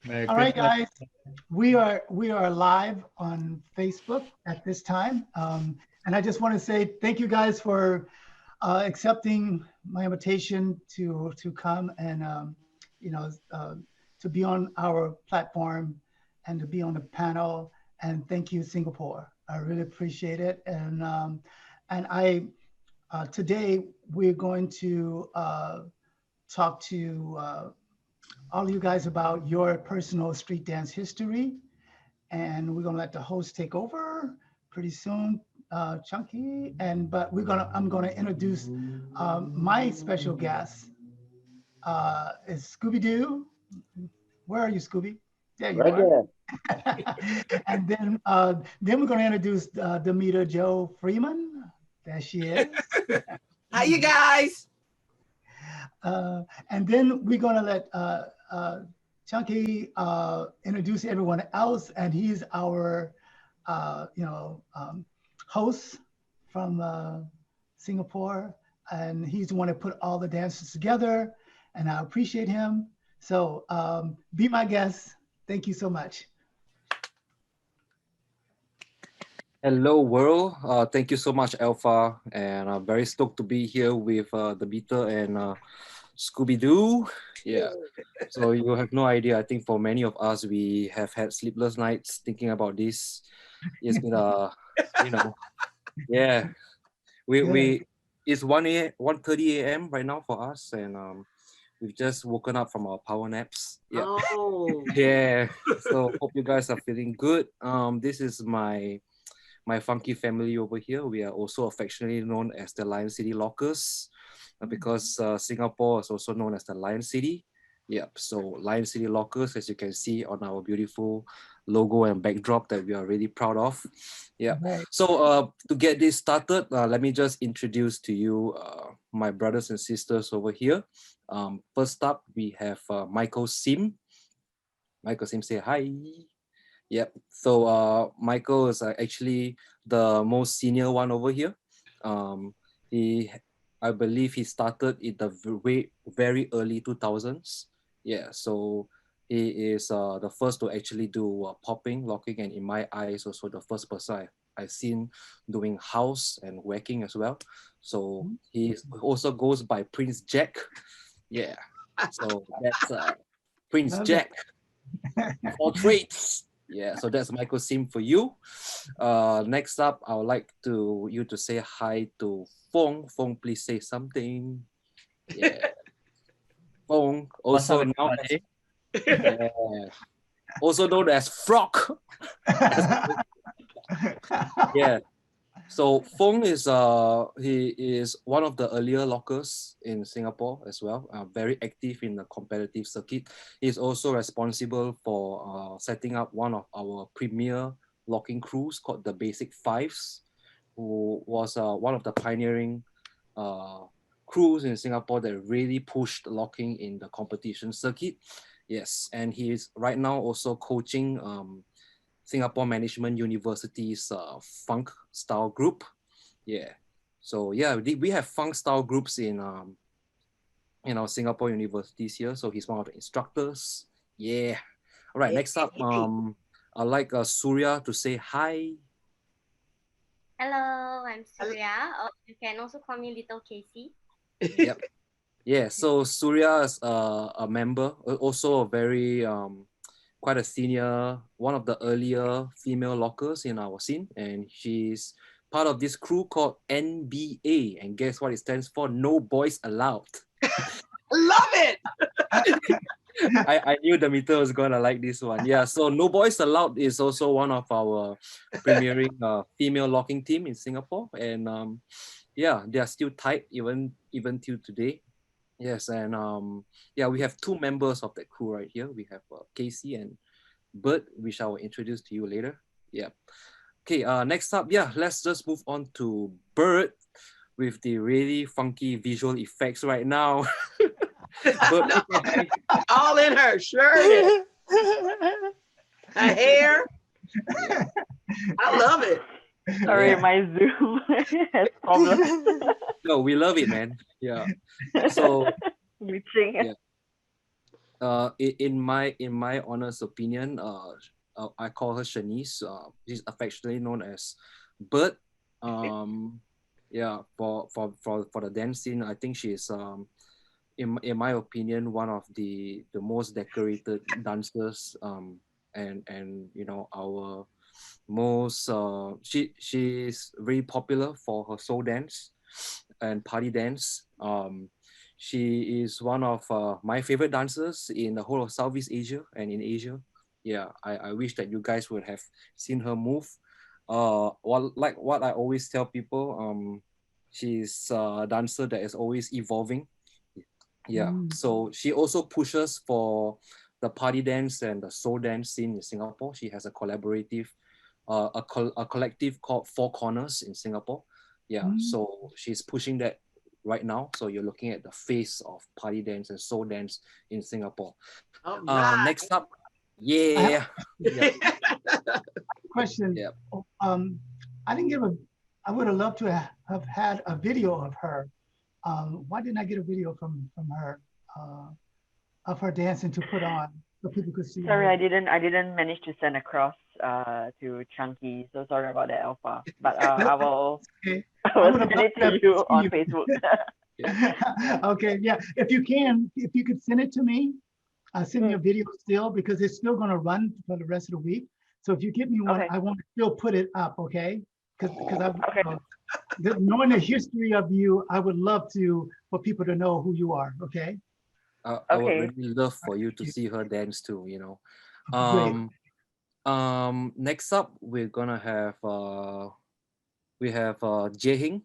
Merry All right, Christmas. guys, we are live on Facebook at this time, and I just want to say thank you guys for accepting my invitation to come and you know to be on our platform and to be on the panel. And thank you, Singapore. I really appreciate it. And I today we're going to talk to all of you guys about your personal street dance history. And we're gonna let the host take over pretty soon, Chunky. But I'm gonna introduce my special guest. Is Scooby Doo. Where are you, Scooby? There you Right are. there. And then we're gonna introduce Damita Joe Freeman. There she is. Hi, you guys. And then we're gonna let Chunky introduce everyone else, and he's our host from Singapore, and he's the one that put all the dancers together, and I appreciate him. So be my guest. Thank you so much. Hello, world. Thank you so much, Alpha. And I'm very stoked to be here with Damita and Scoo B Doo. Yeah. So you have no idea. I think for many of us, we have had sleepless nights thinking about this. It's been yeah. We it's 1:30 a.m. right now for us, and we've just woken up from our power naps. Yeah. Oh. Yeah. So hope you guys are feeling good. This is my funky family over here. We are also affectionately known as the Lion City Lockers because Singapore is also known as the Lion City. Yep, so Lion City Lockers, as you can see on our beautiful logo and backdrop that we are really proud of. Yeah. Right. So to get this started, let me just introduce to you my brothers and sisters over here. First up, we have Michael Sim. Michael Sim, say hi. Yep. So Michael is actually the most senior one over here. I believe he started in the very early 2000s. Yeah. So he is the first to actually do popping, locking, and in my eyes also the first person I've seen doing house and whacking as well. So he also goes by Prince Jack. Yeah. So that's Prince Love Jack. All trades. Yeah, so that's Michael Sim for you. Next up, I would like you to say hi to Fong. Fong, please say something. Yeah. Fong, What's also up, known everybody? also known as Frog. Yeah. So Fong is he is one of the earlier lockers in Singapore as well. Very active in the competitive circuit. He's also responsible for setting up one of our premier locking crews called the Basic Fives, who was one of the pioneering crews in Singapore that really pushed locking in the competition circuit. Yes, and he is right now also coaching Singapore Management University's funk style group. Yeah. So yeah, we have funk style groups in Singapore universities here. So he's one of the instructors. Yeah. All right. Next up, I'd like Surya to say hi. Hello, I'm Surya. You can also call me Little Kay Cee. Yep. Yeah. So Surya is a member, also a very quite a senior, one of the earlier female lockers in our scene, and she's part of this crew called NBA. And guess what it stands for? No Boys Allowed. Love it. I knew Damita was gonna like this one. Yeah, so No Boys Allowed is also one of our premiering female locking team in Singapore, and yeah, they are still tight even till today. Yes, and yeah, we have two members of that crew right here. We have Kay Cee and Bert, which I will introduce to you later. Yeah. Okay. Next up, yeah, let's just move on to Bert with the really funky visual effects right now. Bert, all in her shirt, her hair. Yeah. I love it. Sorry, Yeah. my Zoom has problems. No, we love it, man. Yeah. So Glitching. yeah. in my honest opinion, I call her Shanice. She's affectionately known as Bird. Yeah, for the dance scene, I think she's in my opinion one of the most decorated dancers. And our most she's very popular for her soul dance and party dance. She is one of my favorite dancers in the whole of Southeast Asia and in Asia. Yeah, I wish that you guys would have seen her move. Like what I always tell people, she's a dancer that is always evolving. Yeah, so she also pushes for the party dance and the soul dance scene in Singapore. She has a collaborative, a collective called Four Corners in Singapore. Yeah, so she's pushing that right now. So you're looking at the face of party dance and soul dance in Singapore. All right. Next up, yeah, yeah, Question. yeah. I didn't give a. I would have loved to have had a video of her. Why didn't I get a video from her of her dancing to put on so people could see? Sorry, her? I didn't manage to send across to Chunky. So sorry about that, Alpha. But I will Okay. I will would have send it loved to to you have on seen Facebook. Okay, yeah. If you could send it to me, send me a video still because it's still going to run for the rest of the week. So if you get me one, Okay. I want to still put it up, okay? Because I, Okay. knowing the history of you, I would love for people to know who you are, okay? I would Okay. really love for you to see her dance too. Great. Next up we're gonna have Jiheng.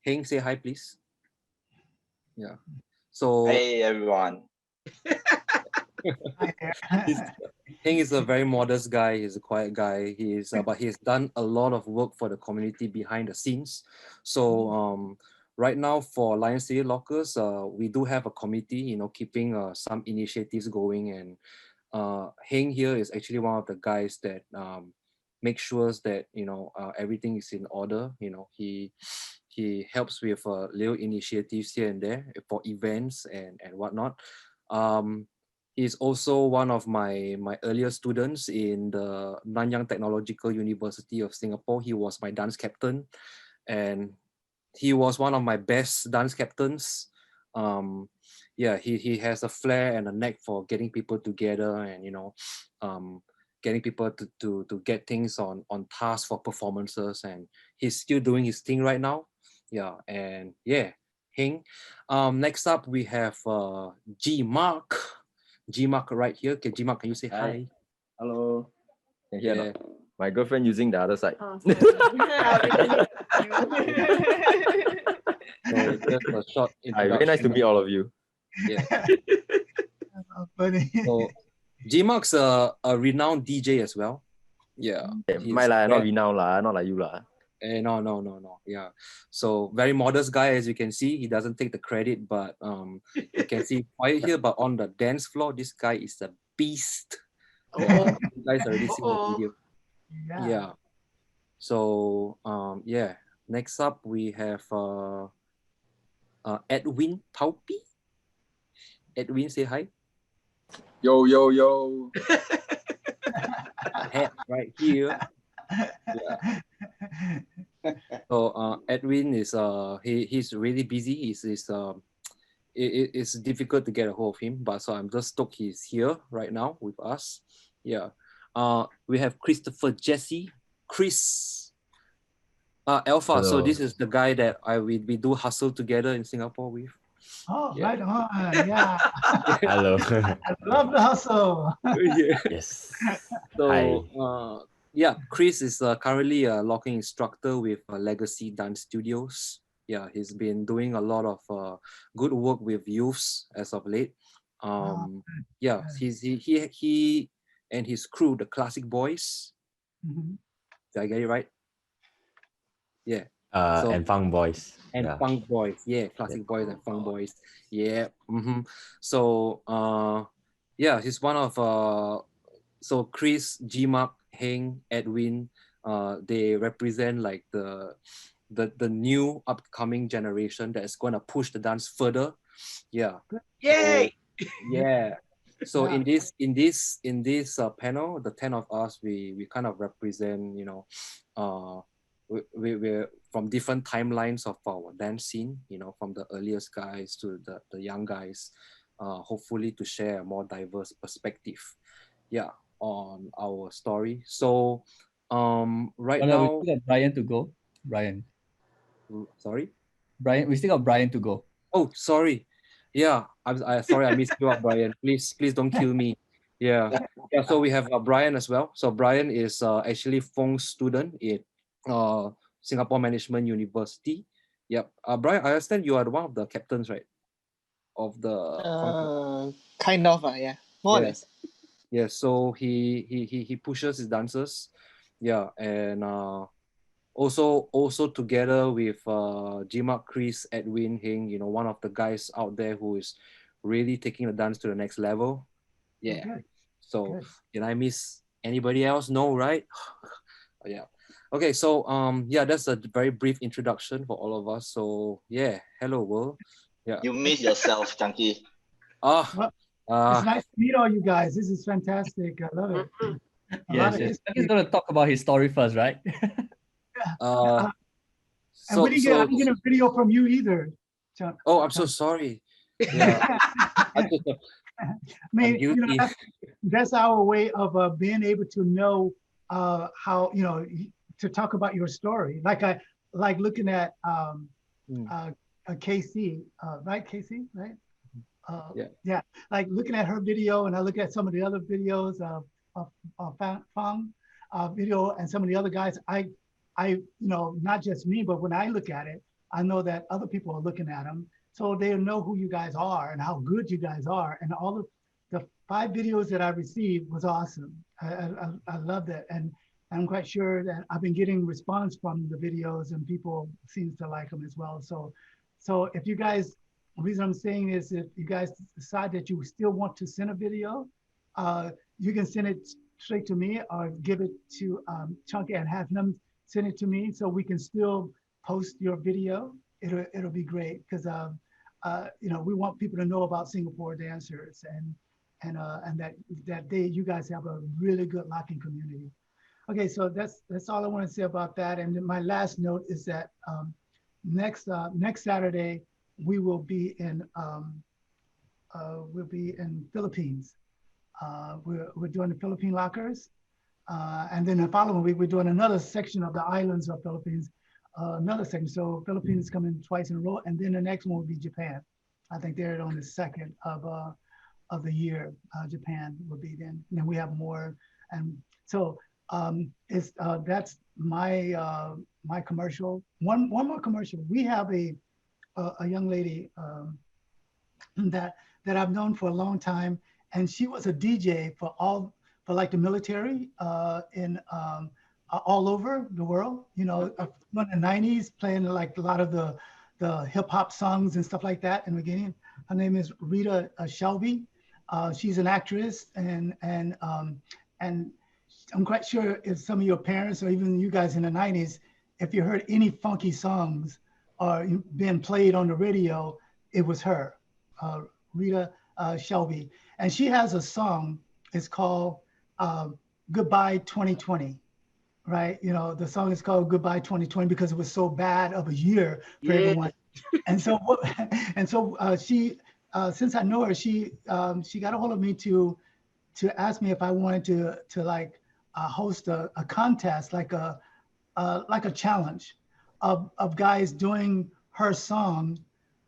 Heng, say hi, please. Yeah. So Hey everyone. Heng is a very modest guy. He's a quiet guy. But he's done a lot of work for the community behind the scenes. So right now for Lion City Lockers, we do have a committee, keeping some initiatives going. And Heng here is actually one of the guys that make sure that everything is in order. He helps with little initiatives here and there for events and whatnot. He's also one of my earlier students in the Nanyang Technological University of Singapore. He was my dance captain, and he was one of my best dance captains. Yeah, he has a flair and a knack for getting people together and getting people to get things on task for performances, and he's still doing his thing right now. Yeah, and yeah, Heng. Next up we have G.Mak. G.Mak right here. Okay, G.Mak, can you say hi? Hello. Can you hear Yeah. not? My girlfriend using the other side. Oh, So just a short Hi, introduction. very nice to meet all of you. Yeah. Funny. So G.Mak's a renowned DJ as well. Yeah. My lah, not renowned lah, not like you lah. No. Yeah. So very modest guy, as you can see. He doesn't take the credit, but you can see quiet here, but on the dance floor, this guy is a beast. Yeah. You guys already seen the video. Yeah. So yeah. Next up we have Edwin Taupi. Edwin, say hi. Yo, yo, yo. Head right here. Yeah. So Edwin is he's really busy. It's difficult to get a hold of him, but so I'm just stoked he's here right now with us. Yeah. We have Christopher Jesse, Chris, Alpha. Hello. So this is the guy that we do hustle together in Singapore with. Oh, Yeah. right on. Yeah. Hello. I love the hustle. Yeah. Yes. So yeah, Chris is currently a locking instructor with Legacy Dance Studios. Yeah, he's been doing a lot of good work with youths as of late. Yeah, he and his crew, the Classic Boys. Mhm. Did I get it right? Yeah. And Fong Boys. And Yeah. Funk Boys, yeah, Classic Boys and Funk Boys, yeah. So yeah, he's one of so Chris, G.Mak, Heng, Edwin, they represent like the new upcoming generation that is going to push the dance further. Yeah. Yay! Yeah. So Yeah. in this panel, the 10 of us, we kind of represent, you know, we're from different timelines of our dance scene, you know, from the earliest guys to the young guys, hopefully to share a more diverse perspective, yeah, on our story. So right We now, still got Brian to go. sorry. Brian, we still got Brian to go. Oh, sorry. Yeah, sorry I missed you out, Brian. Please don't kill me. Yeah. Yeah. So we have Brian as well. So Brian is actually Fong's student in Singapore Management University. Yep. Brian, I understand you are one of the captains, right? Of the Kind of, yeah, more or yeah. less. Yeah. So he pushes his dancers. Yeah, and also together with G.Mak, Chris, Edwin, Jiheng, you know, one of the guys out there who is really taking the dance to the next level. Yeah. Okay. So Good. did I miss anybody else? No, right? Yeah. Okay, so yeah, that's a very brief introduction for all of us. So yeah, hello world. Yeah. You miss yourself, Chunky. Ah. Well, it's nice to meet all you guys. This is fantastic. I love it. Yes. He's going to talk about his story first, right? And So, we didn't get a video from you either, Chuck. oh, I'm so sorry. Yeah. I mean, you know, that's our way of being able to know how, you know, to talk about your story. Like looking at Kay Cee, right? Kay Cee, right? Yeah. Like looking at her video, and I look at some of the other videos of Fong video and some of the other guys. I, you know, not just me, but when I look at it, I know that other people are looking at them. So they know who you guys are and how good you guys are. And all of the 5 videos that I received was awesome. I love that. And I'm quite sure that I've been getting response from the videos and people seems to like them as well. So if you guys, the reason I'm saying is if you guys decide that you still want to send a video, you can send it straight to me or give it to Chunky and have them send it to me so we can still post your video. It'll be great because you know, we want people to know about Singapore dancers and that you guys have a really good locking community. Okay, so that's all I want to say about that. And then my last note is that next Saturday we will be in Philippines. We're doing the Philippine lockers. And then the following week, we're doing another section of the islands of Philippines, another section. So Philippines is coming twice in a row. And then the next one will be Japan. I think they're on the 2nd of the year. Japan will be then. And then we have more. And so that's my my commercial. One more commercial. We have a young lady that I've known for a long time. And she was a DJ for like the military in all over the world, you know, in the 90s, playing like a lot of the hip hop songs and stuff like that in the beginning. Her name is Rita Shelby. She's an actress and I'm quite sure if some of your parents or even you guys in the 90s, if you heard any funky songs or being played on the radio, it was her, Rita Shelby. And she has a song, it's called Goodbye 2020, right? You know, the song is called Goodbye 2020 because it was so bad of a year for everyone. And so, she, since I know her, she got a hold of me to ask me if I wanted to like host a contest, like a challenge of guys doing her song,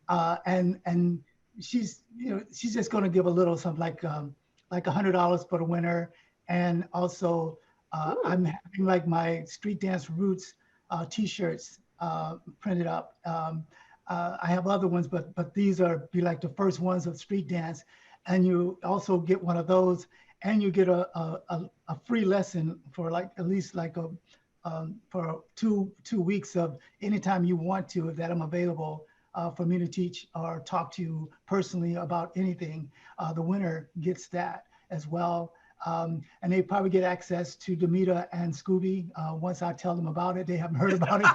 and she's just going to give a little something like $100 for the winner, and also I'm having like my Street Dance Roots T-shirts printed up. I have other ones, but these be like the first ones of street dance, and you also get one of those, and you get a free lesson for like at least like for two weeks of anytime you want to, that I'm available for me to teach or talk to you personally about anything. The winner gets that as well. And they probably get access to Damita and Scoo B once I tell them about it. They haven't heard about it.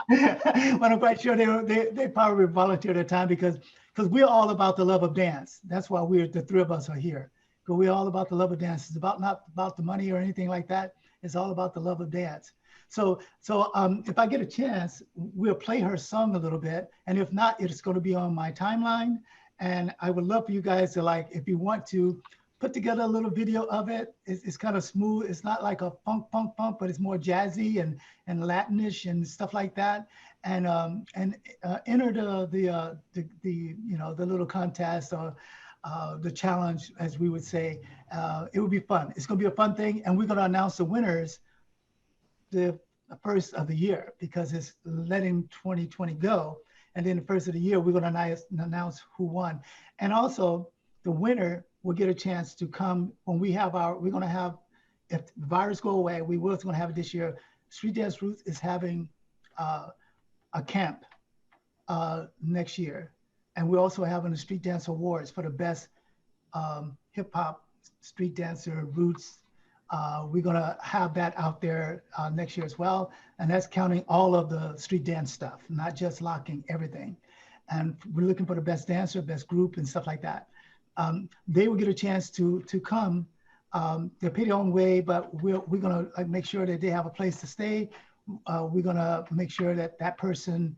But I'm quite sure they probably volunteer their time because we're all about the love of dance. That's why the three of us are here. Because we're all about the love of dance. It's about not about the money or anything like that. It's all about the love of dance. So if I get a chance, we'll play her song a little bit. And if not, it's going to be on my timeline. And I would love for you guys to, like, if you want to put together a little video of it. It's kind of smooth. It's not like a funk, but it's more jazzy and Latinish and stuff like that. And enter the little contest or the challenge, as we would say. It would be fun. It's going to be a fun thing. And we're going to announce the winners the first of the year because it's letting 2020 go. And then the first of the year, we're going to announce who won. And also the winner will get a chance to come when we're going to have, if the virus go away, we will going to have it this year. Street Dance Roots is having a camp next year. And we're also having the Street Dance Awards for the best hip hop street dancer roots. We're going to have that out there next year as well. And that's counting all of the street dance stuff, not just locking everything. And we're looking for the best dancer, best group and stuff like that. They will get a chance to come. They pay their own way, but we're going to make sure that they have a place to stay. We're going to make sure that person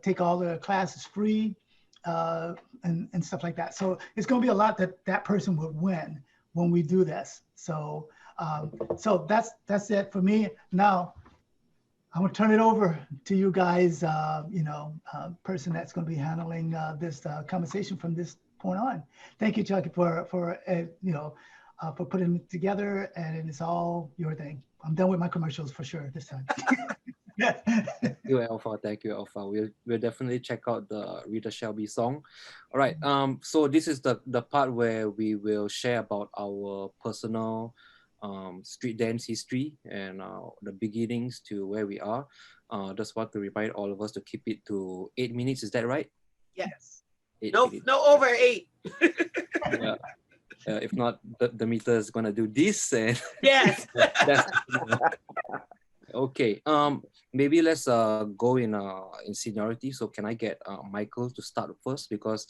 take all the classes free and stuff like that. So it's going to be a lot that person would win when we do this. So that's it for me. Now, I'm going to turn it over to you guys, person that's going to be handling this conversation from this point on. Thank you, Chucky, for putting it together, and it's all your thing. I'm done with my commercials for sure this time. Thank you, Alpha. Thank you, Alpha. We'll definitely check out the Rita Shelby song. All right. So this is the part where we will share about our personal street dance history and the beginnings to where we are. Just want to remind all of us to keep it to 8 minutes. Is that right? Yes. 8 No, minutes. no over 8. Yeah. If not, Damita is gonna do this and Yes. Okay. Maybe let's go in seniority. So can I get Michael to start first, because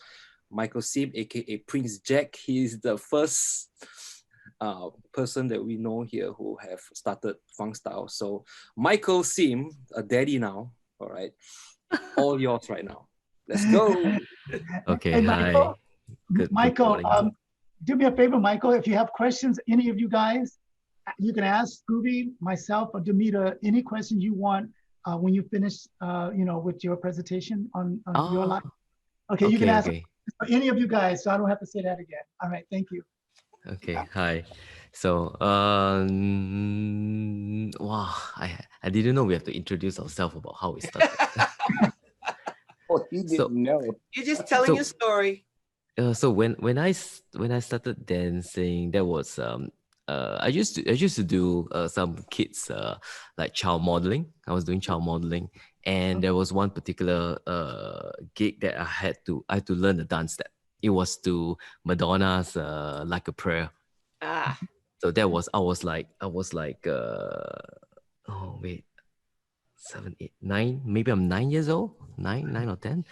Michael Sim, aka Prince Jack, he's the first person that we know here who have started funk style. So Michael Sim, a daddy now. All right, all yours right now. Let's go. Okay, Hey, Michael, hi. Good Michael, morning. do me a favor, Michael. If you have questions, any of you guys, you can ask Scooby, myself, or Damita any questions you want when you finish, with your presentation on your life. Okay, you can ask any of you guys, so I don't have to say that again. All right, thank you. Okay, hi. So, wow, I didn't know we have to introduce ourselves about how we started. Oh, he didn't know. You're just telling your story. So when I started dancing, that was I used to do some kids like child modeling. I was doing child modeling, and there was one particular gig that I had to learn the dance step. It was to Madonna's Like a Prayer. So that was I was like 7, 8, 9. Maybe I'm 9 years old, 9 or 10.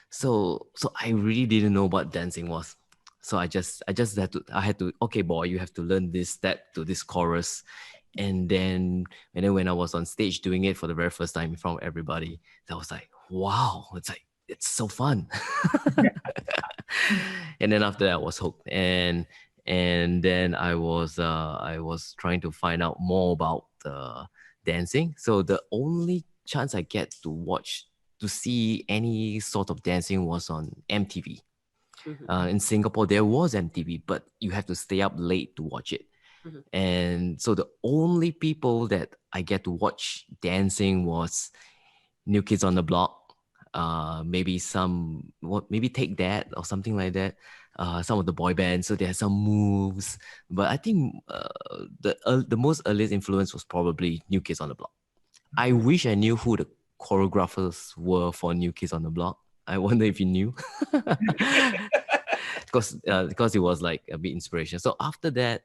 So I really didn't know what dancing was. So I had to, okay, boy, you have to learn this step to this chorus. And then when I was on stage doing it for the very first time in front of everybody, I was like, wow, it's so fun. And then after that I was hooked. And then I was trying to find out more about dancing. So the only chance I get to see any sort of dancing was on MTV. In Singapore, there was MTV, but you have to stay up late to watch it. And so the only people that I get to watch dancing was New Kids on the Block, maybe Take That or something like that. Some of the boy bands, so they had some moves. But I think the most earliest influence was probably New Kids on the Block. I wish I knew who the choreographers were for New Kids on the Block. I wonder if you knew. because it was like a bit inspiration. So after that,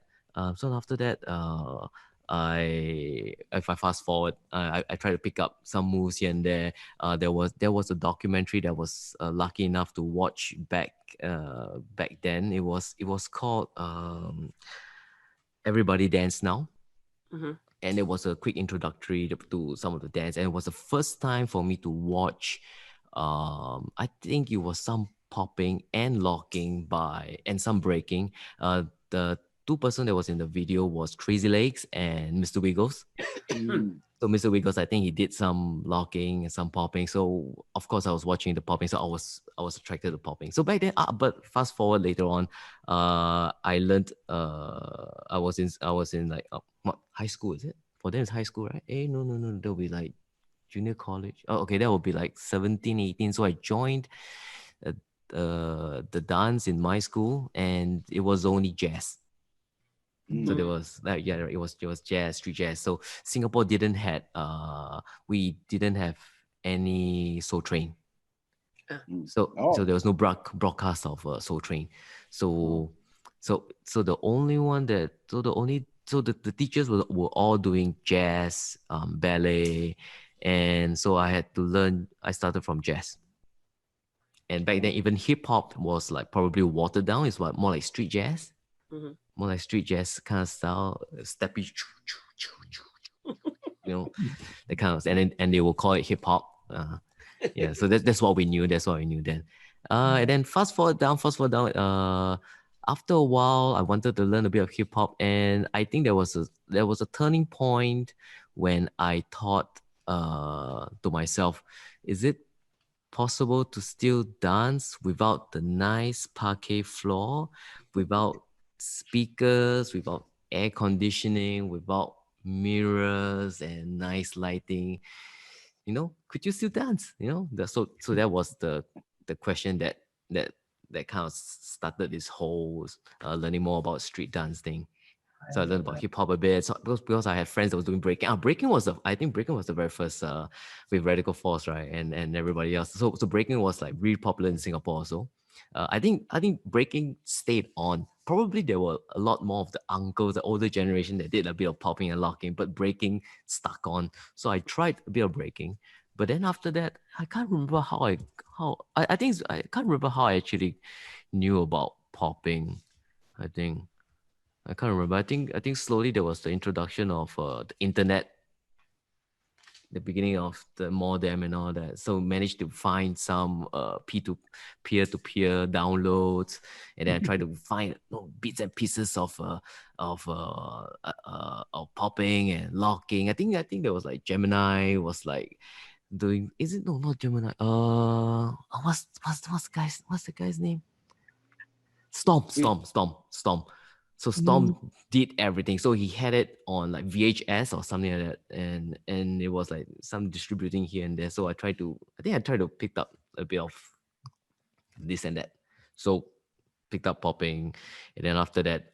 if I fast forward, I try to pick up some moves here and there. There was a documentary that was lucky enough to watch back then. It was called Everybody Dance Now. Mhm. And it was a quick introductory to some of the dance, and it was the first time for me to watch. I think it was some popping and locking and some breaking. The two person that was in the video was Crazy Legs and Mr. Wiggles. So Mr. Wiggles, I think he did some locking and some popping. So of course I was watching the popping. So I was attracted to popping. So back then, but fast forward later on, I learned. I was in like what, high school, is it? For them it's high school, right? No. That'll be like junior college. Oh, okay, that would be like 17, 18. So I joined the dance in my school, and it was only jazz. So there was like, yeah, it was jazz, street jazz. So Singapore didn't have we didn't have any Soul Train. So there was no broadcast of Soul Train. So the only one that the teachers were all doing jazz, ballet, and so I had to learn. I started from jazz. And back then, even hip hop was like probably watered down. It's what, more like street jazz. Mhm. More like street jazz kind of style, steppy, you know, that kind of, and they will call it hip hop. Yeah, so that's what we knew. That's what we knew then. And then fast forward down. After a while, I wanted to learn a bit of hip hop, and I think there was a turning point when I thought to myself, is it possible to still dance without the nice parquet floor, without speakers, without air conditioning, without mirrors and nice lighting? Could you still dance? So that was the question that kind of started this whole learning more about street dance thing. So I learned about hip hop a bit. So because I had friends that was doing breaking. I think breaking was the very first with Radical Force, right? And everybody else. So breaking was like really popular in Singapore also. I think breaking stayed on. Probably there were a lot more of the uncles, the older generation that did a bit of popping and locking, but breaking stuck on. So I tried a bit of breaking, but then after that, I can't remember I can't remember how I actually knew about popping. I can't remember. I think slowly there was the introduction of the internet, the beginning of the modem and all that. So managed to find some peer-to-peer downloads, and then I tried to find bits and pieces of popping and locking. I think there was like Gemini was like doing. Is it no, not Gemini? What's the guy's name? Storm. So Storm did everything. So he had it on like VHS or something like that, and it was like some distributing here and there. So I tried to pick up a bit of this and that. So picked up popping, and then after that,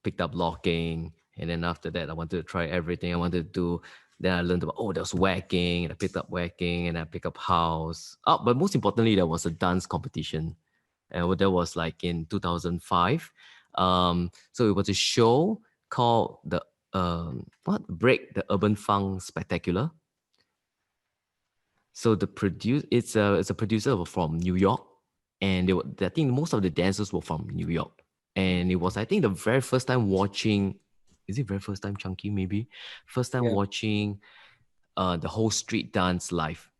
picked up locking, and then after that, I wanted to try everything I wanted to do. Then I learned about there was whacking, and I picked up whacking, and I picked up house. But most importantly, there was a dance competition. And that was like in 2005. So it was a show called the Break the Urban Funk Spectacular. So it's a producer from New York, and I think most of the dancers were from New York. And it was, I think, the very first time watching. Is it very first time, Chunky? Maybe first time watching the whole street dance live.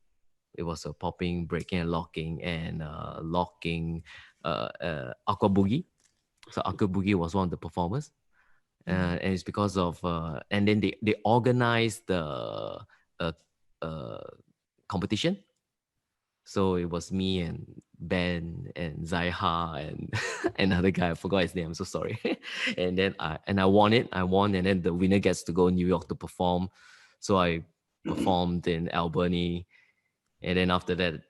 It was a popping, breaking, and locking, and locking Aqua Boogie. So Aqua Boogie was one of the performers, and it's because of and then they organized the competition. So it was me and Ben and Zaiha and another guy. I forgot his name. I'm so sorry. And then I won it. I won, and then the winner gets to go to New York to perform. So I performed in Albany. And then after that,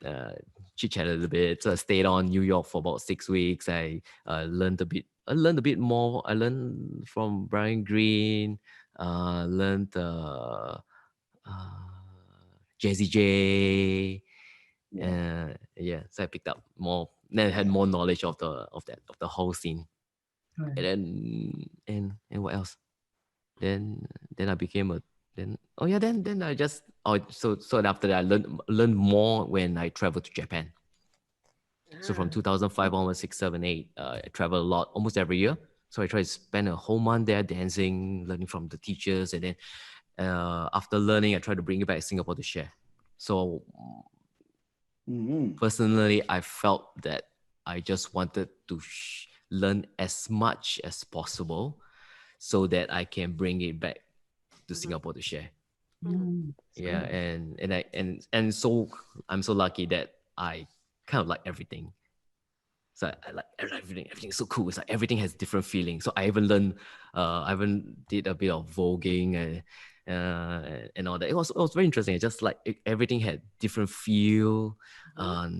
chit chat a little bit. So I stayed on New York for about 6 weeks. I learned a bit. I learned a bit more. I learned from Brian Green. Learned Jazzy J. So I picked up more. Then I had more knowledge of the whole scene. Right. And then and what else? then I became a then I just so after that I learned more when I traveled to Japan. So from 2005 onwards, 6, 7, 8, I travel a lot, almost every year. So I try to spend a whole month there dancing, learning from the teachers, and then after learning, I try to bring it back to Singapore to share. So personally, I felt that I just wanted to learn as much as possible so that I can bring it back to Singapore to share. Yeah, and so I'm so lucky that I kind of like everything. So I like everything. Everything's so cool. It's like everything has different feelings. So I even learned, I even did a bit of voguing and all that. It was very interesting. It's just like everything had different feel,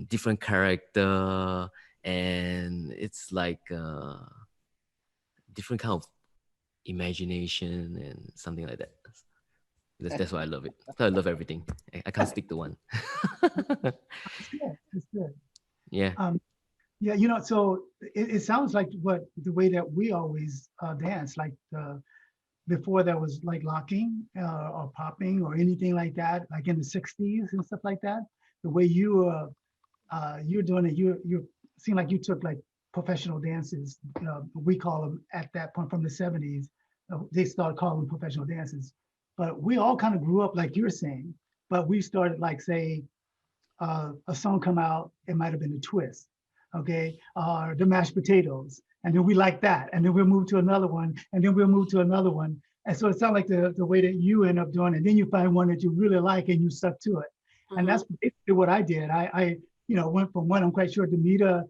different character, and it's like different kind of imagination and something like that. That's why I love it. So I love everything. I can't stick to one. That's good. Yeah. Yeah, so it sounds like the way that we always dance, like before there was like locking or popping or anything like that, like in the 60s and stuff like that. The way you're doing it, you seem like you took like professional dances. We call them at that point from the 70s. They started calling them professional dances. But we all kind of grew up like you're saying, but we started like say a song come out, it might have been a twist, okay, or the mashed potatoes, and then we like that, and then we'll move to another one, and then we'll move to another one, and so it sounds like the way that you end up doing it. Then you find one that you really like, and you stuck to it, and that's basically what I did. I went from one. I'm quite sure Damita,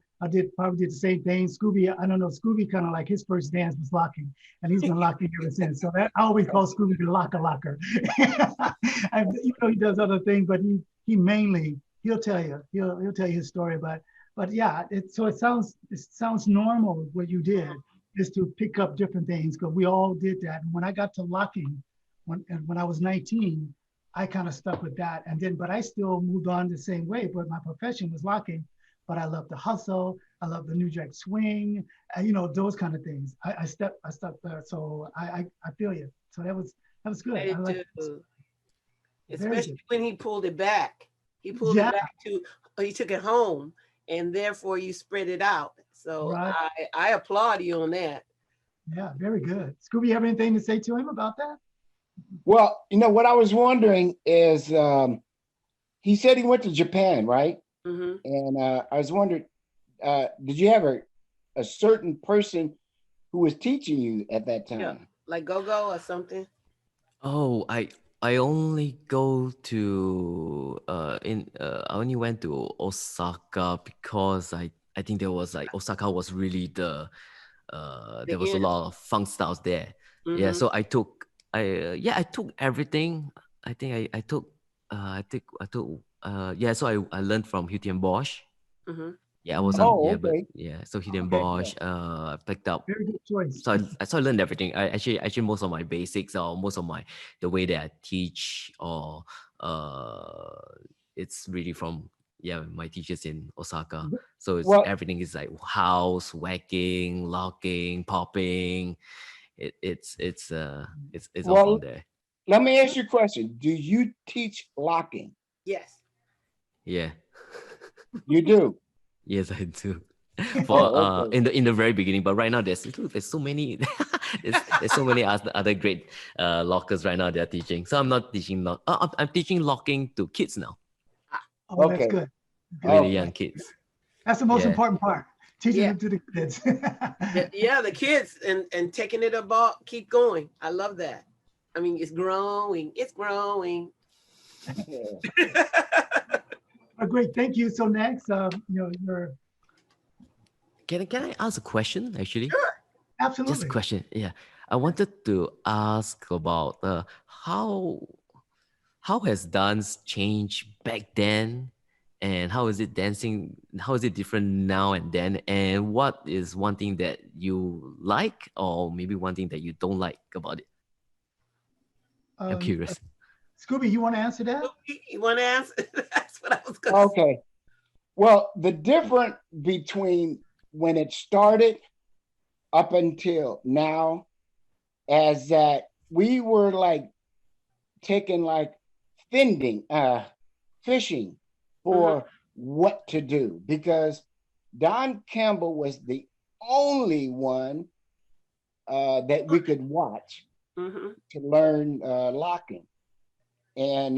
probably did the same thing. Scooby, I don't know. Scooby kind of like his first dance was locking, and he's been locking ever since. So that I always call Scooby the locker. And he does other things, but he mainly. He'll tell you his story, but yeah, it sounds normal what you did is to pick up different things because we all did that. And when I got to locking, when I was 19, I kind of stuck with that, but I still moved on the same way. But my profession was locking, but I love the hustle, I love the New Jack Swing, those kind of things. I stuck there, so I feel you. So that was good. I like especially when he pulled it back. He pulled it back he took it home, and therefore you spread it out. So I applaud you on that. Yeah, very good. Scooby, you have anything to say to him about that? Well, what I was wondering is, he said he went to Japan, right? And I was wondering, did you have a certain person who was teaching you at that time? Yeah, like Go-Go or something? Oh, I only go to I only went to Osaka because I think there was like Osaka was really there was a lot of funk styles there. Yeah, so I took everything. I think I took so I learned from Hütten Bosch. Yeah, I wasn't. So Hütten Bosch. Picked up. Very good choice. So I learned everything. I actually most of my basics or most of the way that I teach or it's really from my teachers in Osaka. So everything is like house, whacking, locking, popping. It's all from there. Let me ask you a question. Do you teach locking? Yes. Yeah. You do? Yes, I do. For in the very beginning, but right now there's so many there's so many other great lockers right now they're teaching. So I'm not teaching I'm teaching locking to kids now. Oh, that's good. Really young kids. That's the most important part. Teaching them to the kids. The kids and taking it about, keep going. I love that. I mean, it's growing. It's growing. Great, thank you. So next, you're. Can I ask a question actually? Sure. Absolutely. Just a question. Yeah, I wanted to ask about how has dance changed back then, and how is it dancing? How is it different now and then? And what is one thing that you like, or maybe one thing that you don't like about it? I'm curious. Scooby, you want to answer that? You want to answer? That's what I was going to say. Okay. Well, the difference between when it started up until now is that we were like taking like fishing for what to do, because Don Campbell was the only one that we could watch to learn locking. And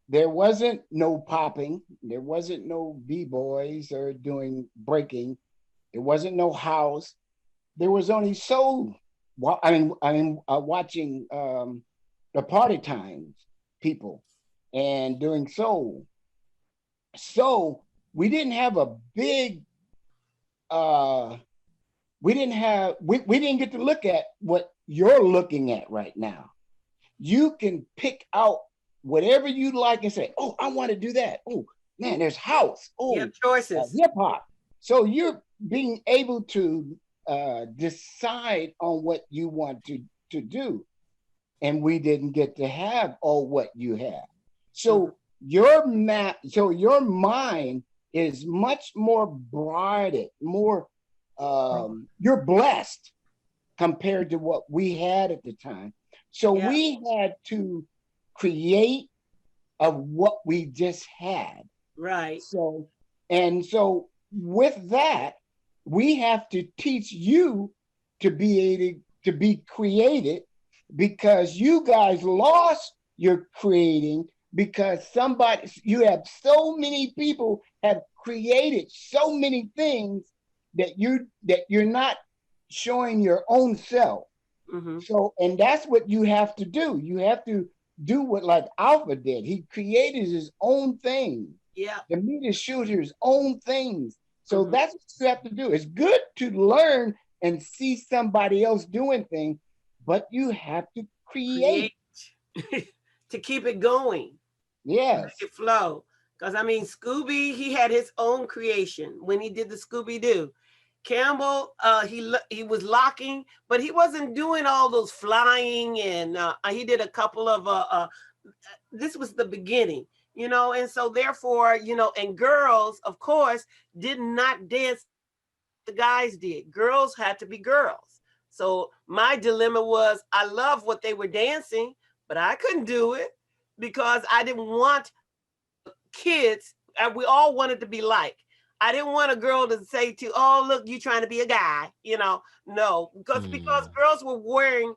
there wasn't no popping, there wasn't no b-boys or doing breaking, there wasn't no house, there was only soul. Watching the party times people and doing soul. So we didn't have a big we didn't get to look at what you're looking at right now. You can pick out whatever you like and say, oh, I want to do that. Oh man, there's house. Oh, you have choices. Hip hop. So you're being able to decide on what you want to do. And we didn't get to have all what you have. So your mind is much more broadened, more you're blessed compared to what we had at the time. So we had to create of what we just had. Right. So with that, we have to teach you to be able to be creative, because you guys lost your creating because you have so many people have created so many things that you're not showing your own self. So, and that's what you have to do. You have to do what like Alpha did. He created his own thing. Yeah. Damita Shooter's own things. So that's what you have to do. It's good to learn and see somebody else doing things, but you have to create. To keep it going. Yes. Make it flow. Because I mean, Scooby, he had his own creation when he did the Scooby Doo. Campbell, he was locking, but he wasn't doing all those flying, and he did a couple of this was the beginning, you know, and so therefore, you know, and girls, of course, did not dance the guys did. Girls had to be girls. So my dilemma was, I love what they were dancing, but I couldn't do it because I didn't want kids, and we all wanted to be like. I didn't want a girl to say to, oh, look, you trying to be a guy, you know, no, because girls were wearing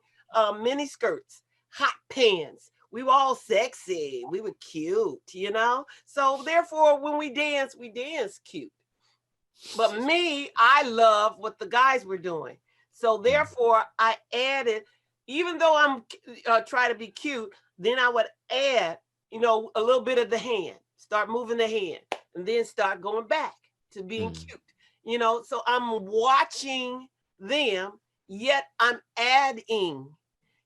mini skirts, hot pants. We were all sexy. We were cute, you know? So therefore, when we danced cute. But me, I love what the guys were doing. So therefore, I added, even though I'm trying to be cute, then I would add, you know, a little bit of the hand, start moving the hand, and then start going back to being cute, you know. So I'm watching them, yet I'm adding.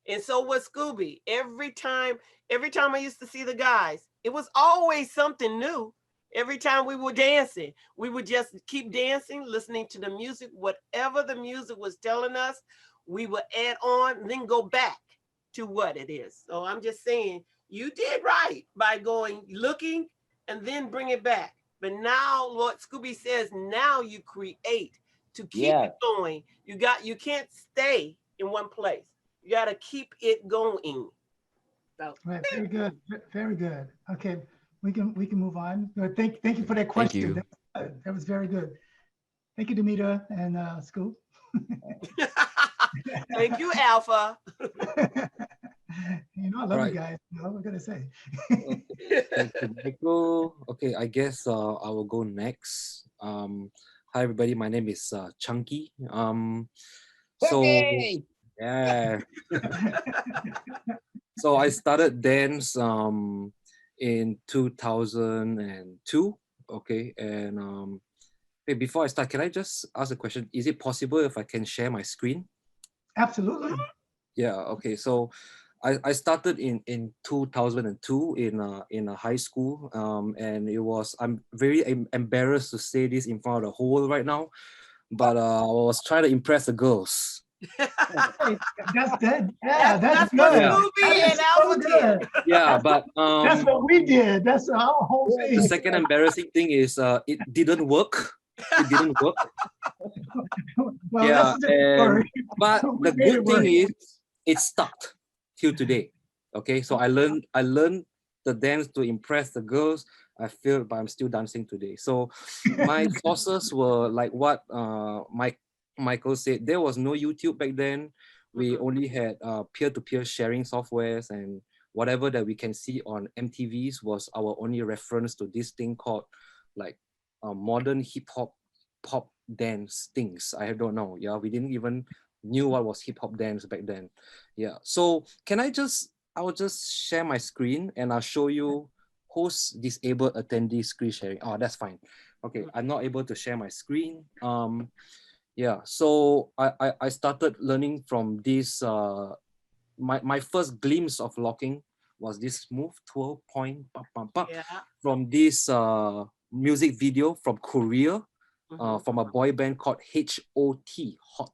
And so was Scooby. Every time I used to see the guys, it was always something new. Every time we were dancing, we would just keep dancing, listening to the music, whatever the music was telling us, we would add on, then go back to what it is. So I'm just saying, you did right by going, looking, and then bring it back. But now what Scooby says, now you create to keep it going. You can't stay in one place. You got to keep it going. So. Right, very good, very good. Okay, we can move on. Thank you for that question. That was very good. Thank you, Damita and Scoop. Thank you, Alpha. You know, I love you guys. You know what I'm gonna say. Okay, I guess I will go next. Hi everybody, my name is Chunky. Yeah. So I started dance in 2002. Okay, and hey, before I start, can I just ask a question? Is it possible if I can share my screen? Absolutely. Yeah. Okay. So I started in 2002 in a high school, and I'm very embarrassed to say this in front of the whole world right now, but I was trying to impress the girls. That's good. Yeah, that's good. Yeah, but that's what we did. That's our whole thing. The second embarrassing thing is it didn't work. It didn't work. Well, yeah, but the good thing is it stuck. till today. Okay, so I learned the dance to impress the girls. I feel, but I'm still dancing today. So my sources were like what Michael said. There was no YouTube back then. We only had peer-to-peer sharing softwares, and whatever that we can see on MTVs was our only reference to this thing called like modern hip hop pop dance things. I don't know. Yeah, we didn't even knew what was hip hop dance back then. Yeah. So I will just share my screen and I'll show you host disabled attendee screen sharing. Oh, that's fine. Okay, I'm not able to share my screen. Yeah, so I started learning from this. My first glimpse of locking was this move, 12 point, from this music video from Korea, from a boy band called HOT, Hot.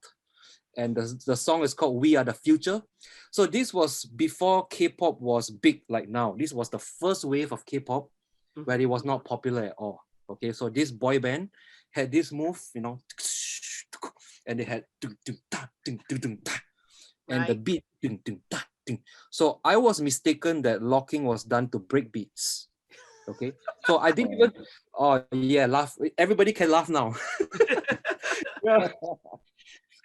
And the song is called We Are the Future. So this was before K-pop was big like now. This was the first wave of K-pop where it was not popular at all. Okay, so this boy band had this move, you know, and they had and the beat. So I was mistaken that locking was done to break beats. Okay, so I didn't even, oh yeah, laugh. Everybody can laugh now.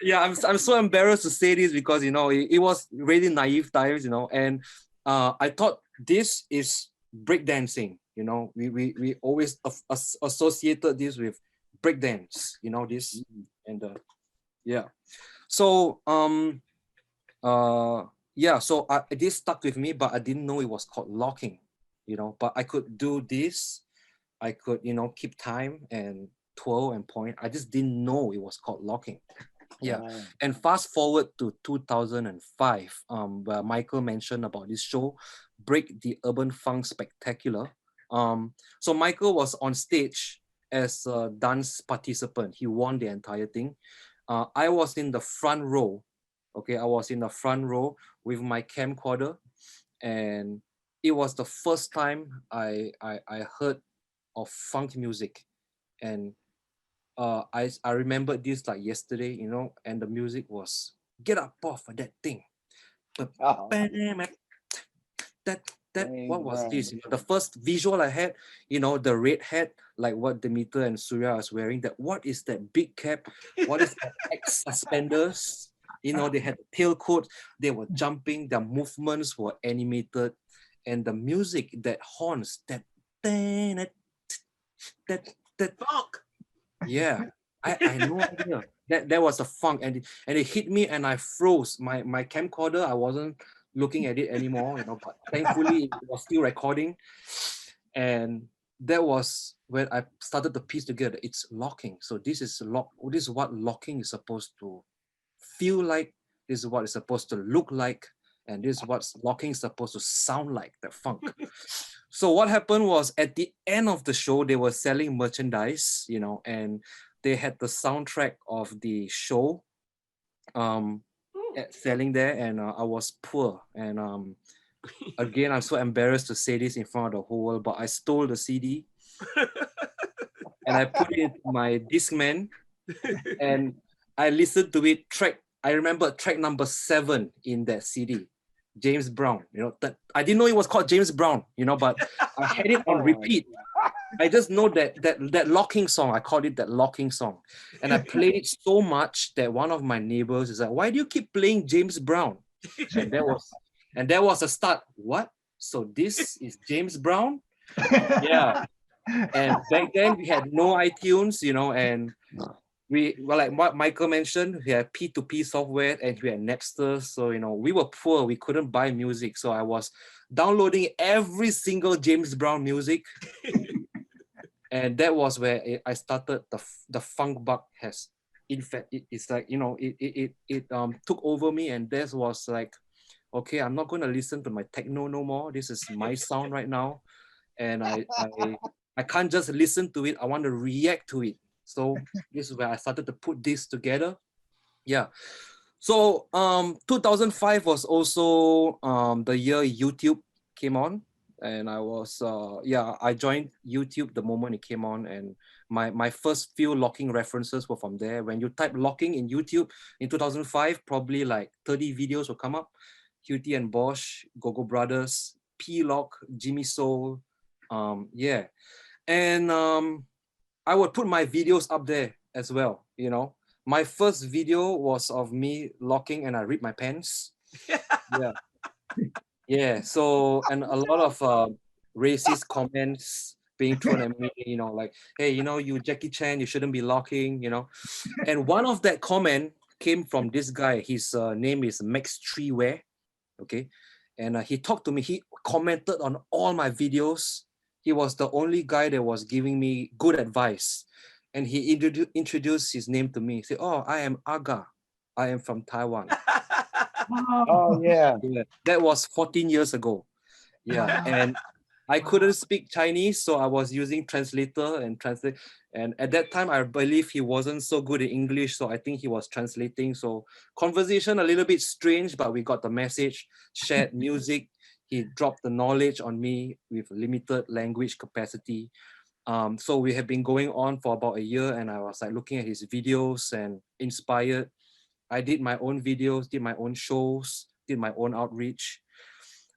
Yeah, I'm so embarrassed to say this because, you know, it was really naive times, you know, and I thought this is breakdancing, you know, we always associated this with breakdance, you know, this and yeah. So yeah, so this stuck with me, but I didn't know it was called locking, you know, but I could do this. I could, you know, keep time and twirl and point. I just didn't know it was called locking. Yeah, and fast forward to 2005, where Michael mentioned about this show, Break the Urban Funk Spectacular. So Michael was on stage as a dance participant. He won the entire thing. I was in the front row. Okay, I was in the front row with my camcorder, and it was the first time I heard of funk music, and I remembered this like yesterday, you know, and the music was get up off of that thing. That what was this? You know, the first visual I had, you know, the red hat, like what Damita and Surya was wearing. That what is that big cap? What is that X suspenders? You know, they had tailcoat. They were jumping. Their movements were animated, and the music, that horns, that funk. Yeah, I had no idea that was a funk, and it hit me, and I froze. My camcorder, I wasn't looking at it anymore, you know, but thankfully it was still recording, and that was when I started to piece together. It's locking. So this is This is what locking is supposed to feel like. This is what it's supposed to look like, and this is what locking is supposed to sound like. That funk. So what happened was at the end of the show, they were selling merchandise, you know, and they had the soundtrack of the show selling there, and I was poor. And again, I'm so embarrassed to say this in front of the whole world, but I stole the CD and I put it in my Discman and I listened to it. I remember track number 7 in that CD. James Brown, you know, that I didn't know it was called James Brown, you know, but I had it on repeat. I just know that locking song. I called it that locking song, and I played it so much that one of my neighbors is like, "Why do you keep playing James Brown?" And that was a start. What? So this is James Brown? Yeah. And back then we had no iTunes, you know, and like what Michael mentioned, we had P2P software and we had Napster. So, you know, we were poor. We couldn't buy music. So I was downloading every single James Brown music. And that was where I started the funk bug has, in fact, it's like, you know, it took over me. And that was like, okay, I'm not going to listen to my techno no more. This is my sound right now. And I can't just listen to it. I want to react to it. So this is where I started to put this together. Yeah. So 2005 was also the year YouTube came on, and I was I joined YouTube the moment it came on, and my first few locking references were from there. When you type locking in YouTube in 2005, probably like 30 videos will come up. Cutie and Bosch, Gogo Brothers, P-Lock, Jimmy Soul, yeah. And I would put my videos up there as well, you know. My first video was of me locking and I ripped my pants. Yeah. Yeah, so, and a lot of racist comments being thrown at me, you know, like, hey, you know, you Jackie Chan, you shouldn't be locking, you know. And one of that comment came from this guy. His name is Max Treeware, okay? And he talked to me, he commented on all my videos. He was the only guy that was giving me good advice. And he introduced his name to me. He said, oh, I am Aga. I am from Taiwan. Oh yeah. That was 14 years ago. Yeah, and I couldn't speak Chinese, so I was using translator and translate. And at that time, I believe he wasn't so good in English, so I think he was translating. So conversation a little bit strange, but we got the message. Shared music. He dropped the knowledge on me with limited language capacity. So we have been going on for about a year, and I was like looking at his videos and inspired. I did my own videos, did my own shows, did my own outreach.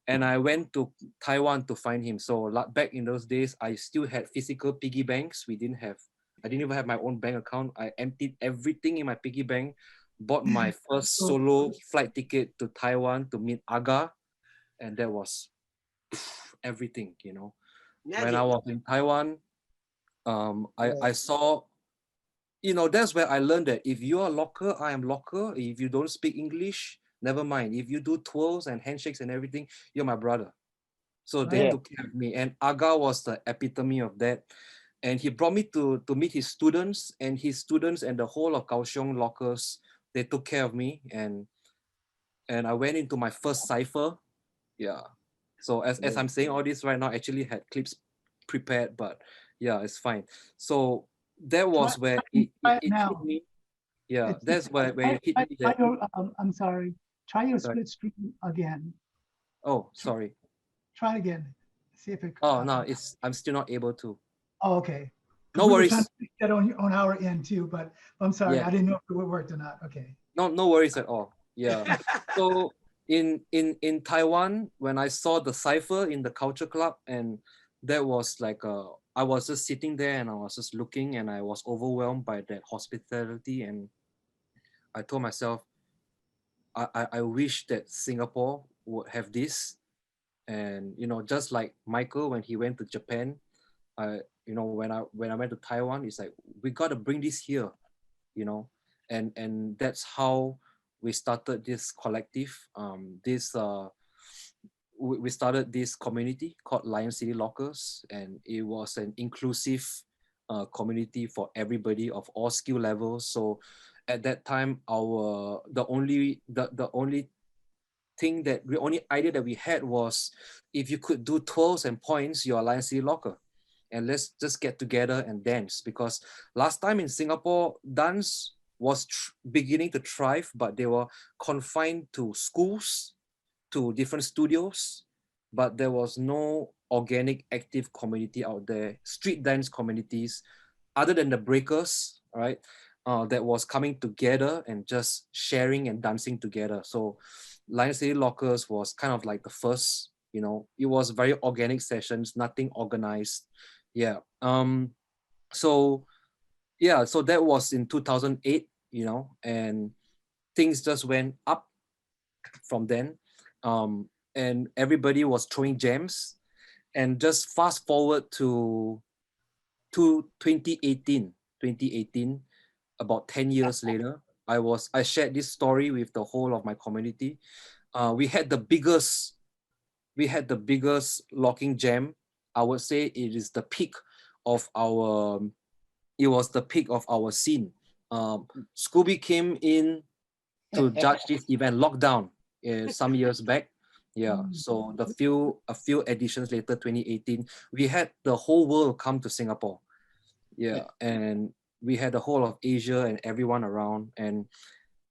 And I went to Taiwan to find him. So back in those days, I still had physical piggy banks. I didn't even have my own bank account. I emptied everything in my piggy bank, bought my first solo flight ticket to Taiwan to meet Aga. And that was everything, you know. Magic. When I was in Taiwan, I saw, you know, that's where I learned that if you are local, I am local. If you don't speak English, never mind. If you do twirls and handshakes and everything, you're my brother. So they took care of me. And Aga was the epitome of that. And he brought me to meet his students, and the whole of Kaohsiung lockers, they took care of me. And I went into my first cipher. Yeah. So as I'm saying all this right now, I actually had clips prepared, but yeah, it's fine. So that was where it hit me. Yeah, that's where it hit me that. I'm sorry. Try your split screen again. Oh, sorry. Try it again. See if it. Oh no, I'm still not able to. Oh, okay. No worries. Trying to get on our end too, but I'm sorry. Yeah. I didn't know if it worked or not. Okay. No worries at all. Yeah. So in Taiwan, when I saw the cipher in the culture club, and that was like I was just sitting there and I was just looking, and I was overwhelmed by that hospitality, and I told myself, I wish that Singapore would have this. And you know, just like Michael when he went to Japan, you know, when I went to Taiwan, it's like we got to bring this here, you know, and that's how we started this collective. We started this community called Lion City Lockers, and it was an inclusive community for everybody of all skill levels. So at that time, the only idea that we had was, if you could do twirls and points, you're a Lion City Locker. And let's just get together and dance. Because last time in Singapore, dance was beginning to thrive, but they were confined to schools, to different studios, but there was no organic, active community out there, street dance communities, other than the breakers, right? That was coming together and just sharing and dancing together. So Lion City Lockers was kind of like the first, you know, it was very organic sessions, nothing organized. Yeah. So that was in 2008, you know, and things just went up from then. And everybody was throwing jams. And just fast forward to 2018, about 10 years later, I shared this story with the whole of my community. We had the biggest locking jam. I would say it is the peak of our scene. Scooby came in to judge this event, lockdown, some years back. Yeah, so a few editions later, 2018, we had the whole world come to Singapore. Yeah, and we had the whole of Asia and everyone around. And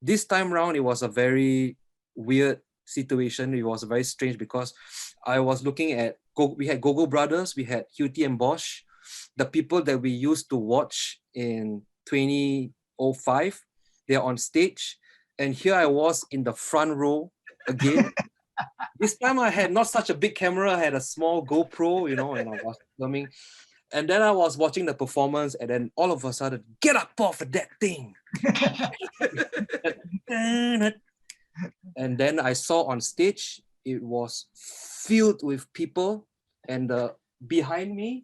this time around, it was a very weird situation. It was very strange because I was looking at, we had Gogo Brothers, we had Cutie and Bosch, the people that we used to watch in 2005, they're on stage. And here I was in the front row again, This time I had not such a big camera. I had a small GoPro, you know, and I was filming. And then I was watching the performance, and then all of a sudden, get up off of that thing. And then I saw on stage, it was filled with people, and behind me,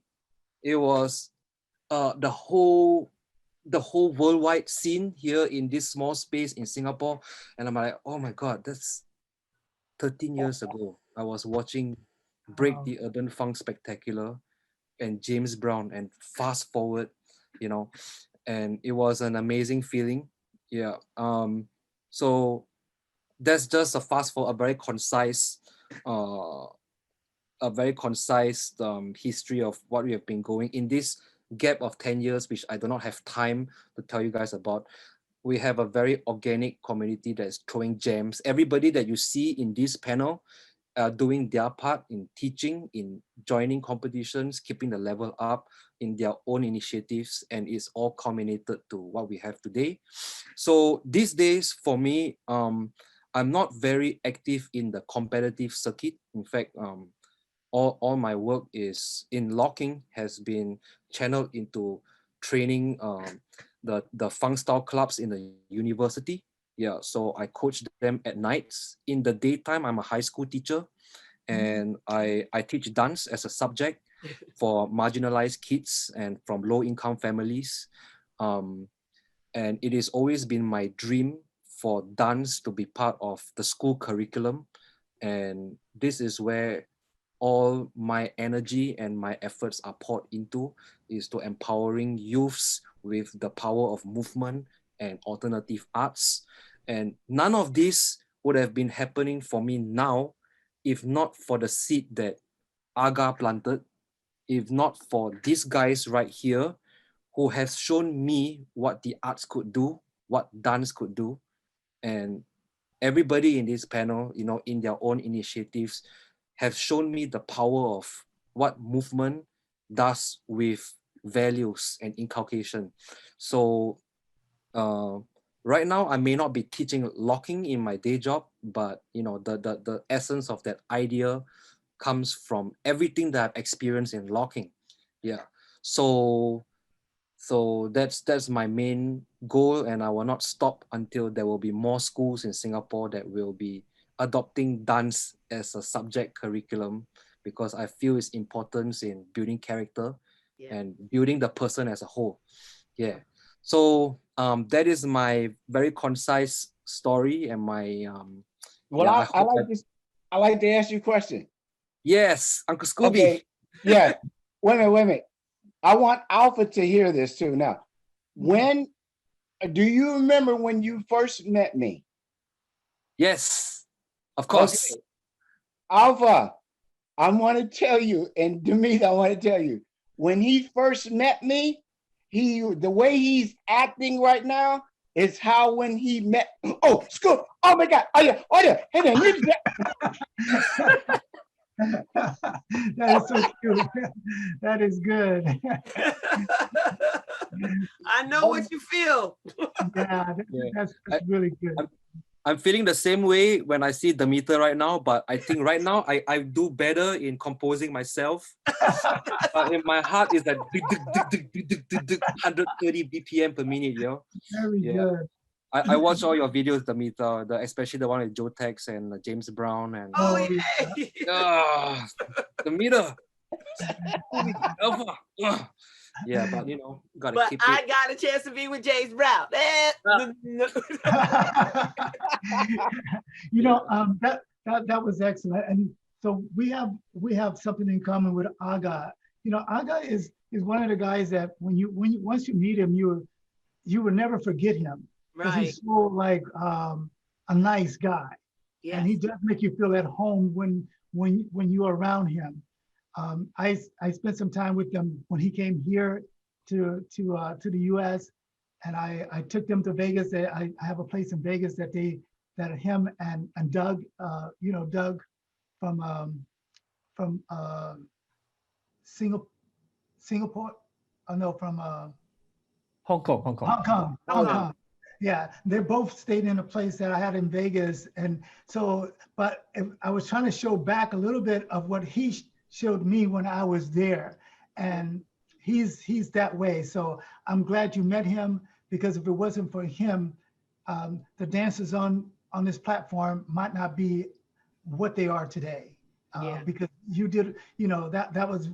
it was the whole worldwide scene here in this small space in Singapore. And I'm like, oh my God, that's 13 years ago. I was watching Break the Urban Funk Spectacular and James Brown, and fast forward, you know, and it was an amazing feeling. Yeah. So that's just a fast forward, a very concise history of what we have been going in this gap of 10 years, which I do not have time to tell you guys about. We have a very organic community that is throwing gems. Everybody that you see in this panel doing their part in teaching, in joining competitions, keeping the level up in their own initiatives, and it's all culminated to what we have today. So these days, for me, I'm not very active in the competitive circuit. In fact, all my work is in locking has been channeled into training the funk style clubs in the university. Yeah, so I coach them at nights. In the daytime, I'm a high school teacher, and I teach dance as a subject for marginalized kids and from low-income families. And it has always been my dream for dance to be part of the school curriculum. And this is where all my energy and my efforts are poured into, is to empowering youths with the power of movement and alternative arts. And none of this would have been happening for me now if not for the seed that Aga planted, if not for these guys right here who have shown me what the arts could do, what dance could do. And everybody in this panel, you know, in their own initiatives, have shown me the power of what movement does with values and inculcation. So right now, I may not be teaching locking in my day job, but you know, the essence of that idea comes from everything that I've experienced in locking. Yeah. So that's my main goal, and I will not stop until there will be more schools in Singapore that will be adopting dance as a subject curriculum, because I feel its importance in building character and building the person as a whole. Yeah. So that is my very concise story and my well, I like to ask you a question. Yes, Uncle Scooby. Okay. Yeah. Wait a minute. I want Alpha to hear this too. Now, when do you remember when you first met me? Yes, of course. Okay. Alpha, I want to tell you, and Damita, I want to tell you, when he first met me, the way he's acting right now is how when he met. Oh, Scoo! Oh my God! Oh yeah! Hey, that is so cute. That is good. I know what you feel. That's really good. I'm feeling the same way when I see Damita right now, but I think right now I do better in composing myself. But in my heart is like 130 BPM per minute, you know? Very good. I watch all your videos, Damita, especially the one with Joe Tex and James Brown. And Damita. Yeah, but you know, gotta keep it. I got a chance to be with James Brown. You know, that was excellent. And so we have something in common with Aga. You know, Aga is one of the guys that once you meet him, you will never forget him. Because he's so like a nice guy. Yes. And he does make you feel at home when you're around him. I spent some time with him when he came here to the U.S. and I took them to Vegas. I have a place in Vegas that him and Doug, you know, Doug from Singapore. Oh no, from Hong Kong. Yeah, they both stayed in a place that I had in Vegas. And so, but I was trying to show back a little bit of what he showed me when I was there. And he's that way. So I'm glad you met him, because if it wasn't for him, the dancers on this platform might not be what they are today. Because you did, that was,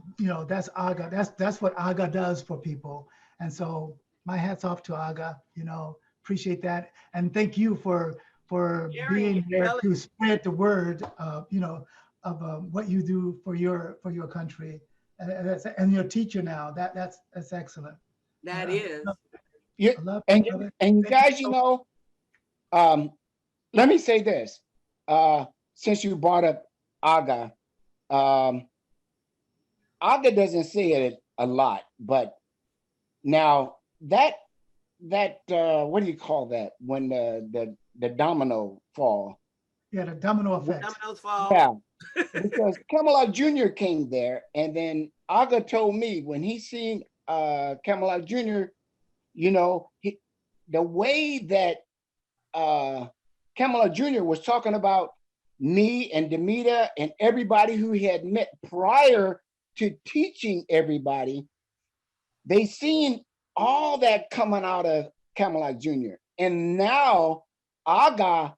that's Aga. That's what Aga does for people. And so my hat's off to Aga, appreciate that. And thank you for being there to spread the word, of what you do for your country. And your teacher now, that's excellent. That is. Yeah, and you guys, let me say this. Since you brought up Aga, Aga doesn't say it a lot, but now that what do you call that when the domino fall? Yeah, the domino effect. Dominoes fall. Yeah, because Camelot Jr. came there, and then Aga told me when he seen Camelot Jr., the way that Camelot Jr. was talking about me and Damita and everybody who he had met prior to teaching everybody, they seen all that coming out of Camelot Jr. And now Aga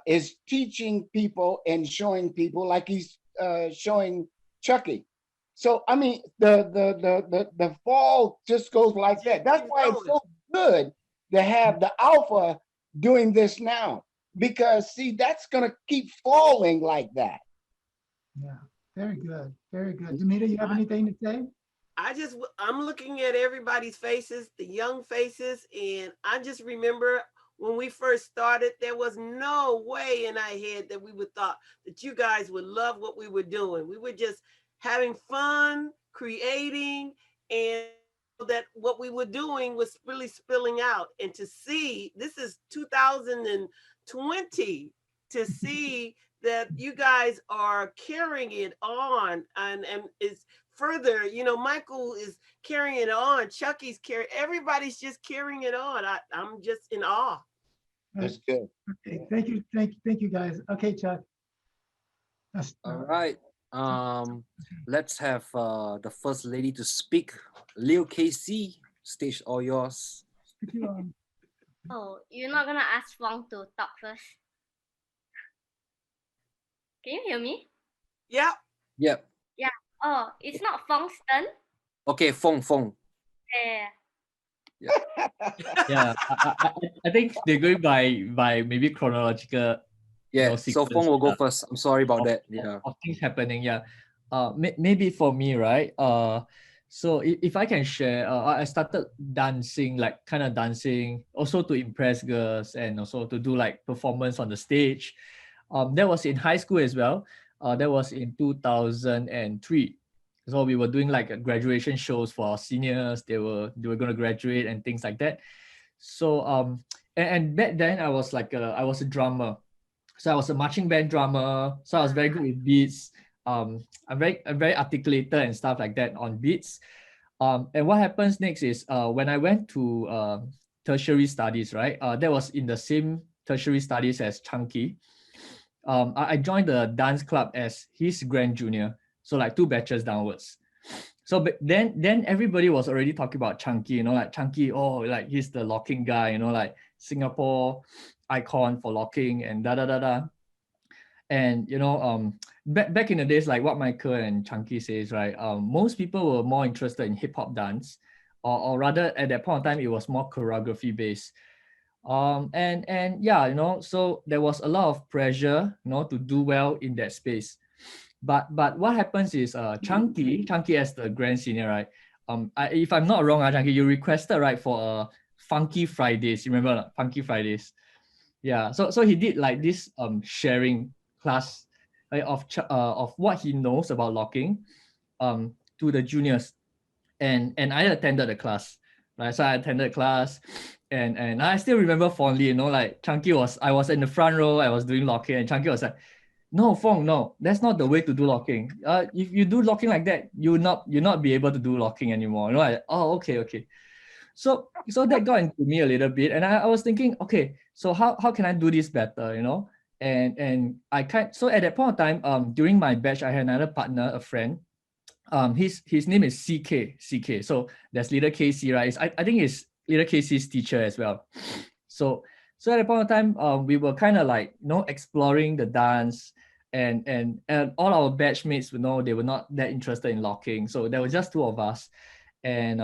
is teaching people and showing people like he's showing Chucky. So I mean, the fall just goes like that. That's why it's so good to have the alpha doing this now, because see, that's gonna keep falling like that. Yeah, very good, very good. Damita, you have anything to say? I'm looking at everybody's faces, the young faces, and I just remember when we first started, there was no way in our head that we would thought that you guys would love what we were doing. We were just having fun, creating, and that what we were doing was really spilling out. And to see, this is 2020, to see that you guys are carrying it on and it's further, Michael is carrying it on, Chucky's carrying, everybody's just carrying it on. I'm just in awe. That's good. Okay, thank you guys. Okay, Chuck. All right. Let's have the first lady to speak. Kay Cee, stage all yours. Oh, you're not gonna ask Fong to talk first? Can you hear me? Yeah. Yep. Yeah. Oh, it's not Fong's turn? Okay, Fong. Yeah. Yeah, I think they're going by maybe chronological. Yeah, so Fong will go first. I'm sorry about that. Yeah. Of things happening. Yeah. Maybe for me, right? So if I can share, I started dancing, like kind of dancing, also to impress girls and also to do like performance on the stage. That was in high school as well. That was in 2003. So we were doing like a graduation shows for our seniors. They were going to graduate and things like that. So and back then I was a drummer. So I was a marching band drummer. So I was very good with beats. I'm very articulated and stuff like that on beats. And what happens next is when I went to tertiary studies, right? That was in the same tertiary studies as Chunky. I joined the dance club as his grand junior, so like 2 batches downwards. So then everybody was already talking about Chunky, like Chunky, oh, like he's the locking guy, like Singapore icon for locking and da. And back in the days, like what Michael and Chunky says, right? Most people were more interested in hip hop dance, or rather at that point in time, it was more choreography based. And yeah, so there was a lot of pressure, to do well in that space. But what happens is Chunky as the grand senior, right? If I'm not wrong, Chunky, you requested, right, for Funky Fridays. You remember Funky Fridays? Yeah. So he did like this sharing class, right, of what he knows about locking to the juniors, and I attended the class, right? So I attended class, and I still remember fondly, like Chunky I was in the front row, I was doing locking, and Chunky was like, no, Fong, no, that's not the way to do locking. If you do locking like that, you'll not be able to do locking anymore. Like, oh, okay. So that got into me a little bit, and I was thinking, okay, so how can I do this better, you know? And I can't. So at that point of time, during my batch, I had another partner, a friend. His name is CK. So there's little Kay Cee, right? I think it's little Kay Cee's teacher as well. So at that point of time, we were kind of like, you know, exploring the dance, and all our batchmates would know they were not that interested in locking. So there were just two of us, and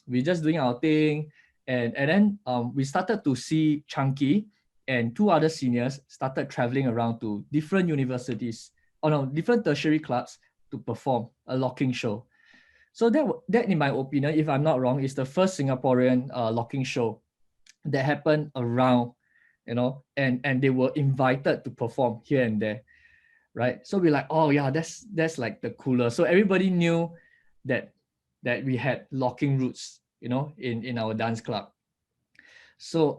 we're just doing our thing, and then we started to see Chunky and two other seniors started traveling around to different universities, different tertiary clubs to perform a locking show. So that, in my opinion, if I'm not wrong, is the first Singaporean locking show that happened around, you know, and they were invited to perform here and there, right? So we're like, oh yeah, that's like the cooler. So everybody knew that we had locking roots, you know, in our dance club. So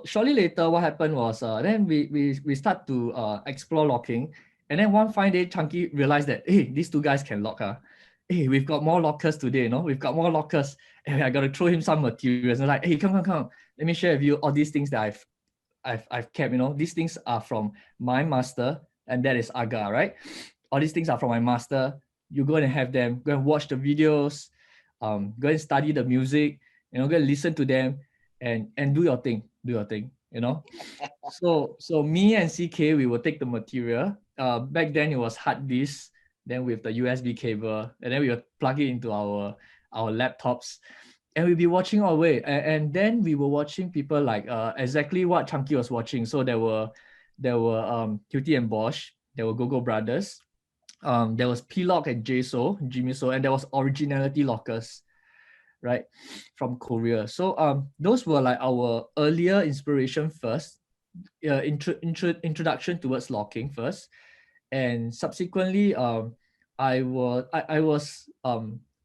shortly later, what happened was then we start to explore locking, and then one fine day, Chunky realized that, hey, these two guys can lock. Hey, we've got more lockers today, you know, we've got more lockers. And I got to throw him some materials. And like, hey, come. Let me share with you all these things that I've kept, you know. These things are from my master, and that is Aga, right? All these things are from my master. You go and have them, go and watch the videos, go and study the music, you know, go and listen to them, and do your thing, you know. So me and CK, we will take the material. Back then it was hard disk, then with the USB cable, and then we will plug it into our laptops, and we'll be watching all the way. And then we were watching people like exactly what Chunky was watching. So there were Cutie and Bosch, there were Go-Go Brothers, there was P-Lock and Jimiso, and there was Originality Lockers, right, from Korea. So those were like our earlier inspiration first, introduction towards locking first, and subsequently I was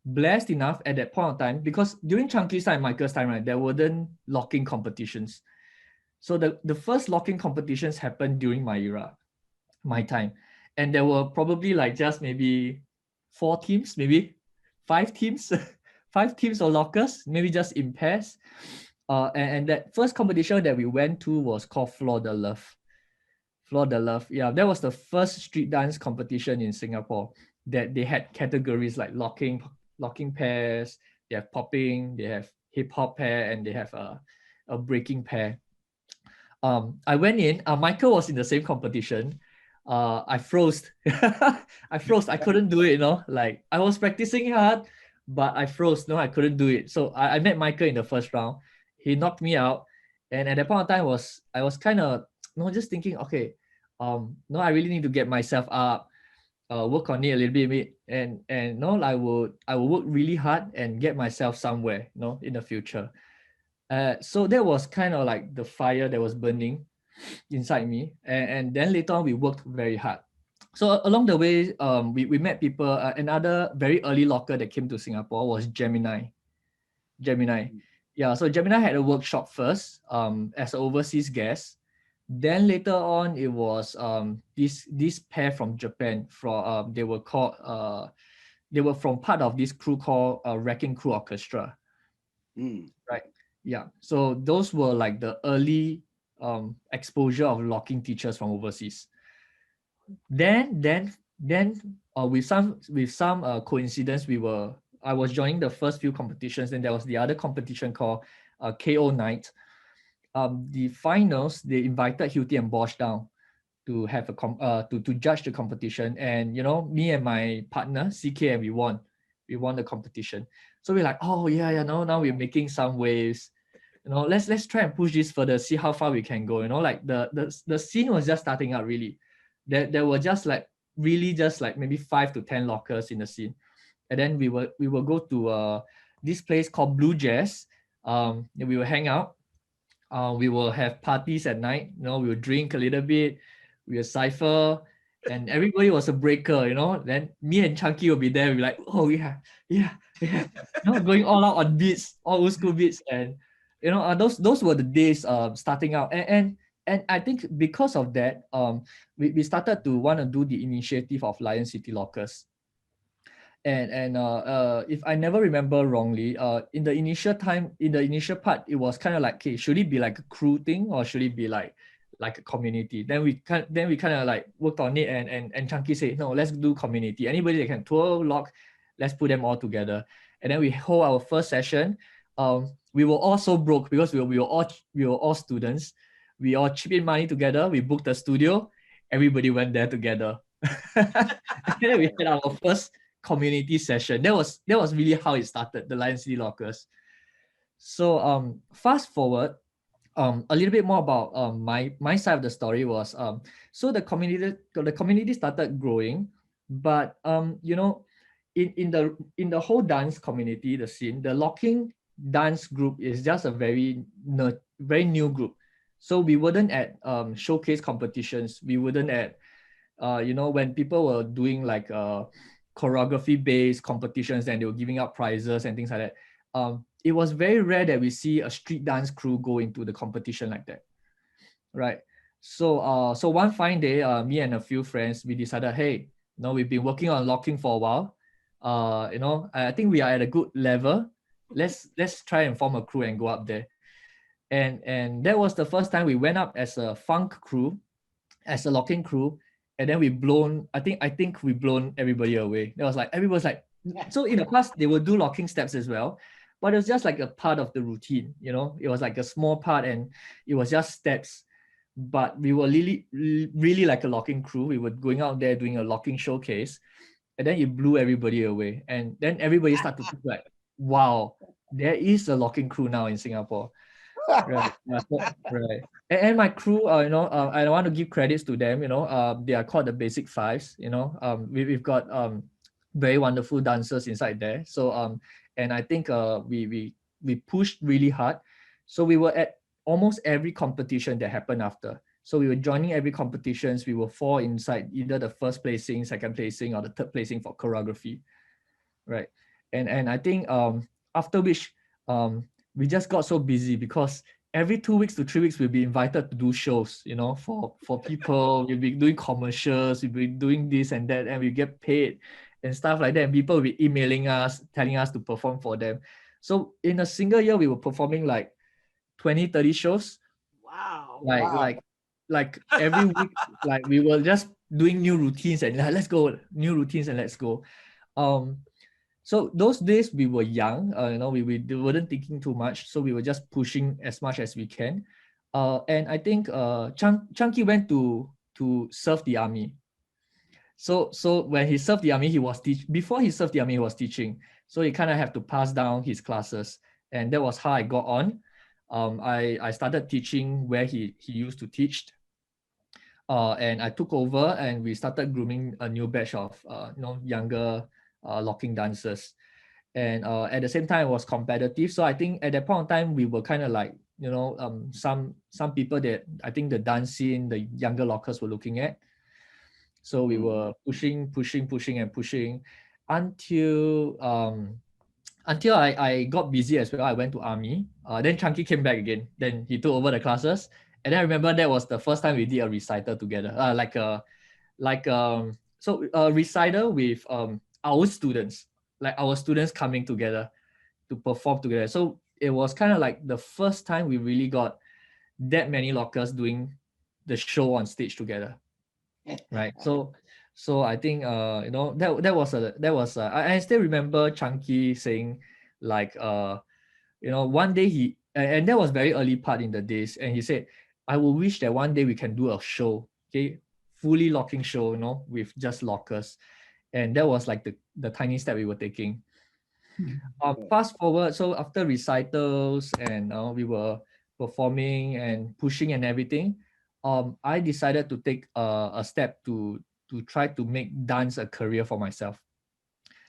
blessed enough at that point of time, because during Chunky's time, Michael's time, right, there weren't locking competitions. So the first locking competitions happened during my era, my time, and there were probably like just maybe 4 teams, maybe 5 teams, 5 teams of lockers, maybe just in pairs. And that first competition that we went to was called Floor de Love. Floor de Love, yeah, that was the first street dance competition in Singapore that they had categories like locking pairs, they have popping, they have hip hop pair, and they have a breaking pair. I went in. Michael was in the same competition. I froze. I froze. I couldn't do it. You know, like I was practicing hard, but I froze. No, I couldn't do it. So I met Michael in the first round. He knocked me out, and at that point of time I was kind of just thinking, okay, no, I really need to get myself up, work on it a little bit, and no, I will work really hard and get myself somewhere, in the future. So that was kind of like the fire that was burning inside me, and then later on we worked very hard. So along the way, we met people. Another very early locker that came to Singapore was Gemini. Yeah. So Gemini had a workshop first, as an overseas guest. Then later on, it was this pair from Japan. They were from part of this crew called Wrecking Crew Orchestra. Right. Yeah. So those were like the early exposure of locking teachers from overseas. Then with some coincidence, I was joining the first few competitions, and there was the other competition called KO Night. The finals, they invited Hilti and Bosch down to have to judge the competition, and me and my partner CK, and we won the competition. So we're like, oh yeah, now we're making some waves. Let's try and push this further, see how far we can go. Like the scene was just starting out really. There were just like maybe 5 to 10 lockers in the scene, and then we will go to this place called Blue Jazz. We will hang out. We will have parties at night. We will drink a little bit. We will cipher, and everybody was a breaker. Then me and Chunky will be there. We'll be like, oh yeah, going all out on beats, all old school beats, and those were the days starting out. And I think because of that, we started to want to do the initiative of Lion City Lockers. If I never remember wrongly, in the initial part, it was kind of like, okay, should it be like a crew thing or should it be like a community? Then we kind of like worked on it, and Chunky said, no, let's do community. Anybody that can tour lock, let's put them all together. And then we hold our first session. We were all so broke because we were all students. We all chip in money together. We booked a studio. Everybody went there together. And then we had our first community session. That was really how it started, the Lion City Lockers. So fast forward, a little bit more about my side of the story was so the community started growing, but you know, in the whole dance community, the scene, the locking dance group is just a very new group. So we wouldn't at showcase competitions. We wouldn't at you know, when people were doing like choreography based competitions and they were giving out prizes and things like that. It was very rare that we see a street dance crew go into the competition like that, right? So so one fine day, me and a few friends, we decided, hey, you know, we've been working on locking for a while. You know, I think we are at a good level. Let's try and form a crew and go up there. And that was the first time we went up as a funk crew, as a locking crew, and then I think we blown everybody away. It was like everybody's like, so in the past they would do locking steps as well, but it was just like a part of the routine, you know. It was like a small part and it was just steps. But we were really like a locking crew. We were going out there doing a locking showcase, and then it blew everybody away. And then everybody started to think like, wow, there is a locking crew now in Singapore. Right. Right. And my crew, you know, I want to give credits to them. You know, they are called the Basic Fives. You know, we've got very wonderful dancers inside there. So and I think we pushed really hard. So we were at almost every competition that happened after. So we were joining every competitions. We were fall inside either the first placing, second placing, or the third placing for choreography. Right. And I think after which we just got so busy because every 2 weeks to 3 weeks we'll be invited to do shows, you know, for people. We'll be doing commercials, we'll be doing this and that, and we get paid and stuff like that. And people will be emailing us, telling us to perform for them. So in a single year, we were performing like 20, 30 shows. Wow. Like every week, like we were just doing new routines and let's go, new routines and let's go. So those days we were young, you know, we weren't thinking too much. So we were just pushing as much as we can. And I think Chunky went to serve the army. So when he served the army, before he served the army, he was teaching. So he kind of have to pass down his classes. And that was how I got on. I started teaching where he used to teach. And I took over and we started grooming a new batch of you know, younger locking dancers. And at the same time it was competitive. So I think at that point of time we were kind of like, you know, some people that I think the dance scene, the younger lockers were looking at. So we were pushing until I got busy as well. I went to army. Then Chunky came back again. Then he took over the classes. And then I remember that was the first time we did a recital together. Recital with our students, like our students coming together to perform together. So it was kind of like the first time we really got that many lockers doing the show on stage together, right? So I think you know, I still remember Chunky saying like you know, one day and that was very early part in the days, and he said, I will wish that one day we can do a show, okay, fully locking show, you know, with just lockers. And that was like the tiny step we were taking. Fast forward, so after recitals and we were performing and pushing and everything, I decided to take a step to try to make dance a career for myself.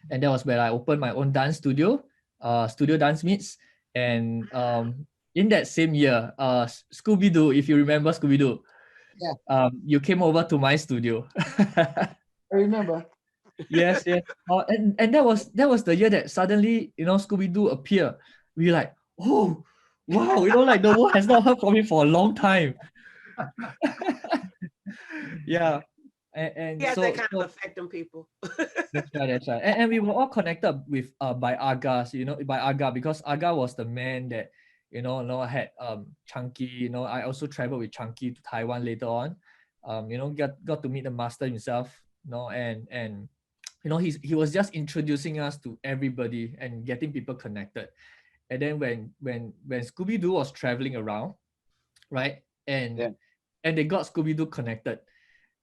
And that was where I opened my own dance studio, Studio Dance Meets. And in that same year, Scoo B Doo, if you remember Scoo B Doo, yeah, you came over to my studio. I remember. Yes. And that was the year that suddenly, you know, Scoo B Doo appeared. We were like, oh wow, you know, like the world has not heard from me for a long time. Yeah. and He has so, that kind so of effect on people. that's right, that's right. And we were all connected with by Agas, by Aga, because Aga was the man that, had Chunky. I also traveled with Chunky to Taiwan later on. Got to meet the master himself, and he was just introducing us to everybody and getting people connected. And then when Scooby Doo was traveling around, right? Yeah. And they got Scooby Doo connected.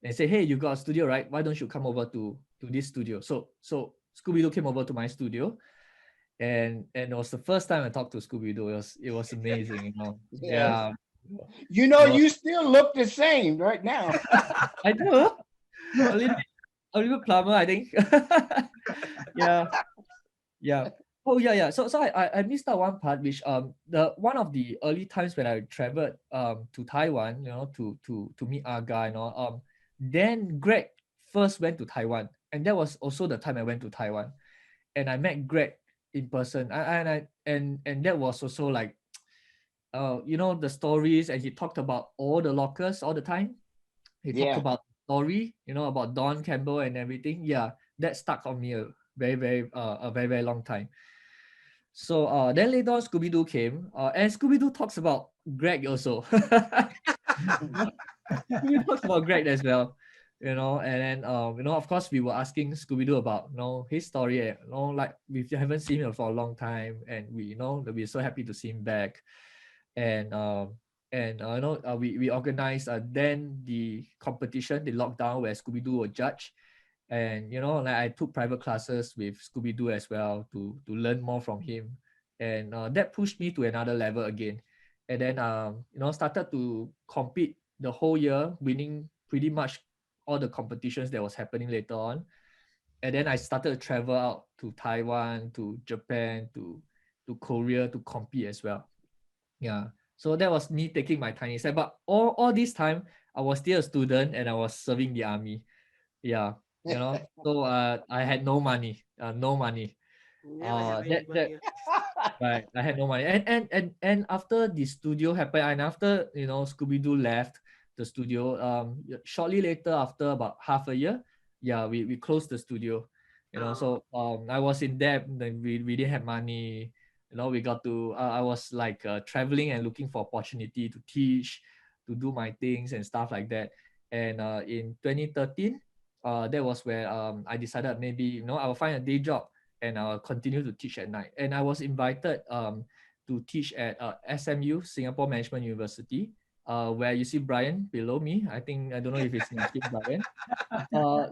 They say, hey, you got a studio, right? Why don't you come over to this studio? So Scooby Doo came over to my studio, and it was the first time I talked to Scooby Doo. It was amazing, Yes. Yeah. You still look the same right now. I do. A little plumber, I think. Yeah. Yeah. Oh yeah. So I missed out one part, which the one of the early times when I traveled to Taiwan, to meet Aga, then Greg first went to Taiwan, and that was also the time I went to Taiwan, and I met Greg in person, and that was also like, the stories, and he talked about all the lockers all the time. He talked about story, about Don Campbell and everything. Yeah, that stuck on me a very very long time. So then later on, Scooby Doo came, and Scooby Doo talks about Greg also. Scooby talks about Greg as well, and then of course we were asking Scooby Doo about his story, like we haven't seen him for a long time, and we that we're so happy to see him back, and we organized then the competition, the lockdown where Scooby Doo were judged. And like I took private classes with Scooby Doo as well to learn more from him, and that pushed me to another level again. And then started to compete the whole year, winning pretty much all the competitions that was happening later on. And then I started to travel out to Taiwan, to Japan, to Korea to compete as well. Yeah. So that was me taking my tiny step. But all this time, I was still a student and I was serving the army. Yeah. So I had no money. No money. Right. I had no money. And after the studio happened, and after Scooby Doo left the studio, shortly later, after about half a year, yeah, we closed the studio. So I was in debt. Then we didn't have money. We got to. I was like traveling and looking for opportunity to teach, to do my things and stuff like that. And in 2013, that was where I decided maybe I will find a day job and I'll continue to teach at night. And I was invited to teach at SMU, Singapore Management University, where you see Brian below me. I don't know if it's Brian.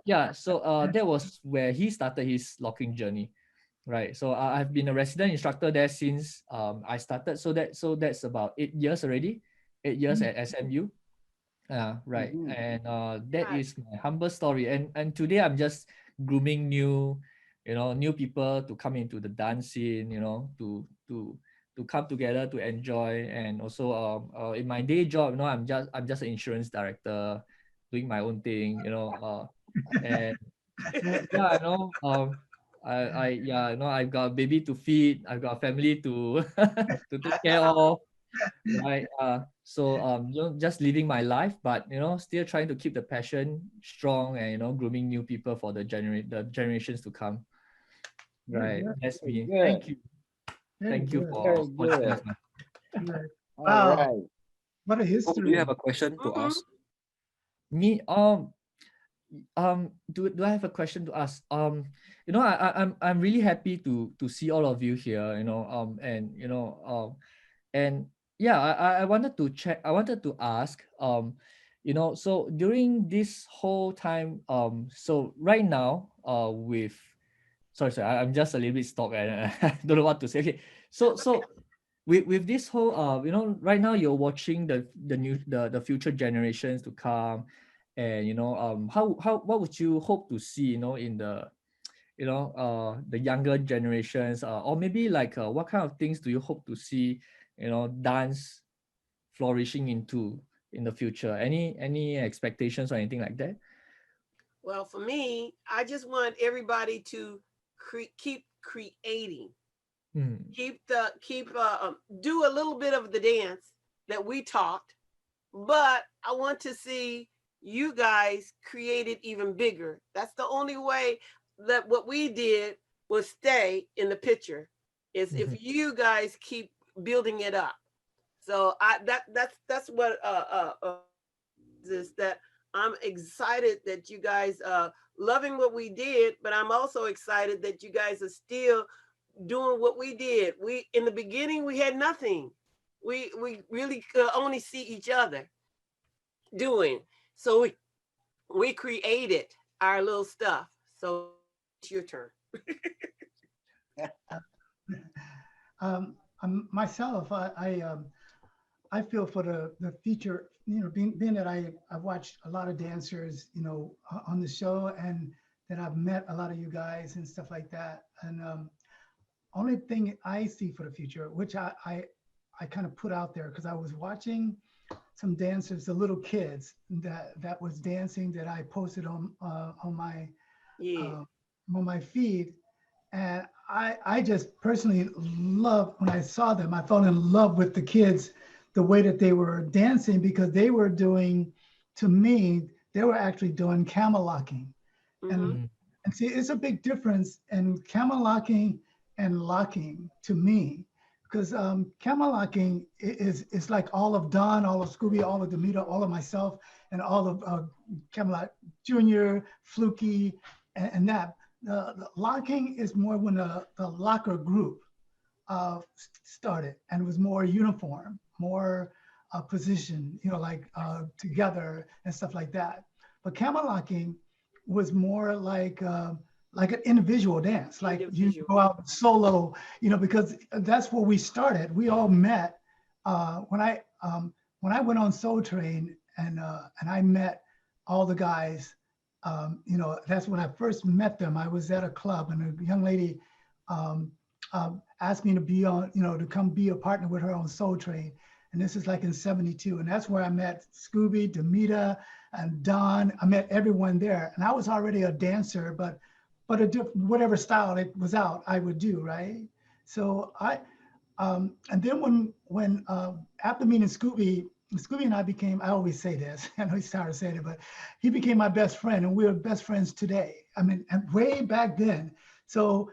Yeah, so that was where he started his locking journey, right? So I've been a resident instructor there since I started. So that's about 8 years already, 8 years at SMU. Right. And that is my humble story. And today I'm just grooming new people to come into the dance scene, to come together to enjoy. And also in my day job, I'm just an insurance director doing my own thing, and yeah, I've got a baby to feed, I've got a family to to take care of. Right. So just living my life, but still trying to keep the passion strong and grooming new people for the generations to come. Right. That's me. Thank you. Thank you for good. Wow. All right. What a history. Do you have a question to ask? Me, do I have a question to ask? I'm really happy to see all of you here, and yeah, I wanted to check. I wanted to ask, so during this whole time, so right now, sorry, I'm just a little bit stuck and I don't know what to say. Okay, so with this whole, right now you're watching the future generations to come, and what would you hope to see, in the younger generations, or maybe like what kind of things do you hope to see, dance flourishing into in the future? Any expectations or anything like that? Well, for me, I just want everybody to keep creating. Do a little bit of the dance that we taught, but I want to see you guys created even bigger. That's the only way that what we did will stay in the picture is if you guys keep building it up. So that's what is that I'm excited that you guys loving what we did, but I'm also excited that you guys are still doing what we did. We in the beginning we had nothing. We really could only see each other doing. So we created our little stuff. So it's your turn. Myself, I feel for the future, you know, being that I've watched a lot of dancers, you know, on the show, and that I've met a lot of you guys and stuff like that. And only thing I see for the future, which I kind of put out there because I was watching some dancers, the little kids that was dancing that I posted on my feed, and I just personally love when I saw them. I fell in love with the kids, the way that they were dancing, because they were doing, to me, they were actually doing camel locking. And see, it's a big difference in camel locking and locking to me, because camel locking is like all of Don, all of Scooby, all of Damita, all of myself, and all of Camelot Jr., Fluky, and that. The locking is more when the locker group started, and it was more uniform, more position, you know, like together and stuff like that. But camel locking was more like an individual dance, like you go out solo, you know, because that's where we started. We all met when I went on Soul Train, and I met all the guys. You know, that's when I first met them. I was at a club, and a young lady asked me to be on, you know, to come be a partner with her on Soul Train. And this is like in '72. And that's where I met Scooby, Damita, and Don. I met everyone there. And I was already a dancer, but whatever style it was out, I would do, right? So and then when after meeting Scooby and I became, I always say this, I know he's tired of saying it, but he became my best friend, and we're best friends today. I mean, and way back then. So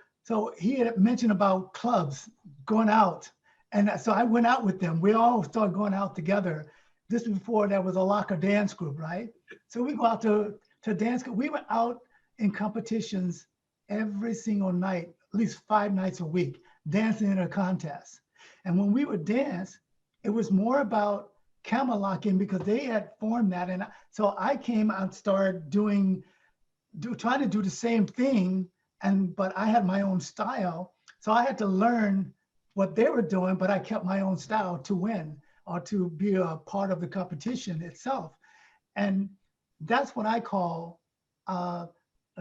he had mentioned about clubs, going out. And so I went out with them. We all started going out together. This was before there was a locker dance group, right? So we go out to dance. We were out in competitions every single night, at least 5 nights a week, dancing in a contest. And when we would dance, it was more about camel locking, because they had formed that. And so I came out and started trying to do the same thing, but I had my own style. So I had to learn what they were doing, but I kept my own style to win or to be a part of the competition itself. And that's what I call a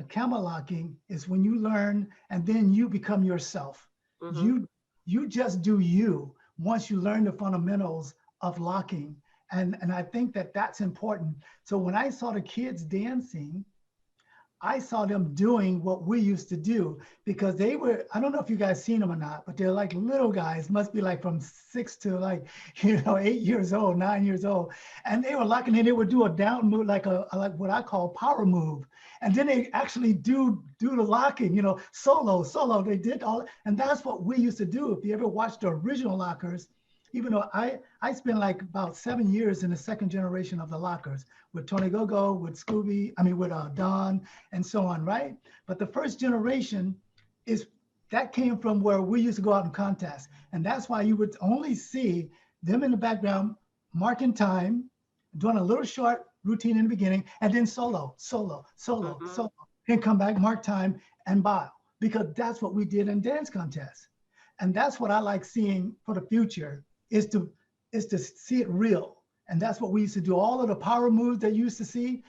camel locking, is when you learn and then you become yourself. You just do you once you learn the fundamentals of locking. And I think that that's important. So when I saw the kids dancing, I saw them doing what we used to do, because they were, I don't know if you guys seen them or not, but they're like little guys, must be like from 6 to like, 8 years old, 9 years old. And they were locking, and they would do a down move, like like what I call power move. And then they actually do the locking, solo, they did all, and that's what we used to do. If you ever watched the original lockers, even though I spent like about 7 years in the second generation of the lockers with Tony Gogo, with Scooby, with Don, and so on, right? But the first generation that came from where we used to go out in contests. And that's why you would only see them in the background, marking time, doing a little short routine in the beginning, and then solo, then come back, mark time, and bow, because that's what we did in dance contests. And that's what I like seeing for the future, is to see it real. And that's what we used to do. All of the power moves that you used to see,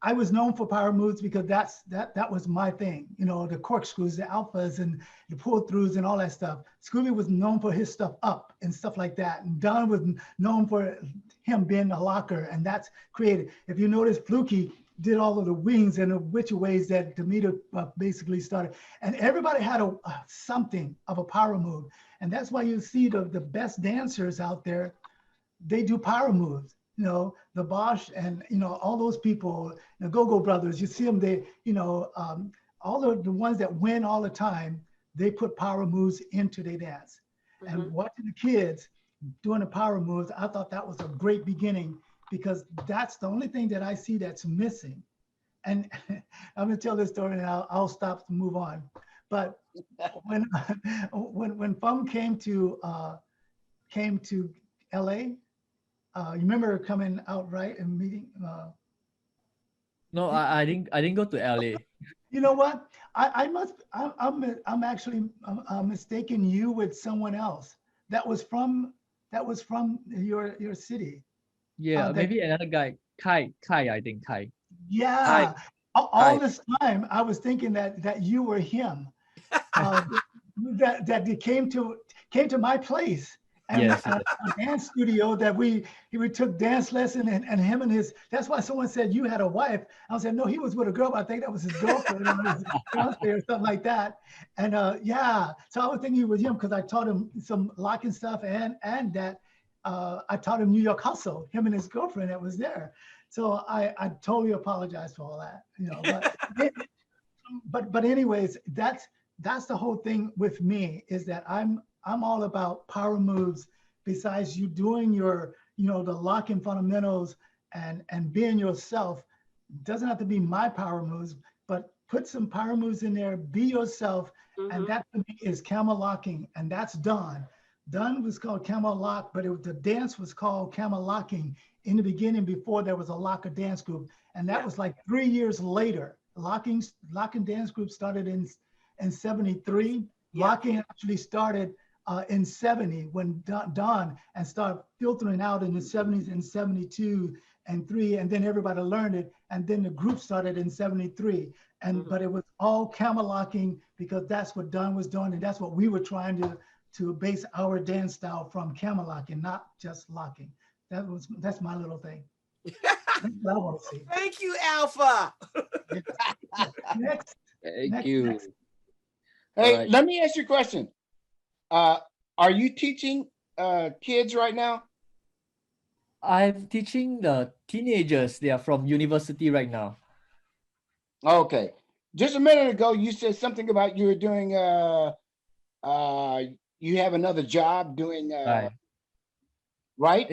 I was known for power moves because that was my thing. The corkscrews, the alphas, and the pull throughs and all that stuff. Scooby was known for his stuff up and stuff like that. And Don was known for him being a locker, and that's created. If you notice, Fluky did all of the wings and the which ways that Damita basically started. And everybody had something of a power move. And that's why you see the best dancers out there, they do power moves. the Bosch and, all those people, the Go-Go Brothers, you see them, they, all the ones that win all the time, they put power moves into their dance. And watching the kids doing the power moves, I thought that was a great beginning because that's the only thing that I see that's missing. And I'm gonna tell this story and I'll stop to move on. But when Fong came to LA, you remember coming out, right, and meeting? No, I didn't go to LA. You know what? I'm actually mistaking you with someone else that was from your city. Yeah, maybe another guy, Kai, I think Kai. Yeah. All this time I was thinking that you were him. That he came to my place and Yes, a dance studio that we took dance lesson and him and his, that's why someone said you had a wife. I said, no, he was with a girl, but I think that was his girlfriend or his fiance or something like that. And yeah, so I was thinking it was him because I taught him some locking stuff and that I taught him New York Hustle, him and his girlfriend that was there. So I totally apologize for all that, but anyways, that's the whole thing with me is that I'm all about power moves besides you doing your, the locking fundamentals and being yourself. Doesn't have to be my power moves, but put some power moves in there, be yourself. And that to me is camel locking. And that's done. Done was called camel lock, but the dance was called camel locking in the beginning before there was a locker dance group. And that was like 3 years later. Locking dance group started in 73. Locking actually started in 70 when Don and started filtering out in the 70s and 72 and 3, and then everybody learned it, and then the group started in 73. And but it was all camel locking because that's what Don was doing, and that's what we were trying to base our dance style from, camel locking, not just locking. That's my little thing. That's what I want to see. Thank you, Alpha. Next. Thank you. Hey, let me ask you a question. Are you teaching kids right now? I'm teaching the teenagers. They are from university right now. Okay. Just a minute ago, you said something about you were doing, you have another job doing, right?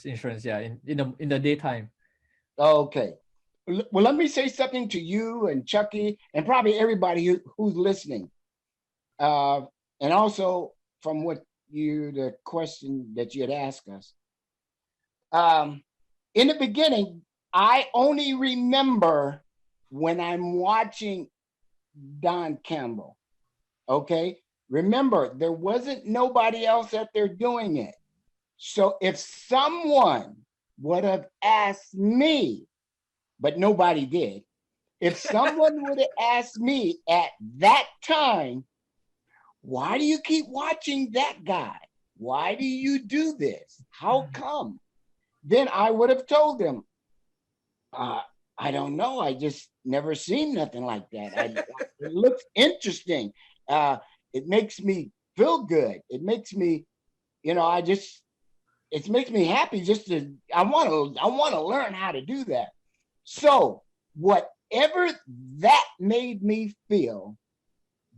Insurance, yeah, in the daytime. Okay. Well, let me say something to you and Chucky and probably everybody who's listening. And also from the question that you had asked us. In the beginning, I only remember when I'm watching Don Campbell, okay? Remember, there wasn't nobody else out there doing it. So if someone would have asked me, but nobody did, if someone would have asked me at that time, why do you keep watching that guy? Why do you do this? How come? Then I would have told them, I don't know. I just never seen nothing like that. It looks interesting. It makes me feel good. It makes me, it makes me happy just I want to learn how to do that. So whatever that made me feel,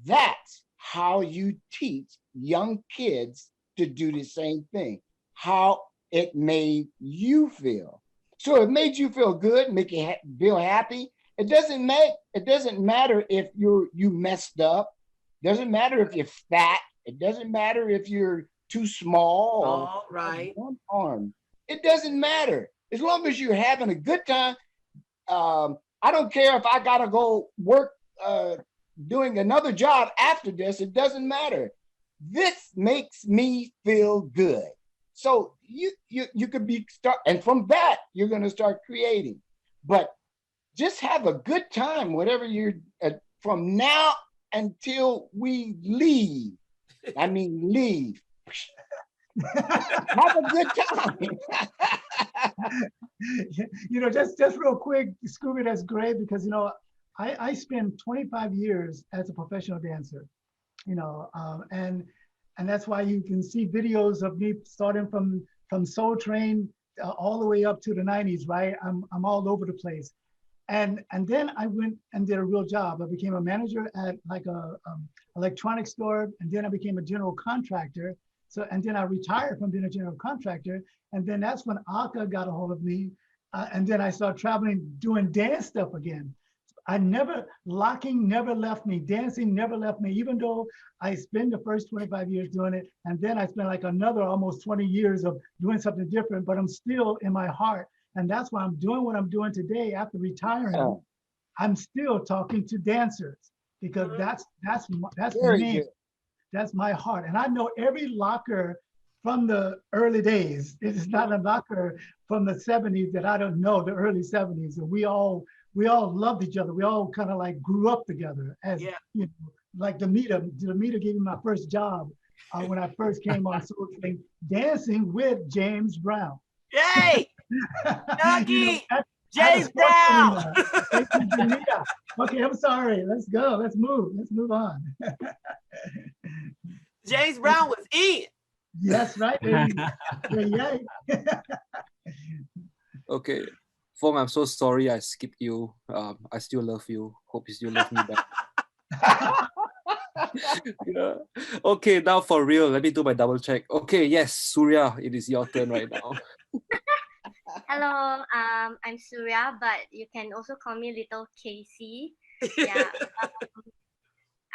that's how you teach young kids to do the same thing. How it made you feel. So it made you feel good, make you feel happy. It doesn't matter if you messed up. It doesn't matter if you're fat. It doesn't matter if you're too small or one arm. It doesn't matter. As long as you're having a good time. I don't care if I gotta go work doing another job after this. It doesn't matter. This makes me feel good. So you could and from that you're going to start creating. But just have a good time, whatever you're from now until we leave. I mean, leave. Have a good time. Just real quick, Scooby, that's great because I spent 25 years as a professional dancer, and that's why you can see videos of me starting from Soul Train all the way up to the 90s, right? I'm all over the place. And then I went and did a real job. I became a manager at like a electronics store, and then I became a general contractor. So, and then I retired from being a general contractor. And then that's when Aka got a hold of me. And then I started traveling, doing dance stuff again. Locking never left me, dancing never left me, even though I spent the first 25 years doing it. And then I spent like another almost 20 years of doing something different, but I'm still in my heart. And that's why I'm doing what I'm doing today after retiring. Oh. I'm still talking to dancers because that's Very me. good. That's my heart. And I know every locker from the early days. It is not a locker from the 70s that I don't know, the early 70s. And we all loved each other. We all kind of like grew up together as, you know, like Damita gave me my first job when I first came on Soul Train, dancing with James Brown. Yay! Lucky! You know, James Brown! Thank you, Damita. Okay, I'm sorry. Let's go. Let's move on. James Brown was in. Yes, right. Yeah. Okay. Fong, I'm so sorry I skipped you. I still love you. Hope you still love me back. Yeah. Okay, now for real, let me do my double check. Okay, yes, Surya, it is your turn right now. Hello, I'm Surya, but you can also call me Little Kay Cee. Yeah,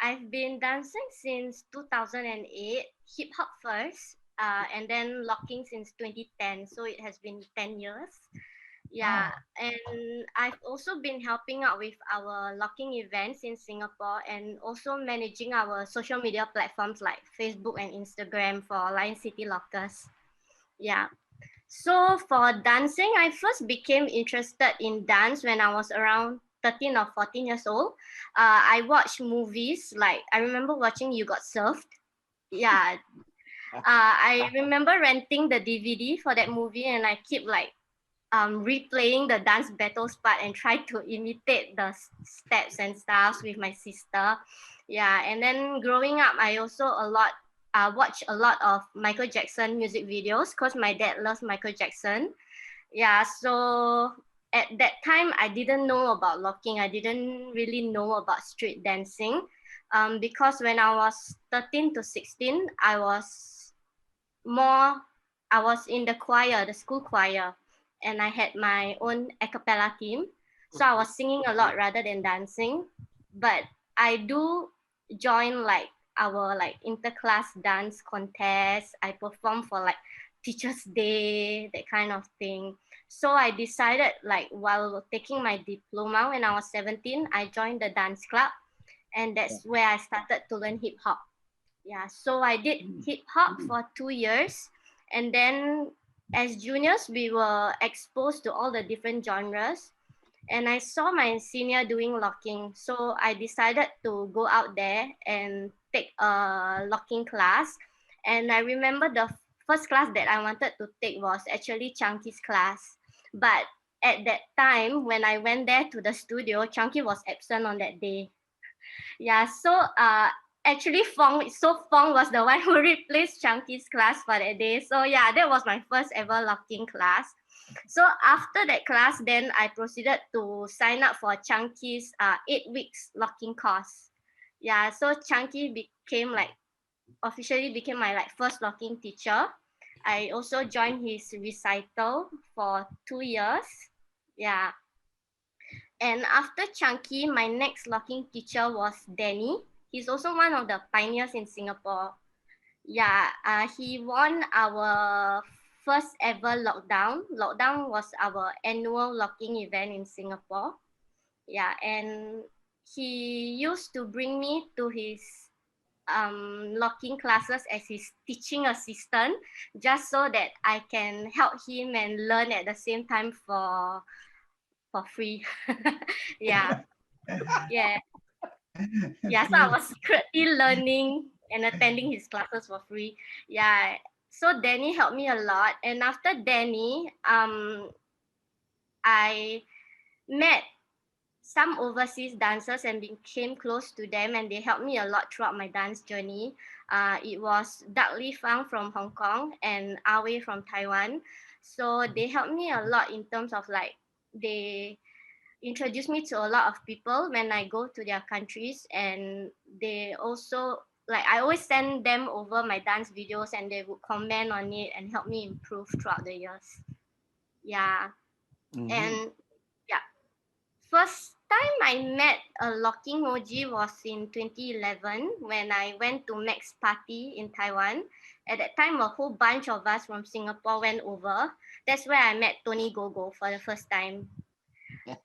I've been dancing since 2008, hip hop first, and then locking since 2010. So it has been 10 years. Yeah, and I've also been helping out with our locking events in Singapore and also managing our social media platforms like Facebook and Instagram for Lion City Lockers. Yeah. So for dancing, I first became interested in dance when I was around 13 or 14 years old. I watched movies, like I remember watching You Got Served. Yeah. I remember renting the DVD for that movie and I keep like replaying the dance battles part and try to imitate the steps and styles with my sister. Yeah, and then growing up, I also watch a lot of Michael Jackson music videos because my dad loves Michael Jackson. Yeah, so at that time, I didn't know about locking. I didn't really know about street dancing because when I was 13 to 16, I was in the choir, the school choir, and I had my own a cappella team. So I was singing a lot rather than dancing. But I do join like our like interclass dance contest. I perform for like Teachers' Day, that kind of thing. So I decided like while taking my diploma when I was 17, I joined the dance club. And that's where I started to learn hip hop. Yeah, so I did hip hop for 2 years. And then as juniors, we were exposed to all the different genres. And I saw my senior doing locking. So I decided to go out there and take a locking class. And I remember the first class that I wanted to take was actually Chunky's class. But at that time, when I went there to the studio, Chunky was absent on that day. Yeah, so actually Fong was the one who replaced Chunky's class for that day. So yeah, that was my first ever locking class. So after that class, then I proceeded to sign up for Chunky's 8 weeks locking course. Yeah, so Chunky officially became my like first locking teacher. I also joined his recital for 2 years. Yeah. And after Chunky, my next locking teacher was Danny. He's also one of the pioneers in Singapore. Yeah, he won our first ever lockdown. Lockdown was our annual locking event in Singapore. Yeah, and he used to bring me to his locking classes as his teaching assistant, just so that I can help him and learn at the same time for free. Yeah. Yeah. Yeah. So I was secretly learning and attending his classes for free. Yeah. So Danny helped me a lot. And after Danny, I met some overseas dancers and became close to them, and they helped me a lot throughout my dance journey. It was Dudley Fang from Hong Kong and Awe from Taiwan. So they helped me a lot in terms of like, they introduced me to a lot of people when I go to their countries, and they also, like, I always send them over my dance videos and they would comment on it and help me improve throughout the years. Yeah. And yeah, first time I met a locking emoji was in 2011 when I went to Mac's party in Taiwan. At that time, a whole bunch of us from Singapore went over. That's where I met Tony Gogo for the first time.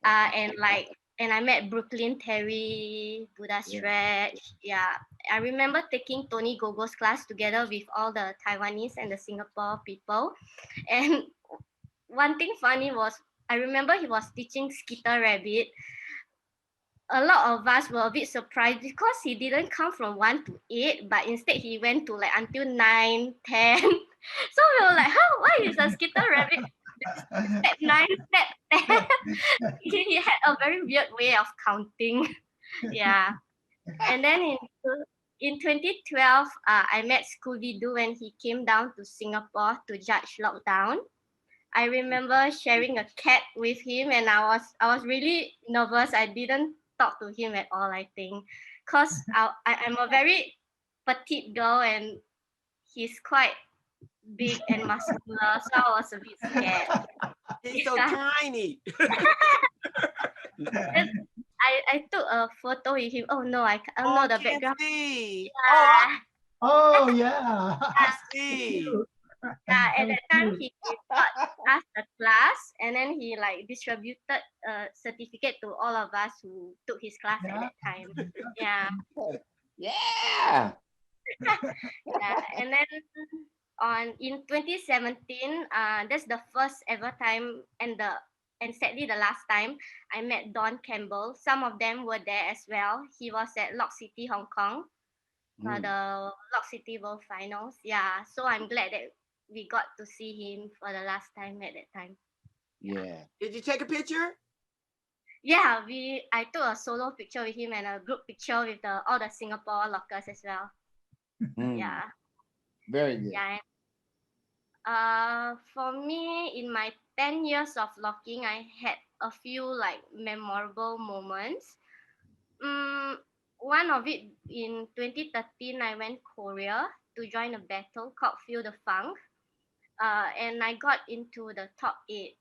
And I met Brooklyn Terry, Buddha Stretch. Yeah, I remember taking Tony Gogo's class together with all the Taiwanese and the Singapore people. And one thing funny was, I remember he was teaching Skitter Rabbit. A lot of us were a bit surprised because he didn't count from 1 to 8, but instead he went to like until 9, 10. So we were like, how? Why is a Skitter Rabbit step 9, step 10? He had a very weird way of counting. Yeah. And then in 2012, I met Scoo B Doo when he came down to Singapore to judge lockdown. I remember sharing a cat with him, and I was really nervous. I didn't talk to him at all, I think, because I'm a very petite girl and he's quite big and muscular, so I was a bit scared. He's so tiny. I took a photo with him. Oh no, I don't know the background. See. Yeah. Oh yeah. Yeah, at that time he taught us the class, and then he like distributed a certificate to all of us who took his class at that time. Yeah. Yeah. Yeah. And then in 2017, that's the first ever time and sadly the last time I met Don Campbell. Some of them were there as well. He was at Lock City, Hong Kong, for the Lock City World Finals. Yeah, so I'm glad that we got to see him for the last time at that time. Yeah. Did you take a picture? Yeah, I took a solo picture with him and a group picture with all the Singapore lockers as well. Yeah. Very good. Yeah. For me, in my 10 years of locking, I had a few like memorable moments. One of it in 2013, I went Korea to join a battle called Feel the Funk. And I got into the top 8.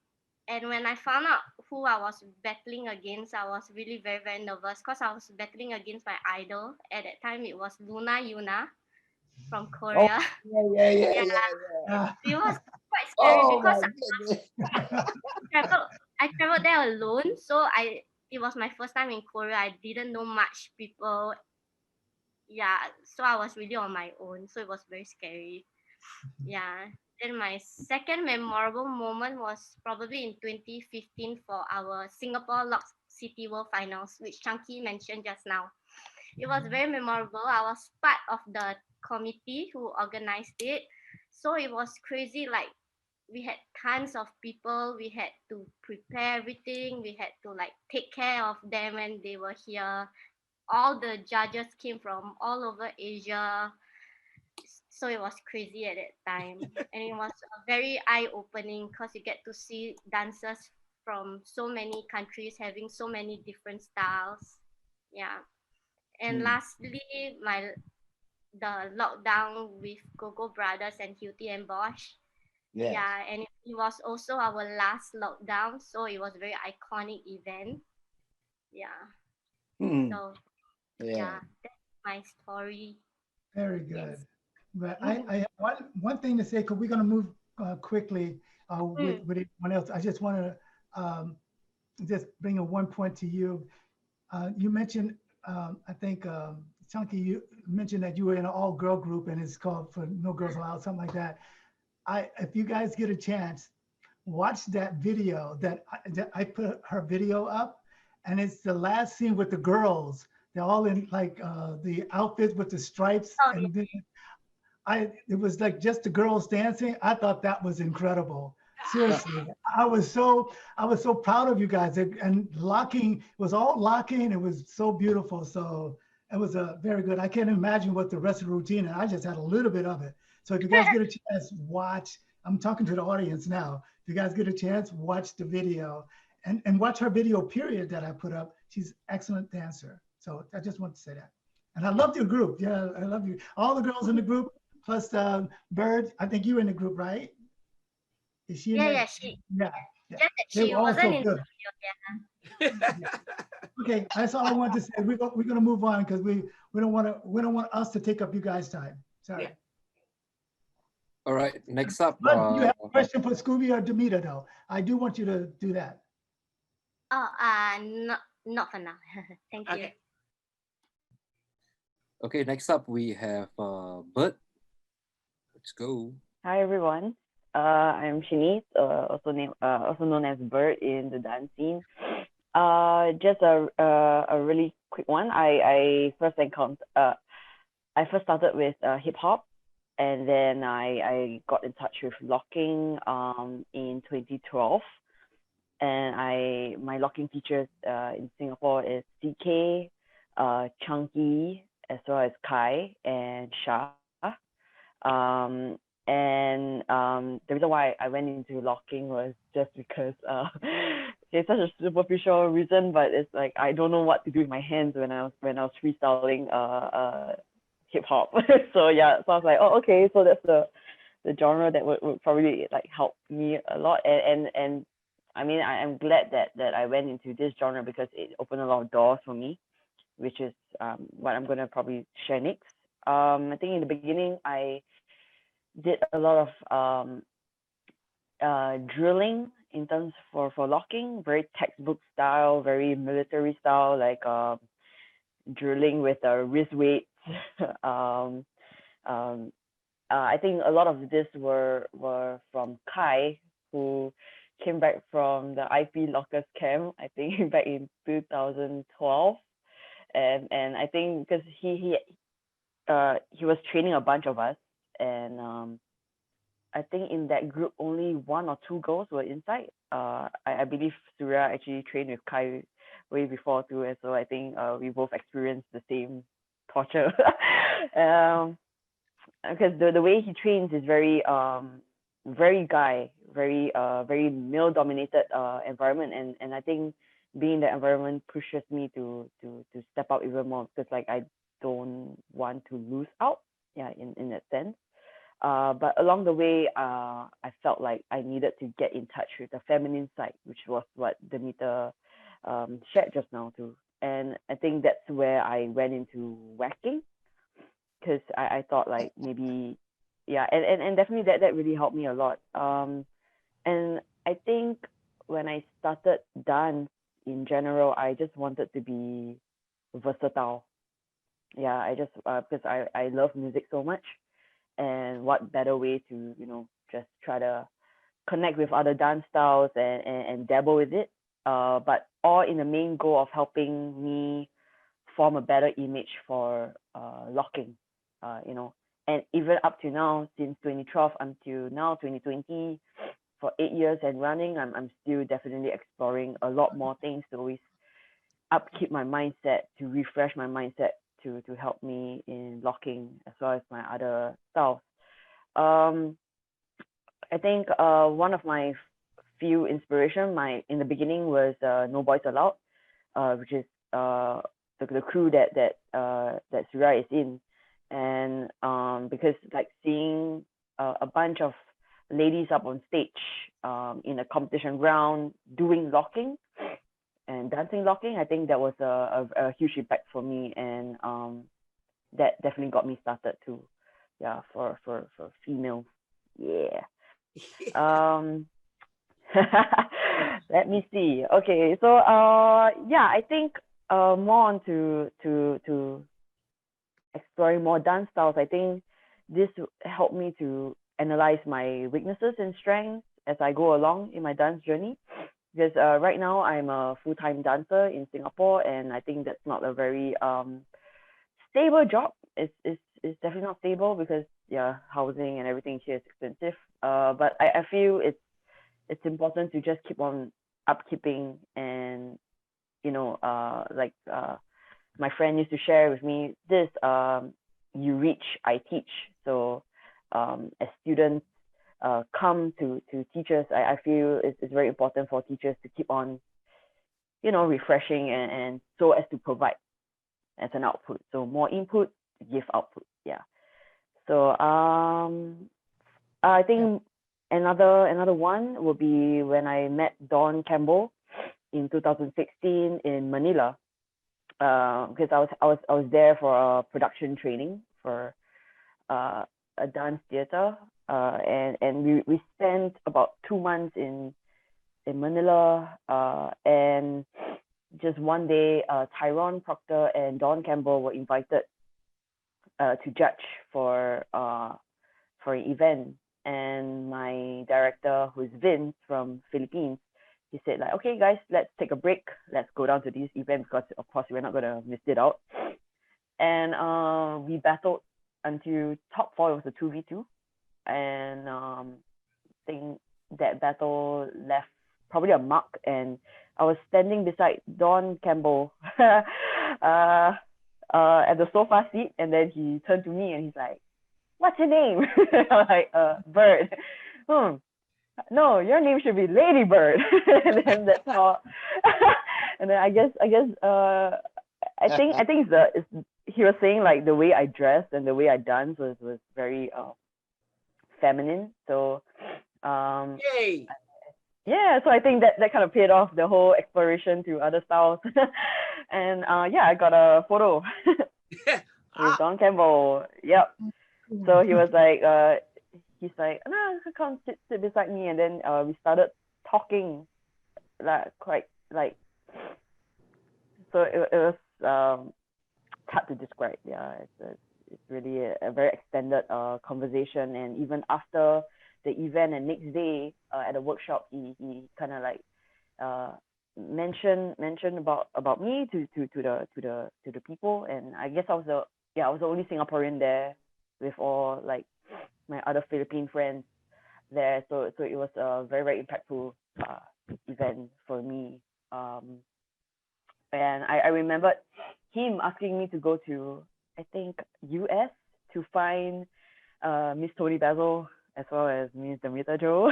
And when I found out who I was battling against, I was really very, very nervous because I was battling against my idol. At that time, it was Luna Yuna from Korea. Oh, yeah. It was quite scary because I traveled there alone. So it was my first time in Korea. I didn't know much people. Yeah, so I was really on my own. So it was very scary. Yeah. Then my second memorable moment was probably in 2015 for our Singapore Lock City World Finals, which Chunky mentioned just now. It was very memorable. I was part of the committee who organized it. So it was crazy. Like, we had tons of people. We had to prepare everything. We had to like take care of them when they were here. All the judges came from all over Asia. So it was crazy at that time. And it was very eye-opening because you get to see dancers from so many countries having so many different styles. Yeah. And lastly, the lockdown with Gogo Brothers and Hughie and Bosch. Yes. Yeah, and it was also our last lockdown, so it was a very iconic event. Yeah. So yeah, that's my story. Very good. Yes. But I have one thing to say, because we're going to move quickly with everyone else. I just want to just bring one point to you. You mentioned, I think, Chunky, you mentioned that you were in an all-girl group and it's called For No Girls Allowed, something like that. If you guys get a chance, watch that video that I put her video up, and it's the last scene with the girls. They're all in like the outfits with the stripes, and then it was like just the girls dancing. I thought that was incredible. Seriously, I was so proud of you guys. And locking was all locking. It was so beautiful. So it was a very good. I can't imagine what the rest of the routine. And I just had a little bit of it. So if you guys get a chance, watch I'm talking to the audience now. If you guys get a chance, watch the video and watch her video period that I put up. She's an excellent dancer. So I just want to say that. And I love your group. Yeah, I love you. All the girls in the group, plus Bird, I think you're in the group, right? Is she in Yeah, there? yeah, she. Yeah. Just that They she were all wasn't so in the good. video. Yeah. Yeah. Okay, that's all I wanted to say. We're gonna move on because we don't want us to take up you guys' time. Sorry. Yeah. All right, next up. But you have a question for Scooby or Damita though. I do want you to do that. Oh, not for now. Thank you. Okay. Okay, next up we have Bert. Let's go. Hi everyone. I'm Shanice, also known as Bird in the dance scene. Just a really quick one. I first started with hip hop, and then I got in touch with locking in 2012. And my locking teachers in Singapore is CK, Chunky, as well as Kai and Shah. The reason why I went into locking was just because it's such a superficial reason, but it's like I don't know what to do with my hands when I was freestyling hip hop. So yeah, so I was like, oh okay, so that's the genre that would probably like help me a lot. And I mean I'm glad that I went into this genre because it opened a lot of doors for me, which is what I'm gonna probably share next. I think in the beginning I did a lot of drilling in terms for locking, very textbook style, very military style, like drilling with wrist weights. I think a lot of this were from Kai, who came back from the IP Lockers camp, I think back in 2012. And I think because he was training a bunch of us, and I think in that group only 1 or 2 girls were inside. I believe Surya actually trained with Kai way before too, and so I think we both experienced the same torture. Because the way he trains is very very male dominated environment, and I think being in that environment pushes me to step out even more, because like I don't want to lose out, yeah, in that sense. But along the way, I felt like I needed to get in touch with the feminine side, which was what Damita shared just now too. And I think that's where I went into whacking, because I thought like maybe, yeah, and definitely that really helped me a lot. And I think when I started dance in general, I just wanted to be versatile. Yeah, I just because I love music so much, and what better way to just try to connect with other dance styles and dabble with it, but all in the main goal of helping me form a better image for locking, and even up to now, since 2012 until now 2020, for 8 years and running, I'm still definitely exploring a lot more things to always upkeep my mindset, to refresh my mindset, to help me in locking as well as my other styles. I think one of my few inspiration in the beginning was No Boys Allowed, which is the crew that Surya is in, and because like seeing a bunch of ladies up on stage in a competition ground doing locking and dancing locking, I think that was a huge impact for me, and that definitely got me started too. Yeah, for females. Yeah. Let me see. Okay, so yeah, I think more on to exploring more dance styles. I think this helped me to analyze my weaknesses and strengths as I go along in my dance journey. Because right now I'm a full-time dancer in Singapore, and I think that's not a very stable job. It's definitely not stable because housing and everything here is expensive. But I feel it's important to just keep on upkeeping, and like my friend used to share with me this, you reach, I teach. So as students, come to teachers. I feel it's very important for teachers to keep on, refreshing and so as to provide as an output. So more input to give output. Yeah. So I think another one will be when I met Don Campbell in 2016 in Manila, because I was there for a production training for a dance theater, and we spent about 2 months in Manila, and just one day, Tyrone Proctor and Don Campbell were invited to judge for an event, and my director, who's Vince from Philippines, he said like, okay guys, let's take a break, let's go down to this event because of course we're not gonna miss it out. And we battled until top 4. It was a 2v2, and I think that battle left probably a mark, and I was standing beside Don Campbell at the sofa seat, and then he turned to me and he's like, what's your name? I'm like, Bird. No, your name should be Lady Bird. And then that's how. And then I think he was saying like the way I dressed and the way I danced was very feminine. So Yay. yeah, so I think that kind of paid off the whole exploration to other styles. And I got a photo with Don Campbell. Yep. So he was like, he's like, no, come sit beside me, and then we started talking, like quite like. So it was hard to describe. Yeah, it's really a very extended conversation, and even after the event and next day at a workshop, he kind of like mentioned about me to the people, and I guess I was the only Singaporean there with all like my other Philippine friends there, so it was a very, very impactful event for me. And I remembered him asking me to go to, I think, US to find Miss Tony Basil as well as Miss Damita Joe.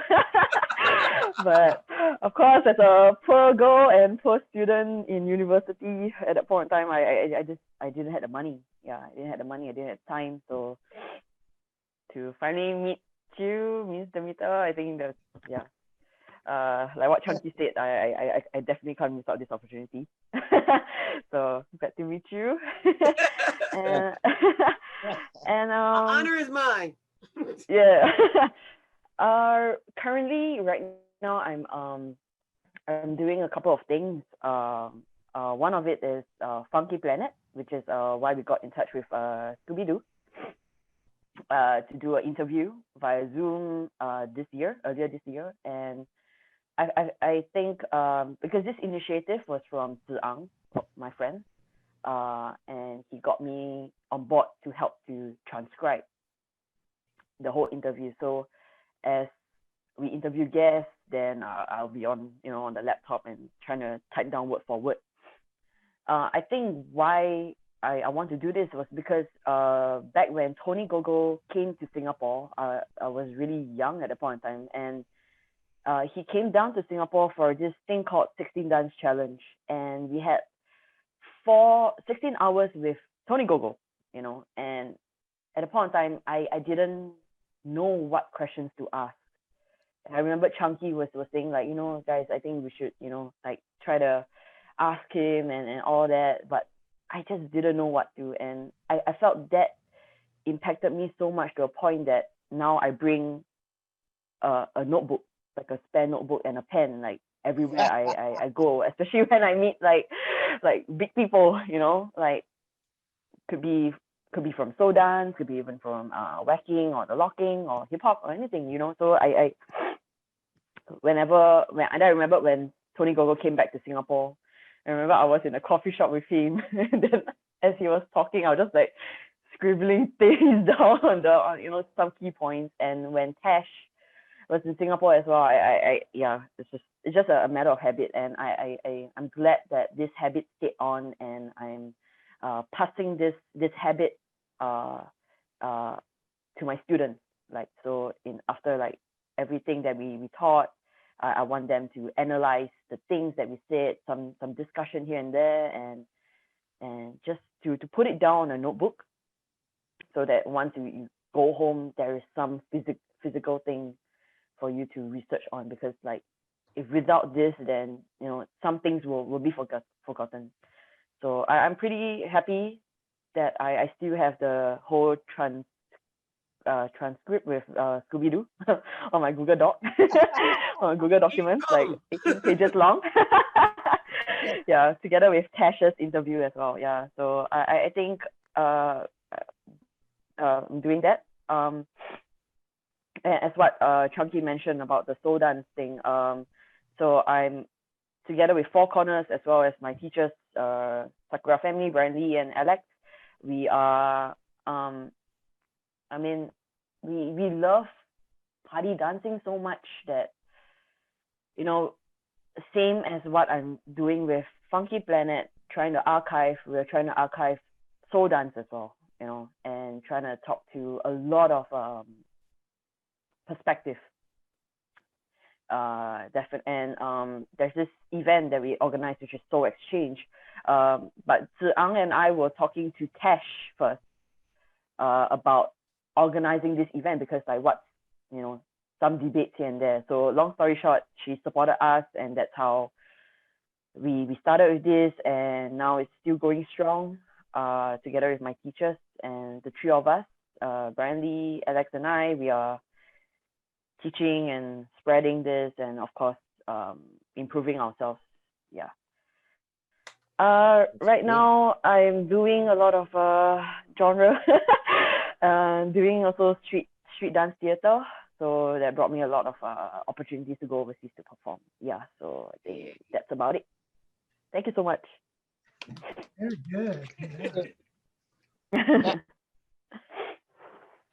But of course, as a poor girl and poor student in university at that point in time, I didn't have the money. Yeah, I didn't have the money. I didn't have time. So to finally meet you, Miss Damita, I think that like what Chunky said, I definitely can't miss out this opportunity. So glad to meet you. And honor is mine. Yeah. Currently, right now, I'm doing a couple of things. One of it is Funky Planet, which is why we got in touch with Scoo B Doo to do an interview via Zoom earlier this year, and I think because this initiative was from Zhiang, my friend, and he got me on board to help to transcribe the whole interview. So as we interview guests, then I'll be on the laptop and trying to type down word for word. I think why I want to do this was because back when Tony Gogo came to Singapore, I was really young at that point in time, and he came down to Singapore for this thing called 16 Dance Challenge, and we had 16 hours with Tony Gogo, and at the point in time, I didn't know what questions to ask. I remember Chunky was saying like, guys, I think we should, like try to ask him and all that, but I just didn't know what to, and I felt that impacted me so much to a point that now I bring a notebook, like a spare notebook and a pen, like everywhere I go, especially when I meet like big people, like could be from soul dance, could be even from whacking or the locking or hip hop or anything, So I remember when Tony Gogo came back to Singapore, I remember I was in a coffee shop with him, and then as he was talking, I was just like scribbling things down on some key points. And when Tash was in Singapore as well, it's just a matter of habit, and I'm glad that this habit stayed on, and I'm passing this habit to my students. Like, so after like everything that we taught. I want them to analyze the things that we said, some discussion here and there, and just to put it down on a notebook, so that once you go home, there is some physical thing for you to research on. Because like, if without this, then some things will be forgotten. So I'm pretty happy that I still have the whole transcript with Scoo B Doo on my Google Doc, on Google documents, like 18 pages long. Yeah, together with Tash's interview as well. Yeah, so I think I'm doing that. As what Chunky mentioned about the soul dance thing. So I'm together with Four Corners as well as my teachers, Sakura family, Brian Lee and Alex. We are we love party dancing so much that, same as what I'm doing with Funky Planet, we're trying to archive soul dance as well, and trying to talk to a lot of perspective. And there's this event that we organized, which is Soul Exchange. But Zhiang and I were talking to Tash first about organizing this event, because like some debates here and there. So long story short, she supported us, and that's how we started with this, and now it's still going strong together with my teachers and the three of us, Brian Lee, Alex and I. We are teaching and spreading this, and of course improving ourselves. Yeah. Right now I'm doing a lot of genre, doing also street dance theater, so that brought me a lot of opportunities to go overseas to perform. Yeah, so I think that's about it. Thank you so much. Very good.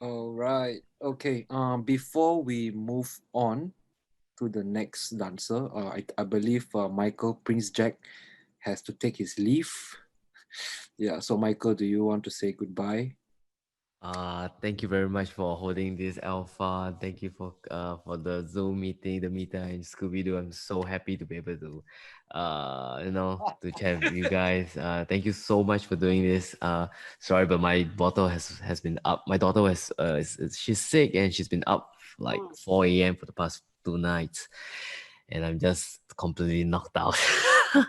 All right. Okay. Before we move on to the next dancer, I believe Michael Prince Jack has to take his leave. Yeah. So Michael, do you want to say goodbye? Thank you very much for holding this alpha. Thank you for the Zoom meeting, the Damita and Scoo B Doo. I'm so happy to be able to to chat with you guys. Thank you so much for doing this. Sorry, but my bottle has been up. My daughter she's sick, and she's been up like 4 a.m. for the past 2 nights, and I'm just completely knocked out. Thank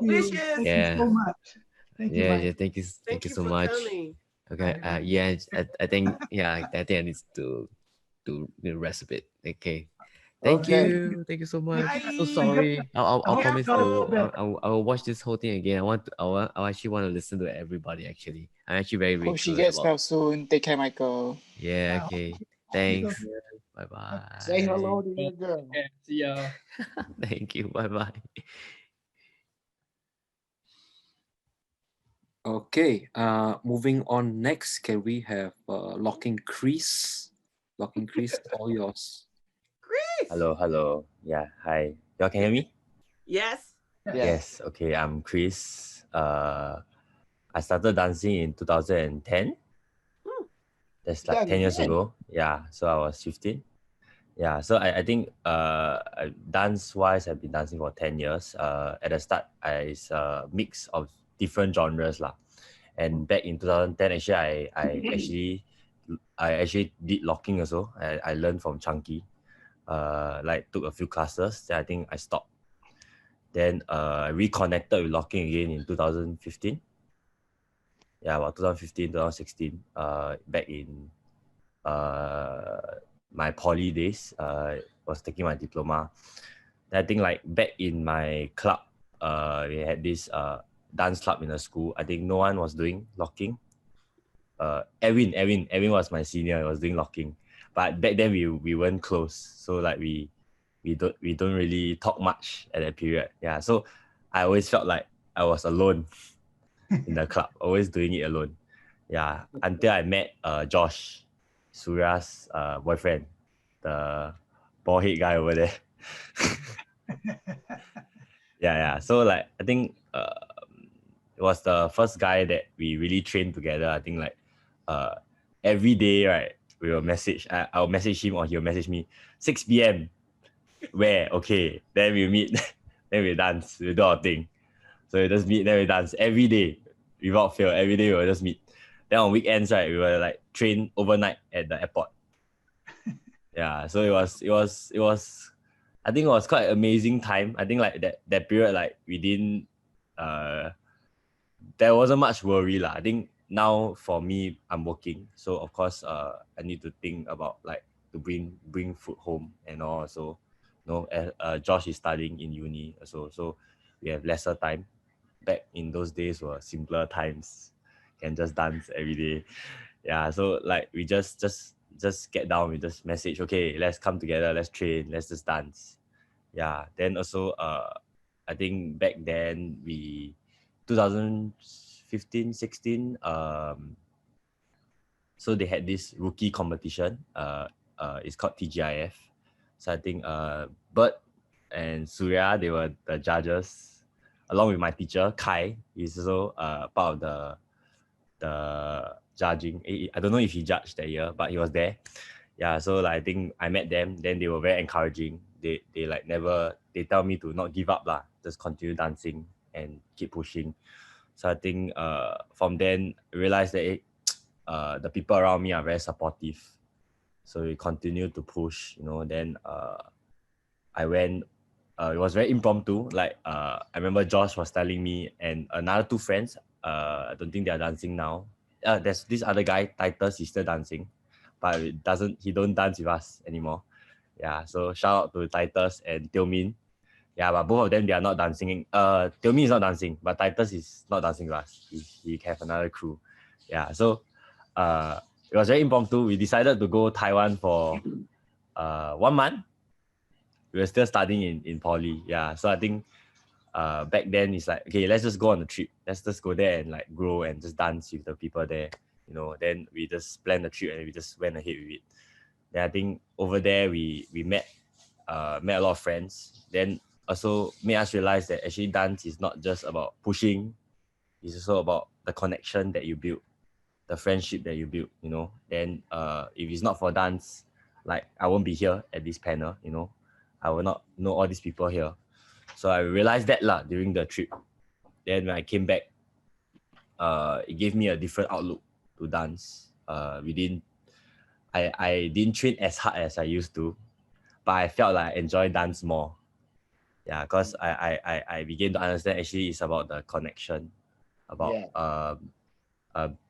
you. Thank you so much. Thank you, Mike. Thank you so much. Coming. Okay. I think I need to rest a bit. Okay. Thank you so much. Bye. So sorry. I'll promise Careful. I will watch this whole thing again. I actually want to listen to everybody. Actually, I'm actually very Hope she curious gets well soon. Take care, Michael. Yeah. Okay. Thanks. Okay. Bye bye. Say hello to your girl. See ya. Thank you. Bye bye. Okay. Moving on next, can we have Locking Crease? Locking Crease, all yours. Chris. Hello. Yeah, hi. Y'all can hear me? Yes. Yes. Okay, I'm Chris. I started dancing in 2010. That's like 10 years ago. Yeah, so I was 15. Yeah, so I think dance-wise, I've been dancing for 10 years. At the start, it's a mix of different genres lah. And back in 2010, actually, I actually did locking also. I learned from Chunky. Took a few classes. Then I think I stopped. Then I reconnected with locking again in 2015. Yeah, about 2015, 2016. Back in my poly days, was taking my diploma. Then I think like back in my club, we had this dance club in the school. I think no one was doing locking. Edwin was my senior. He was doing locking, but back then we weren't close, so like we don't really talk much at that period. Yeah, so I always felt like I was alone in the club, always doing it alone. Yeah, until I met Josh, Surya's boyfriend, the bald head guy over there. yeah. So like I think it was the first guy that we really trained together. I think like every day, right, we will message. I'll message him or he'll message me. 6 p.m. Where? Okay. Then we meet. Then we dance. We do our thing. So we just meet. Then we dance every day without fail. Every day we will just meet. Then on weekends, right, we will like train overnight at the airport. Yeah. So it was. I think it was quite an amazing time. I think like that period, like we didn't. There wasn't much worry lah. I think now for me, I'm working, so of course, I need to think about like to bring food home and all. So, Josh is studying in uni, so we have lesser time. Back in those days were simpler times, can just dance every day. Yeah, so like we just get down, we just message, okay, let's come together, let's train, let's just dance. Yeah, then also I think back then we 2015, 16, so they had this rookie competition. It's called TGIF. So I think Bert and Surya, they were the judges, along with my teacher Kai. He's also part of the judging. I don't know if he judged that year, but he was there. Yeah, so like, I think I met them. Then they were very encouraging. They like never. They tell me to not give up lah. Just continue dancing and keep pushing. So I think from then I realized that the people around me are very supportive. So we continue to push, Then I went. It was very impromptu. Like I remember Josh was telling me and another two friends. I don't think they are dancing now. There's this other guy, Titus. He's still dancing, but he don't dance with us anymore. Yeah. So shout out to Titus and Teo-min. Yeah, but both of them, they are not dancing. Teo-min is not dancing, but Titus is not dancing with us. He have another crew. Yeah, so it was very impromptu. We decided to go Taiwan for 1 month. We were still studying in poly. Yeah, so I think back then it's like, okay, let's just go on a trip. Let's just go there and like grow and just dance with the people there. Then we just planned the trip and we just went ahead with it. Then I think over there we met a lot of friends. Then also made us realize that actually dance is not just about pushing, it's also about the connection that you build, the friendship that you build, Then if it's not for dance, like I won't be here at this panel, I will not know all these people here. So I realized that during the trip. Then when I came back, it gave me a different outlook to dance. I didn't train as hard as I used to, but I felt like I enjoy dance more. Yeah, because I began to understand actually it's about the connection, about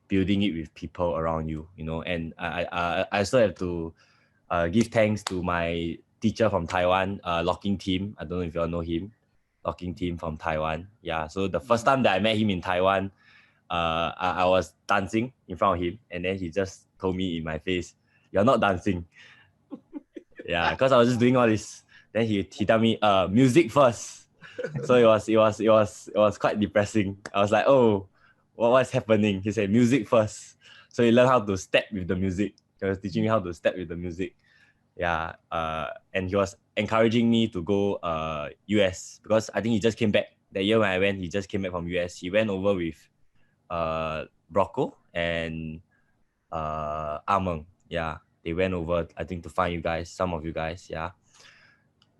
building it with people around you, And I also have to give thanks to my teacher from Taiwan, Locking Team. I don't know if you all know him, Locking Team from Taiwan. Yeah, so the first time that I met him in Taiwan, I was dancing in front of him, and then he just told me in my face, "You're not dancing." Yeah, because I was just doing all this. Then he tell me, music first. So it was quite depressing. I was like, oh, what's happening? He said, music first. So he learned how to step with the music. He was teaching me how to step with the music. Yeah, and he was encouraging me to go US, because I think he just came back. That year when I went, he just came back from US. He went over with Brocco and Ameng. Yeah, they went over, I think, to find you guys, some of you guys.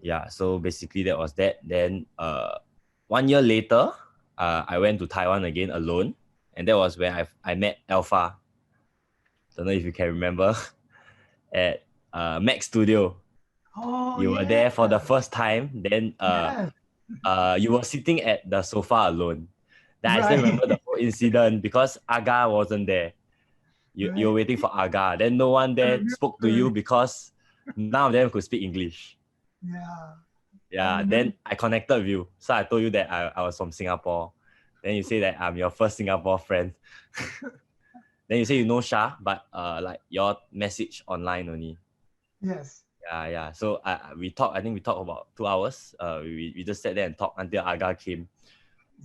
Yeah, so basically that was that. Then 1 year later, I went to Taiwan again alone, and that was where I met Alpha. Don't know if you can remember. At Mac Studio. Oh, you were there for the first time. Then you were sitting at the sofa alone. Then I still remember the whole incident because Aga wasn't there. You were waiting for Aga. Then no one there spoke to you because none of them could speak English. Yeah, then I connected with you. So I told you that I was from Singapore. Then you say that I'm your first Singapore friend. Then you say you know Shah, but like your message online only. Yes. Yeah. So we talked. I think we talked about 2 hours. We just sat there and talked until Aga came.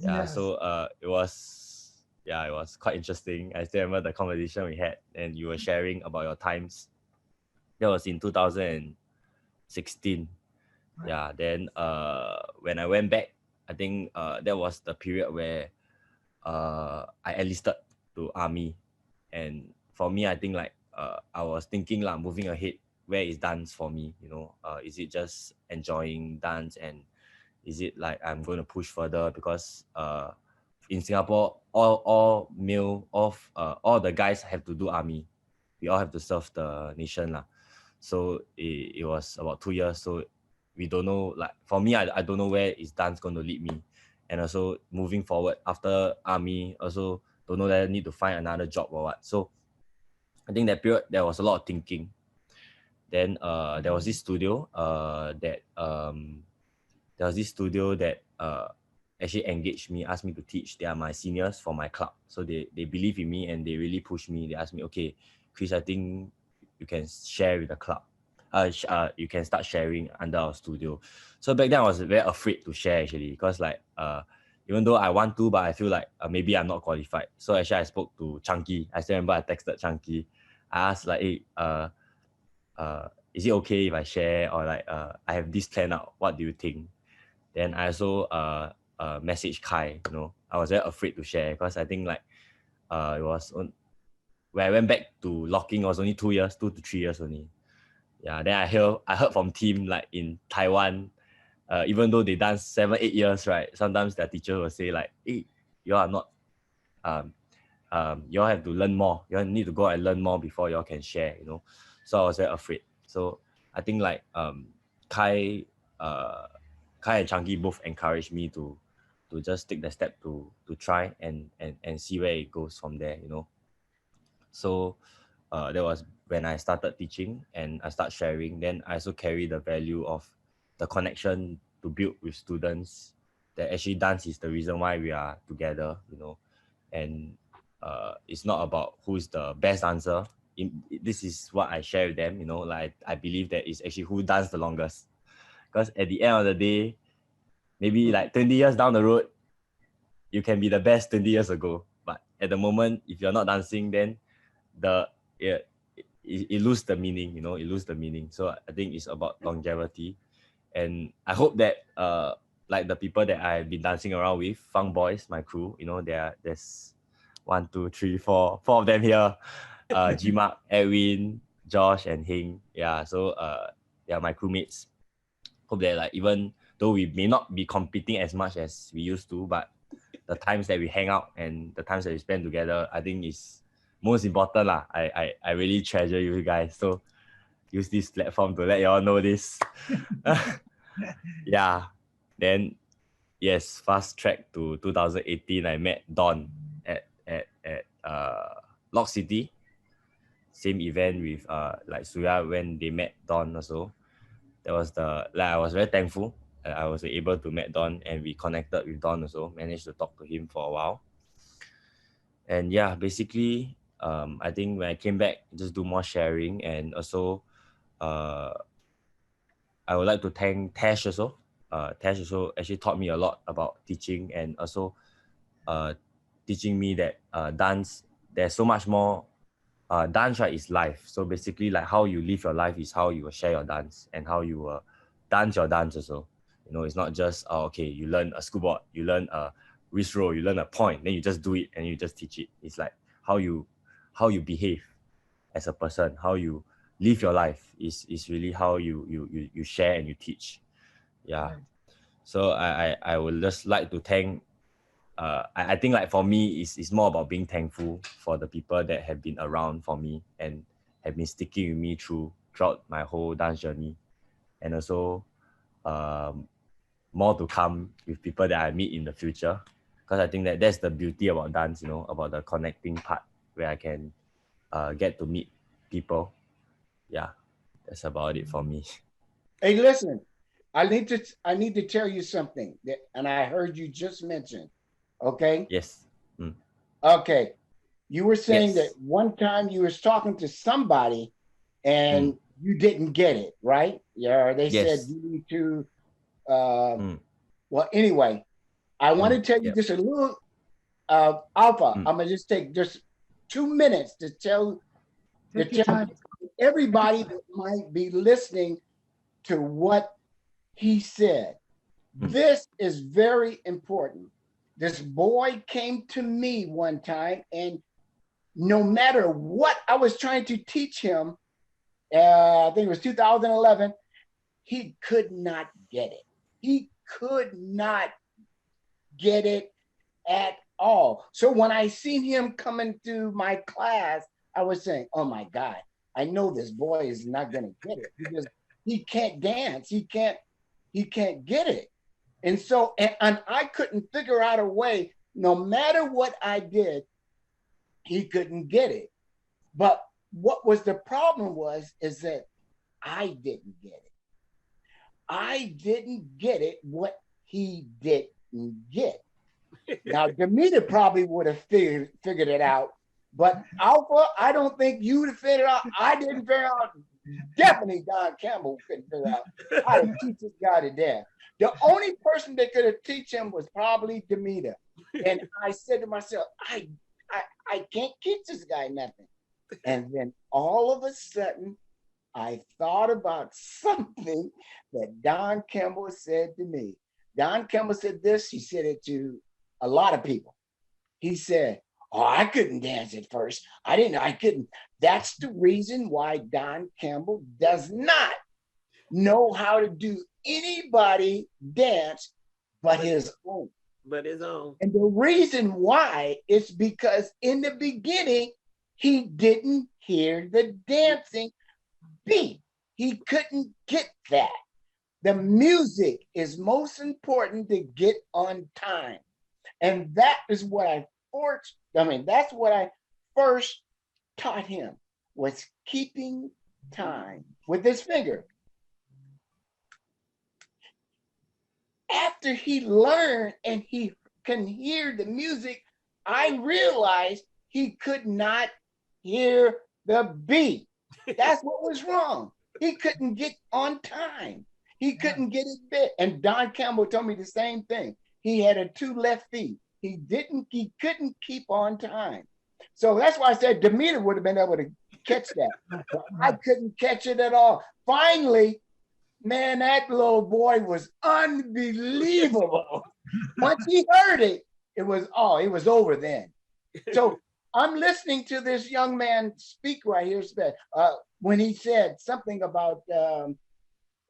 Yeah. Yes. So it was quite interesting. I still remember the conversation we had, and you were sharing about your times. That was in 2016. Right. Yeah. Then when I went back, I think that was the period where I enlisted to army, and for me, I think like I was thinking like moving ahead, where is dance for me? Is it just enjoying dance, and is it like I'm going to push further? Because in Singapore, all the guys have to do army. We all have to serve the nation lah. So it was about 2 years. So we don't know, like for me, I don't know where is dance going to lead me. And also moving forward after army, also don't know that I need to find another job or what. So I think that period there was a lot of thinking. Then there was this studio that actually engaged me, asked me to teach. They are my seniors for my club, so they believe in me and they really push me. They asked me, okay, Chris, I think you can share with the club. You can start sharing under our studio. So back then I was very afraid to share actually, because like even though I want to, but I feel like maybe I'm not qualified. So actually I spoke to Chunky. I still remember I texted Chunky. I asked like, hey, is it okay if I share, or like I have this plan out? What do you think? Then I also messaged Kai. I was very afraid to share because I think like it was when I went back to locking, it was only 2 to 3 years only. Yeah, then I heard from team like in Taiwan, even though they done 7-8 years, right? Sometimes their teacher will say like, hey, you all are not you all have to learn more. You all need to go and learn more before you all can share, So I was very afraid. So I think like Kai and Chunky both encouraged me to just take the step to try and see where it goes from there, So that was when I started teaching and I start sharing. Then I also carry the value of the connection to build with students, that actually dance is the reason why we are together, and it's not about who's the best dancer. This is what I share with them, like I believe that it's actually who danced the longest, because at the end of the day, maybe like 20 years down the road, you can be the best 20 years ago, but at the moment, if you're not dancing, then it loses the meaning, it loses the meaning. So I think it's about longevity, and I hope that like the people that I've been dancing around with, Fong boys, my crew, there's 1, 2, 3, 4 of them here, G.Mak, Edwin, Josh, and Jiheng. Yeah, so they are my crewmates. Hope that like even though we may not be competing as much as we used to, but the times that we hang out and the times that we spend together, I think is most important lah. I really treasure you guys. So use this platform to let y'all know this. Yeah. Then yes, fast track to 2018. I met Don at Lock City. Same event with like Suya when they met Don also. That was I was very thankful. I was able to meet Don and we connected with Don also. Managed to talk to him for a while. And yeah, basically, I think when I came back, just do more sharing, and also I would like to thank Tash also. Tash also actually taught me a lot about teaching, and also teaching me that dance, there's so much more. Dance, right, is life. So basically, like how you live your life is how you will share your dance, and how you will dance your dance also. It's not just okay, you learn a school board, you learn a wrist roll, you learn a point, then you just do it and you just teach it. It's like how you behave as a person, how you live your life is really how you share and you teach. Yeah. So I would just like to thank. I think like for me, it's more about being thankful for the people that have been around for me and have been sticking with me throughout my whole dance journey, and also more to come with people that I meet in the future, because I think that that's the beauty about dance, about the connecting part where I can get to meet people. Yeah, that's about it for me. Hey, listen, I need to tell you something that, and I heard you just mention. Okay. Yes. Okay. You were saying Yes. that one time you was talking to somebody and you didn't get it, right? Yeah. They said you need to. Well, anyway, I want to tell you just a little. Alpha. I'm gonna just take just 2 minutes to tell everybody that might be listening to what he said. This is very important. This boy came to me one time, and no matter what I was trying to teach him, I think it was 2011, he could not get it. He could not get it at all. So when I seen him coming to my class, I was saying, oh my God, I know this boy is not gonna get it because he can't dance. He can't get it. And so, and I couldn't figure out a way, no matter what I did, he couldn't get it. But what was the problem is that I didn't get it. I didn't get it what he didn't get. Now, Damita probably would have figured it out, but Alpha, I don't think you would have figured it out. I didn't figure out. Definitely Don Campbell couldn't figure out how to teach this guy to dance. The only person that could have teach him was probably Damita. And I said to myself, I can't teach this guy nothing. And then all of a sudden, I thought about something that Don Campbell said to me. Don Campbell said this, he said it to a lot of people. He said, oh, I couldn't dance at first. I couldn't. That's the reason why Don Campbell does not know how to do anybody dance but his own. But his own. And the reason why is because in the beginning, he didn't hear the dancing beat. He couldn't get that. The music is most important to get on time. And that is what that's what I first taught him, was keeping time with his finger. After he learned and he can hear the music, I realized he could not hear the beat. That's what was wrong. He couldn't get on time. He couldn't get it bit. And Don Campbell told me the same thing. He had a 2 left feet. He couldn't keep on time. So that's why I said Damita would have been able to catch that. But I couldn't catch it at all. Finally, man, that little boy was unbelievable. Once he heard it, it was over then. So I'm listening to this young man speak right here, when he said something about,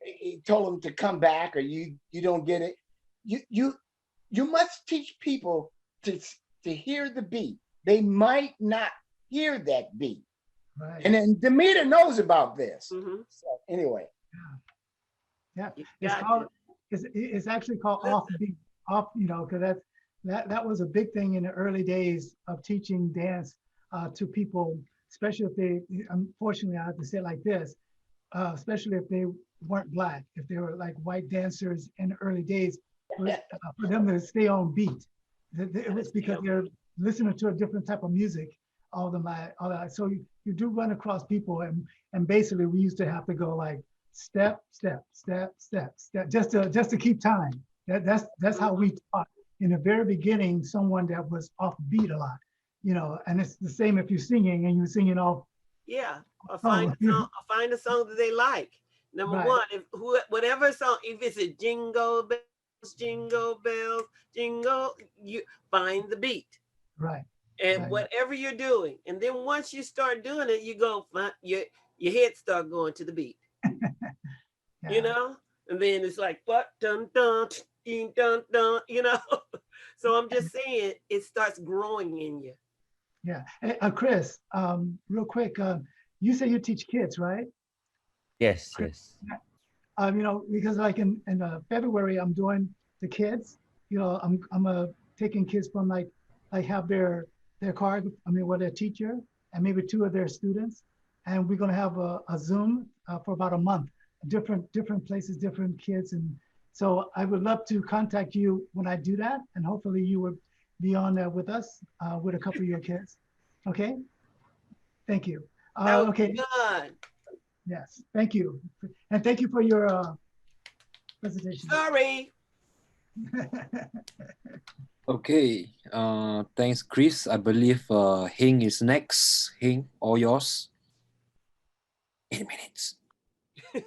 he told him to come back or you don't get it. You must teach people to hear the beat. They might not hear that beat. Right. And then Damita knows about this. Mm-hmm. So anyway. Yeah. It's actually called offbeat. Because that was a big thing in the early days of teaching dance to people, especially if they, unfortunately I have to say it like this, especially if they weren't Black, if they were like white dancers in the early days, for them to stay on beat. It was because they're listening to a different type of music all that. So you do run across people, and basically we used to have to go like step, step, step, step, step, just to keep time. That's how we taught in the very beginning, someone that was off beat a lot, and it's the same if you're singing and you're singing off. Yeah, or find a song that they like. Number one, whatever song, if it's a jingle bells, jingle, you find the beat. Right. And whatever you're doing, and then once you start doing it, you go, your head start going to the beat. Yeah. And then it's like, what, dun dun dun dun dun, So I'm just saying, it starts growing in you. Yeah. Hey, Chris, real quick, you say you teach kids, right? Yes. Because like in February, I'm doing the kids. I'm taking kids from like have their card. With their teacher and maybe 2 of their students, and we're gonna have a Zoom for about a month. Different places, different kids, and so I would love to contact you when I do that, and hopefully you would be on there with us with a couple of your kids. Okay. Thank you. Okay. Good. Yes. Thank you, and thank you for your presentation. Sorry. Okay. Thanks, Chris. I believe Jiheng is next. Jiheng, all yours. 8 minutes. All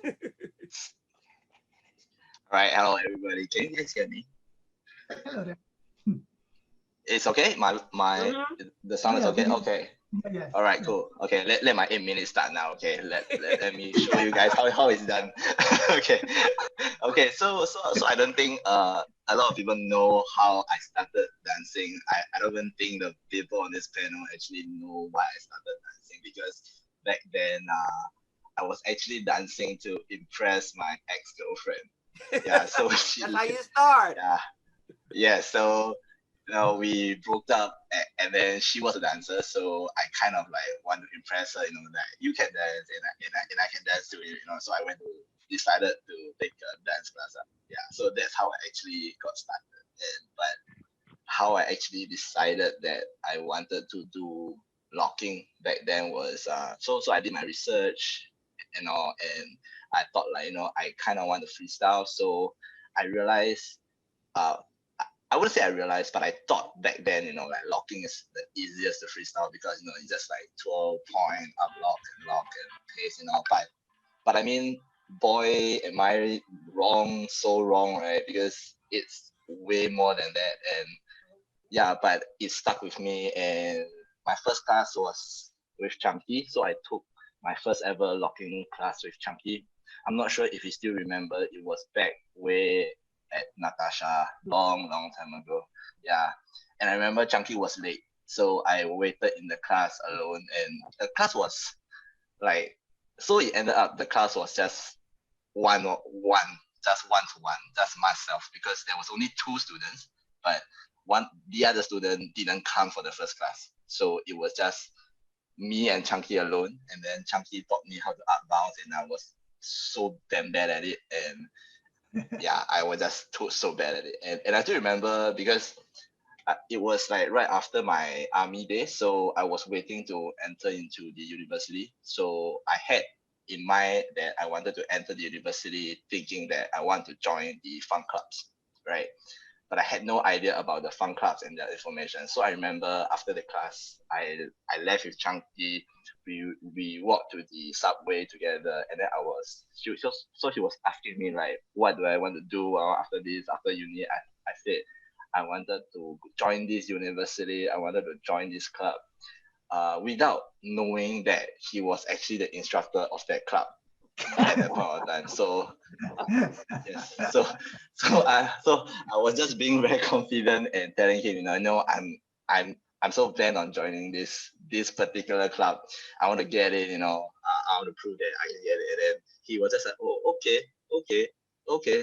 right. Hello, everybody. Can you guys hear me? Hello there. It's okay. My the sound is okay. Okay. Yes. All right, cool. Okay, let my 8 minutes start now. Okay, let me show you guys how it's done. Okay, okay. So I don't think a lot of people know how I started dancing. I don't even think the people on this panel actually know why I started dancing, because back then I was actually dancing to impress my ex-girlfriend. Yeah, so That's how you start. yeah. So we broke up, and then she was a dancer, so I kind of like want to impress her, that you can dance, and I can dance too, So I decided to take a dance class. Yeah, so that's how I actually got started. But how I actually decided that I wanted to do locking back then was so I did my research and all, and I thought like I kind of want to freestyle, so I realized uh I wouldn't say I realized, but I thought back then, like locking is the easiest to freestyle, because it's just like 12 point up lock and pace, But I mean, boy, am I wrong, so wrong, right? Because it's way more than that, and yeah, but it stuck with me. And my first class was with Chunky, so I took my first ever locking class with Chunky. I'm not sure if you still remember. It was back way at Natasha, long time ago. Yeah, and I remember Chunky was late, so I waited in the class alone, and the class was like, so it ended up the class was just one, just one to one, just myself, because there was only two students, but the other student didn't come for the first class, so it was just me and Chunky alone. And then Chunky taught me how to up bounce, and I was so damn bad at it. And yeah, I was just so bad at it. And I do remember, because it was like right after my army day, so I was waiting to enter into the university. So I had in mind that I wanted to enter the university, thinking that I want to join the fun clubs, right? But I had no idea about the fun clubs and their information. So I remember after the class, I left with Chunky. We walked to the subway together, and then so she was asking me like, what do I want to do after this, after uni? I said I wanted to join this university. I wanted to join this club, without knowing that he was actually the instructor of that club at that point of time. So yes, so I was just being very confident and telling him, I'm so bent on joining this particular club. I want to get it, I want to prove that I can get it. And then he was just like, oh, okay.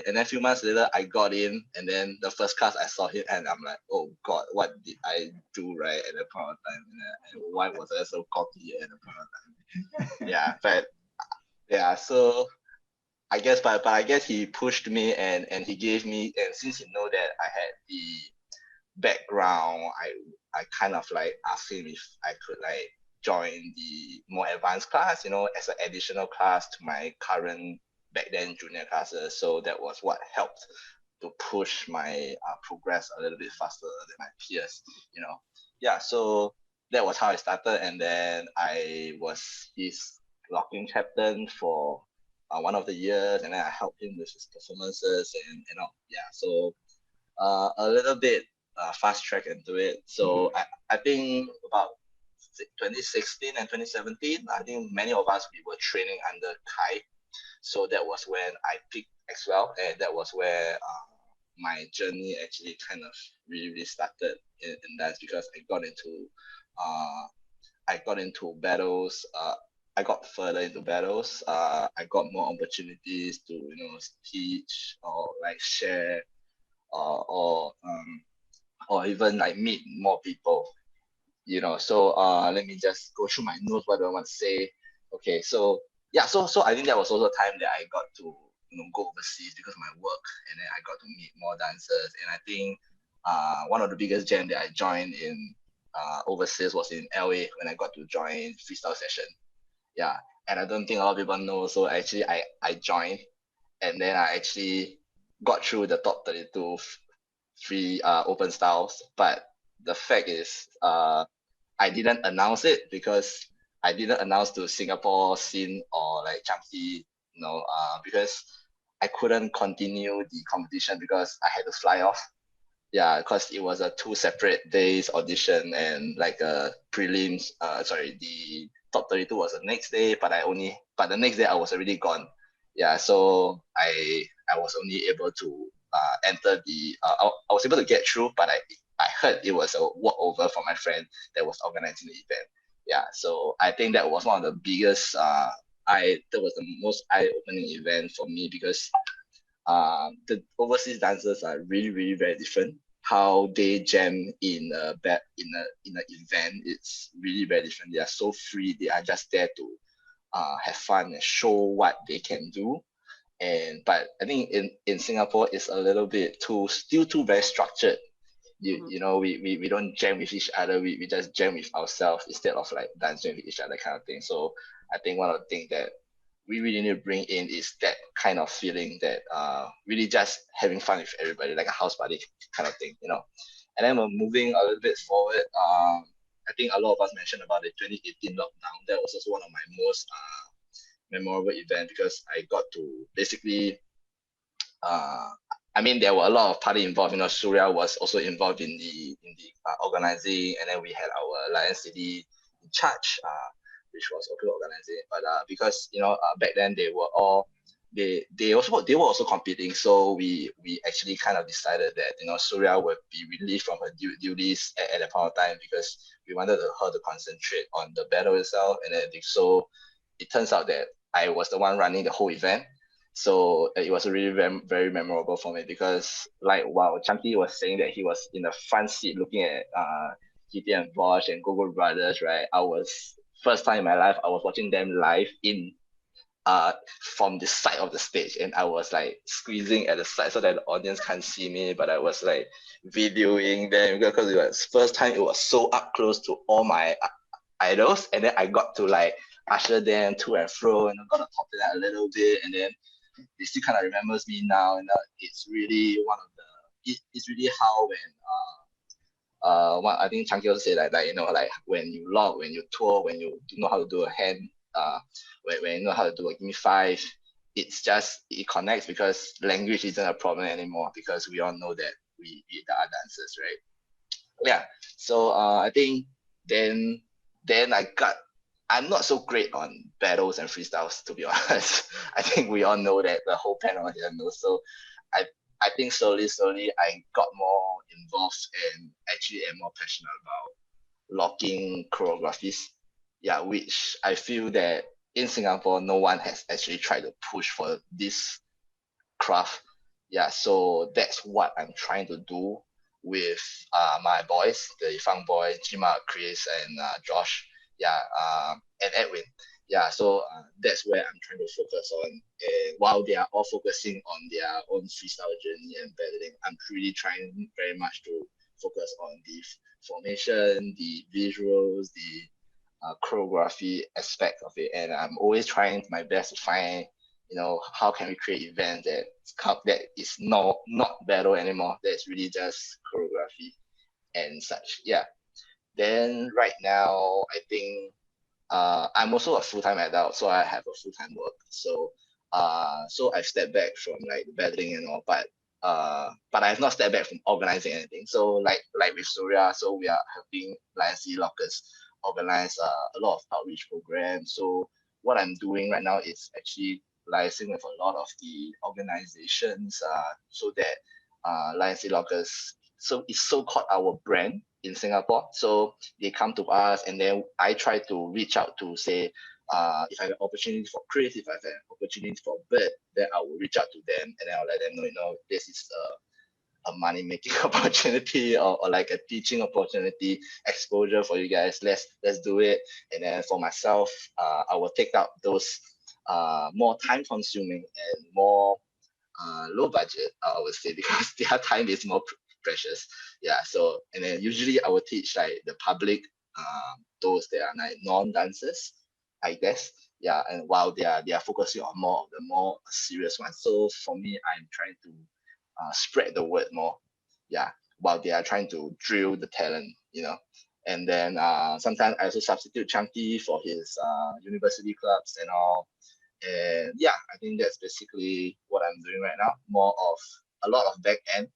And then a few months later, I got in, and then the first class I saw him, and I'm like, oh God, what did I do right at that point of time? And why was I so cocky at that point of time? Yeah, but yeah, so I guess, but I guess he pushed me, and he gave me, and since he know that I had the background, I kind of like asked him if I could like join the more advanced class, as an additional class to my current back then junior classes. So that was what helped to push my progress a little bit faster than my peers, Yeah, so that was how I started, and then I was his locking captain for one of the years, and then I helped him with his performances, and yeah. So a little bit fast track into it. So I think about 2016 and 2017, I think many of us, we were training under Kai. So that was when I picked as well, and that was where my journey actually kind of really started in dance, because I got into battles. I got further into battles. I got more opportunities to teach or like share, or even like meet more people. So let me just go through my notes. What do I want to say? Okay, so yeah, so I think that was also a time that I got to go overseas because of my work, and then I got to meet more dancers. And I think one of the biggest jam that I joined in overseas was in LA, when I got to join freestyle session. Yeah, and I don't think a lot of people know. So actually, I joined, and then I actually got through the top 32 free open styles. But the fact is, I didn't announce it, because I didn't announce to Singapore scene or like Chunky, because I couldn't continue the competition because I had to fly off. Yeah, because it was a 2 separate days audition and like a prelims. The top 32 was the next day, but the next day I was already gone. Yeah, so I was only able to enter I was able to get through, but I heard it was a walkover for my friend that was organizing the event. Yeah, so I think that was one of the biggest that was the most eye-opening event for me, because the overseas dancers are really, really very different. How they jam in an event, it's really very different. They are so free. They are just there to have fun and show what they can do. But I think in Singapore, it's a little bit still too very structured. We don't jam with each other. We just jam with ourselves instead of like dancing with each other kind of thing. So I think one of the things that we really need to bring in is that kind of feeling that really just having fun with everybody, like a house party kind of thing. And then we're moving a little bit forward. I think a lot of us mentioned about the 2018 lockdown. That was also one of my most memorable event, because I got to basically I mean, there were a lot of party involved. Surya was also involved in the organizing, and then we had our Lion City in charge, which was also organizing. But because back then they were all they were also competing, so we actually kind of decided that Surya would be relieved from her duties at that point of time, because we wanted her to concentrate on the battle itself, and then so it turns out that I was the one running the whole event. So it was really very, very memorable for me, because while Chunky was saying that he was in the front seat looking at Kitty and Bosch and Gogo Brothers, right? First time in my life, I was watching them live from the side of the stage, and I was like squeezing at the side so that the audience can't see me, but I was like videoing them, because it was first time it was so up close to all my idols, and then I got to like usher them to and fro, and I got to talk to them a little bit, and then it still kind of remembers me now, and it's really it's really how when what I think Chunky also said, like when you log, when you tour, when you know how to do a hand, when you know how to do a give me five, it connects, because language isn't a problem anymore, because we all know that we are dancers, right? Yeah. So I think then I'm not so great on battles and freestyles, to be honest. I think we all know that, the whole panel here knows. So I I think slowly I got more involved and actually am more passionate about locking choreographies. Yeah, which I feel that in Singapore no one has actually tried to push for this craft. Yeah, so that's what I'm trying to do with my boys, the Fong boy, G.Mak, Chris, and Josh. Yeah, and Edwin. Yeah, so that's where I'm trying to focus on. And while they are all focusing on their own freestyle journey and battling, I'm really trying very much to focus on the formation, the visuals, the choreography aspect of it. And I'm always trying my best to find how can we create events that is not battle anymore, that's really just choreography and such. Yeah, then right now I think I'm also a full-time adult, so I have a full-time work, so I've stepped back from like battling and all, but I've not stepped back from organizing anything. So like with Surya, so we are helping Lion City Lockers organize a lot of outreach programs. So what I'm doing right now is actually liaising with a lot of the organizations, so that Lion City Lockers, so it's so called our brand in Singapore. So they come to us, and then I try to reach out to say, if I have an opportunity for Chris, if I have an opportunity for Bert, then I will reach out to them, and then I'll let them know, this is a money making opportunity, or like a teaching opportunity, exposure for you guys. Let's do it. And then for myself, I will take out those more time consuming and more low budget, I would say, because their time is more precious. Yeah. So, and then usually I would teach like the public, those that are like non-dancers, I guess. Yeah. And while they are focusing on more of the more serious ones. So for me, I'm trying to spread the word more. Yeah. While they are trying to drill the talent. And then sometimes I also substitute Chunky for his university clubs and all. And yeah, I think that's basically what I'm doing right now. More of a lot of back end,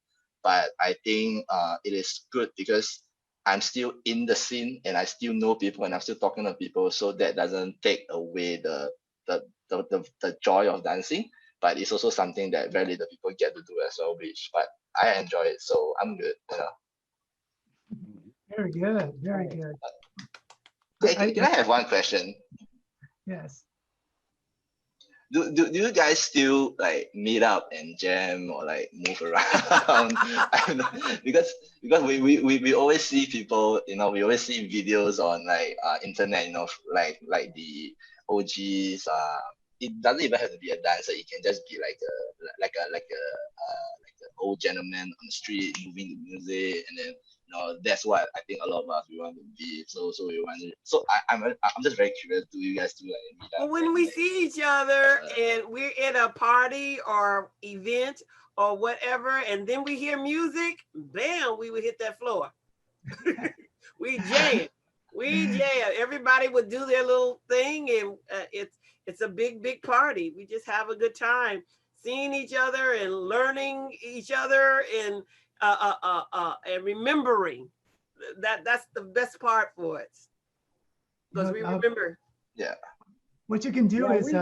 but I think it is good because I'm still in the scene and I still know people and I'm still talking to people. So that doesn't take away the joy of dancing, but it's also something that very little people get to do as well, but I enjoy it. So I'm good. Very good. Very good. Can I have one question? Yes. Do you guys still like meet up and jam or like move around? I don't know, because we always see people, you know, we always see videos on like internet, you know, like the OGs. It doesn't even have to be a dancer. It can just be like an old gentleman on the street moving the music, and then that's what I think a lot of us we want to be. So we want. So I'm just very curious. Do you guys do like meet up? Well, when we see each other and we're at a party or event or whatever, and then we hear music, bam, we would hit that floor. We jam. Everybody would do their little thing, and it's a big party. We just have a good time seeing each other and learning each other and remembering. That's the best part for us because we remember. Yeah. What you can do is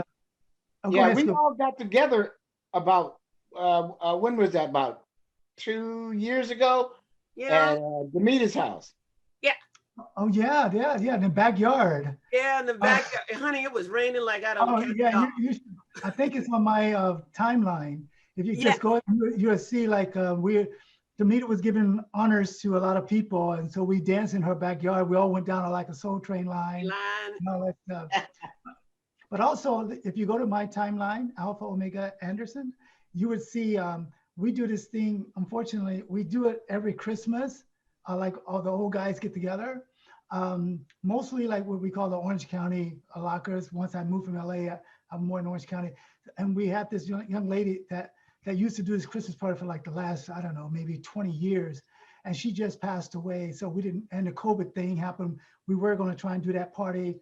we all got together about when was that, about 2 years ago? Yeah. At Damita's house. Yeah. Oh yeah, in the backyard. Yeah, in the backyard. Honey, it was raining like I don't care. Yeah, you should, I think it's on my timeline. If you just go, you'll see like Damita was giving honors to a lot of people, and so we danced in her backyard. We all went down like a Soul Train line. And all that stuff. But also, if you go to my timeline, Alpha Omega Anderson, you would see we do this thing. Unfortunately, we do it every Christmas. Like all the old guys get together. Mostly like what we call the Orange County lockers. Once I moved from LA, I'm more in Orange County. And we have this young lady that used to do this Christmas party for like the last, I don't know, maybe 20 years. And she just passed away. So we didn't, and the COVID thing happened. We were going to try and do that party.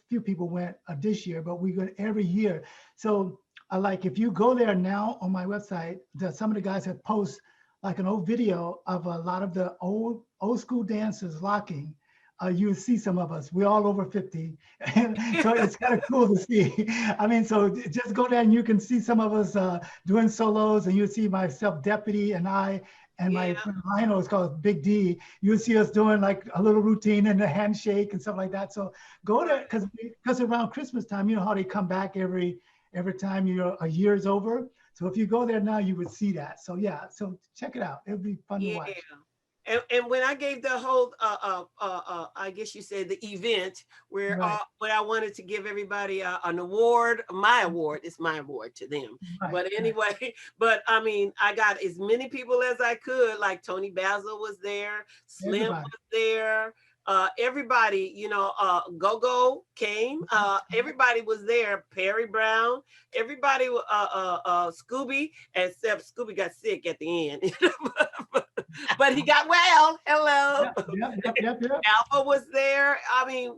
Few people went this year, but we go every year. So like if you go there now on my website, some of the guys have posted like an old video of a lot of the old school dancers locking. You see some of us, we're all over 50. So it's kind of cool to see. I mean, so just go there and you can see some of us doing solos, and you see myself, Deputy, and I, and my friend Lionel is called Big D. You'll see us doing like a little routine and a handshake and stuff like that. So go there, because around Christmas time, you know how they come back every time a year is over. So if you go there now, you would see that. So yeah, so check it out. It'll be fun to watch. And when I gave the whole, I guess you said the event where when I wanted to give everybody an award, it's my award to them. Right. But anyway, but I mean, I got as many people as I could. Like Tony Basil was there, Slim was there. Everybody, you know, Go-Go came. Everybody was there. Perry Brown. Everybody. Scooby, except Scooby got sick at the end. But he got well. Hello. Yep. Alpha was there. I mean,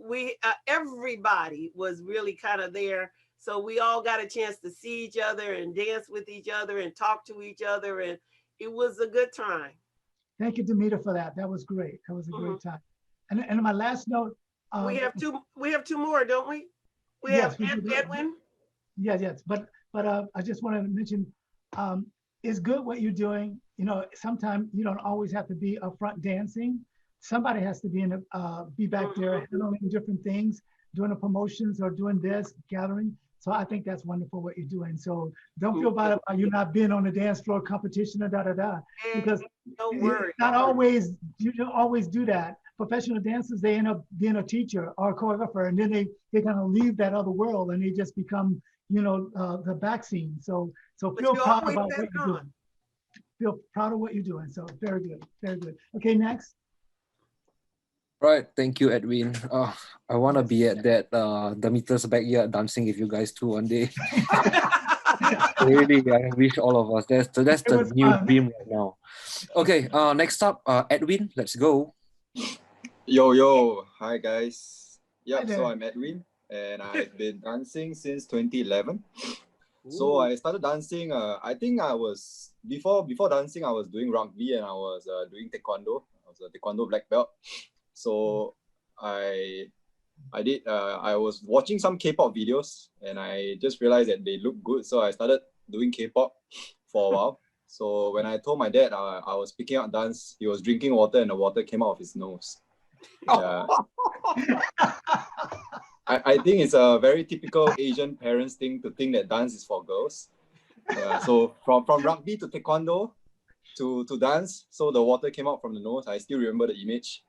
everybody was really kind of there. So we all got a chance to see each other and dance with each other and talk to each other, and it was a good time. Thank you, Damita, for that. That was great. That was a great time. And my last note. We have two more, don't we? We have Edwin. Yes. But I just wanted to mention, it's good what you're doing. You know, sometimes you don't always have to be up front dancing. Somebody has to be back there handling different things, doing the promotions or doing this, gathering. So I think that's wonderful what you're doing. So don't feel bad about you not being on the dance floor competition or because it's not always, you don't always do that. Professional dancers, they end up being a teacher or a choreographer, and then they kind of leave that other world and they just become, you know, the back scene. So feel proud about what you're doing. Feel proud of what you're doing. So very good. Okay, next. Right, thank you, Edwin. I want to be at that Damita's backyard dancing with you guys too one day. Really, I wish all of us. That's the new dream right now. Okay, next up, Edwin. Let's go. Yo, hi guys. Yep, so I'm Edwin and I've been dancing since 2011. So I started dancing. I think I was before dancing. I was doing rugby and I was doing taekwondo. I was a taekwondo black belt. So I did. I was watching some K-pop videos and I just realized that they look good. So I started doing K-pop for a while. So when I told my dad I was picking up dance, he was drinking water and the water came out of his nose. Yeah. I think it's a very typical Asian parents thing to think that dance is for girls. So from rugby to taekwondo to dance, so the water came out from the nose. I still remember the image.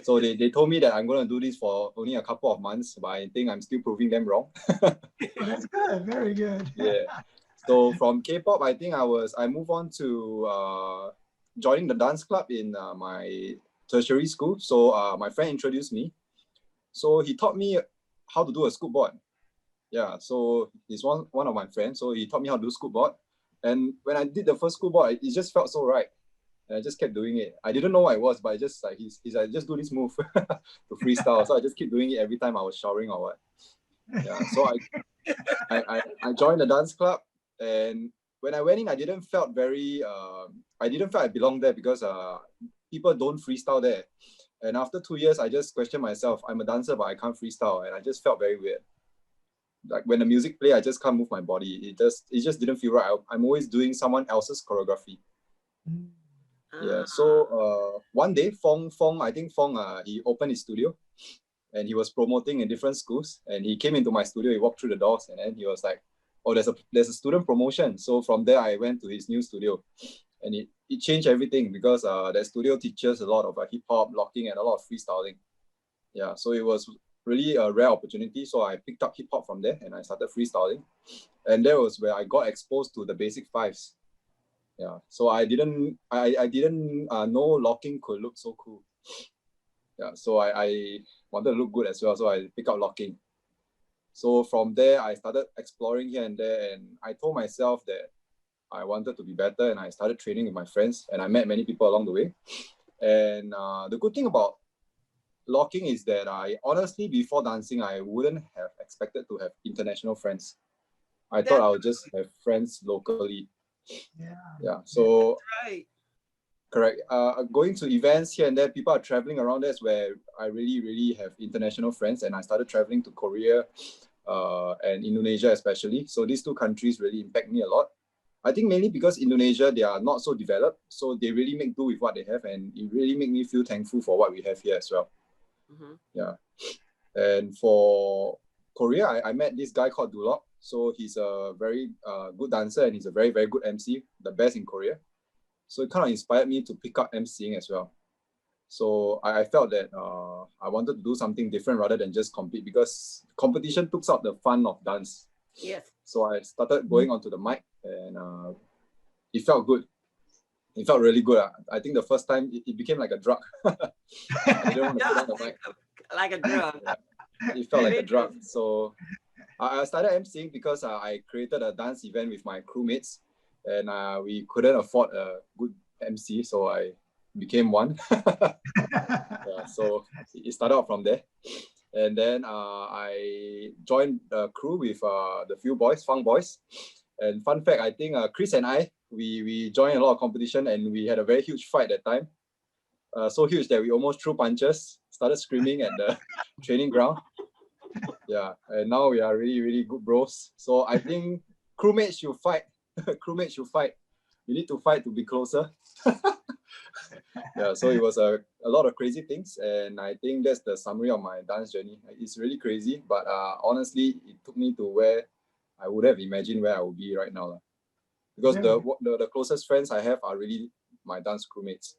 So they told me that I'm going to do this for only a couple of months, but I think I'm still proving them wrong. That's good. Very good. Yeah. So from K-pop, I think I moved on to joining the dance club in my tertiary school. So my friend introduced me. So he taught me how to do a scoop board. Yeah, so he's one of my friends. So he taught me how to do scoop board. And when I did the first scoop board, it just felt so right. And I just kept doing it. I didn't know what it was, but I just like he's like, just do this move to freestyle. So I just keep doing it every time I was showering or what. Yeah. So I joined the dance club, and when I went in, I didn't felt I belonged there because people don't freestyle there. And after 2 years, I just questioned myself. I'm a dancer, but I can't freestyle, and I just felt very weird. Like when the music play, I just can't move my body. It just didn't feel right. I'm always doing someone else's choreography. Yeah. So one day, Fong, I think Fong, he opened his studio, and he was promoting in different schools. And he came into my studio. He walked through the doors, and then he was like, "Oh, there's a student promotion." So from there, I went to his new studio, and it changed everything because that studio teaches a lot of hip hop, locking, and a lot of freestyling. Yeah. So it was really a rare opportunity. So I picked up hip hop from there, and I started freestyling, and that was where I got exposed to the basic fives. Yeah, so I didn't know locking could look so cool. Yeah, so I wanted to look good as well, so I picked up locking. So from there, I started exploring here and there, and I told myself that I wanted to be better, and I started training with my friends, and I met many people along the way. And the good thing about locking is that I honestly, before dancing, I wouldn't have expected to have international friends. I thought I would just have friends locally. Yeah. So right. Correct. Going to events here and there, people are traveling around. That's where I really have international friends, and I started traveling to Korea and Indonesia especially. So these two countries really impact me a lot. I think mainly because Indonesia, they are not so developed, so they really make do with what they have, and it really make me feel thankful for what we have here as well. Yeah. And for Korea, I met this guy called Dulok. So he's a very good dancer, and he's a very good MC, the best in Korea. So it kind of inspired me to pick up MCing as well. So I felt that I wanted to do something different rather than just compete, because competition took out the fun of dance. Yes. So I started going onto the mic, and it felt good. It felt really good. I think the first time it became like a drug. I didn't want to put on the mic. Like a drug. Yeah. It felt like a drug. So I started MCing because I created a dance event with my crewmates, and we couldn't afford a good MC, so I became one. Yeah, so it started out from there. And then I joined the crew with the few boys, Fong boys. And fun fact, I think Chris and I, we joined a lot of competition, and we had a very huge fight that time. So huge that we almost threw punches, started screaming at the training ground. Yeah, and now we are really good bros. So I think crewmates should fight. Crewmates should fight. We need to fight to be closer. Yeah, so it was a lot of crazy things, and I think that's the summary of my dance journey. It's really crazy, but honestly, it took me to where I would have imagined where I would be right now. Because the closest friends I have are really my dance crewmates.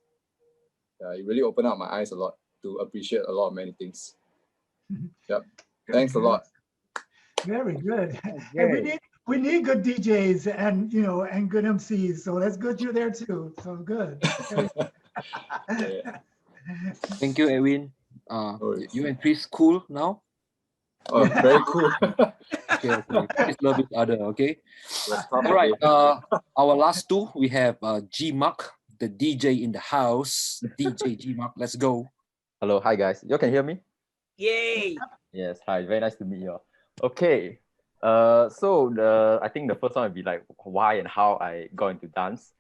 Yeah, it really opened up my eyes a lot to appreciate a lot of many things. Yep. Thanks a lot. Very good. And we need good DJs and and good MCs. So that's good you're there too. So good. Yeah. Thank you, Edwin. You and Chris cool now? Oh, very cool. Okay. Please love each other, okay? All right. Our last two, we have G.Mak, the DJ in the house. DJ G.Mak, let's go. Hello, hi guys. You can hear me? Yay. Yes, hi. Very nice to meet you all. Okay. I think the first one would be like why and how I got into dance.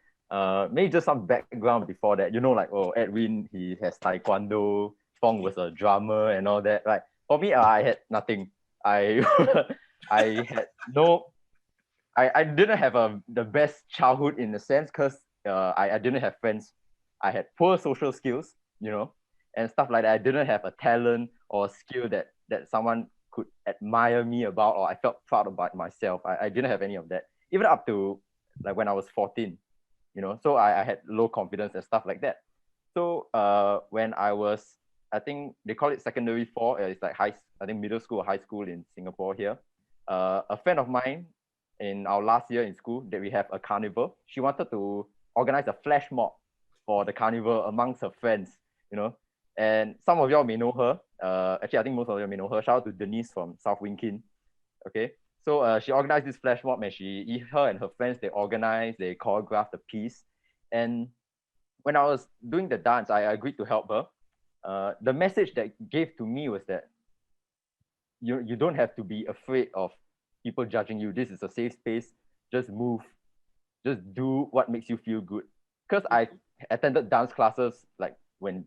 Maybe just some background before that. Like, oh, Edwin, he has taekwondo. Fong was a drummer and all that. Like for me, I had nothing. I I had no. I didn't have the best childhood in a sense because I didn't have friends. I had poor social skills, and stuff like that. I didn't have a talent or a skill that someone could admire me about, or I felt proud about myself. I didn't have any of that, even up to like when I was 14, so I had low confidence and stuff like that. So when I was, I think they call it secondary 4, it's like I think middle school or high school in Singapore here. A friend of mine in our last year in school that we have a carnival, she wanted to organize a flash mob for the carnival amongst her friends, and some of y'all may know her. Actually, I think most of you may know her. Shout out to Denise from South Wing Kin. Okay, so she organized this flash mob, and her and her friends, they choreographed the piece. And when I was doing the dance, I agreed to help her. The message that gave to me was that you don't have to be afraid of people judging you. This is a safe space. Just move. Just do what makes you feel good. Because I attended dance classes like when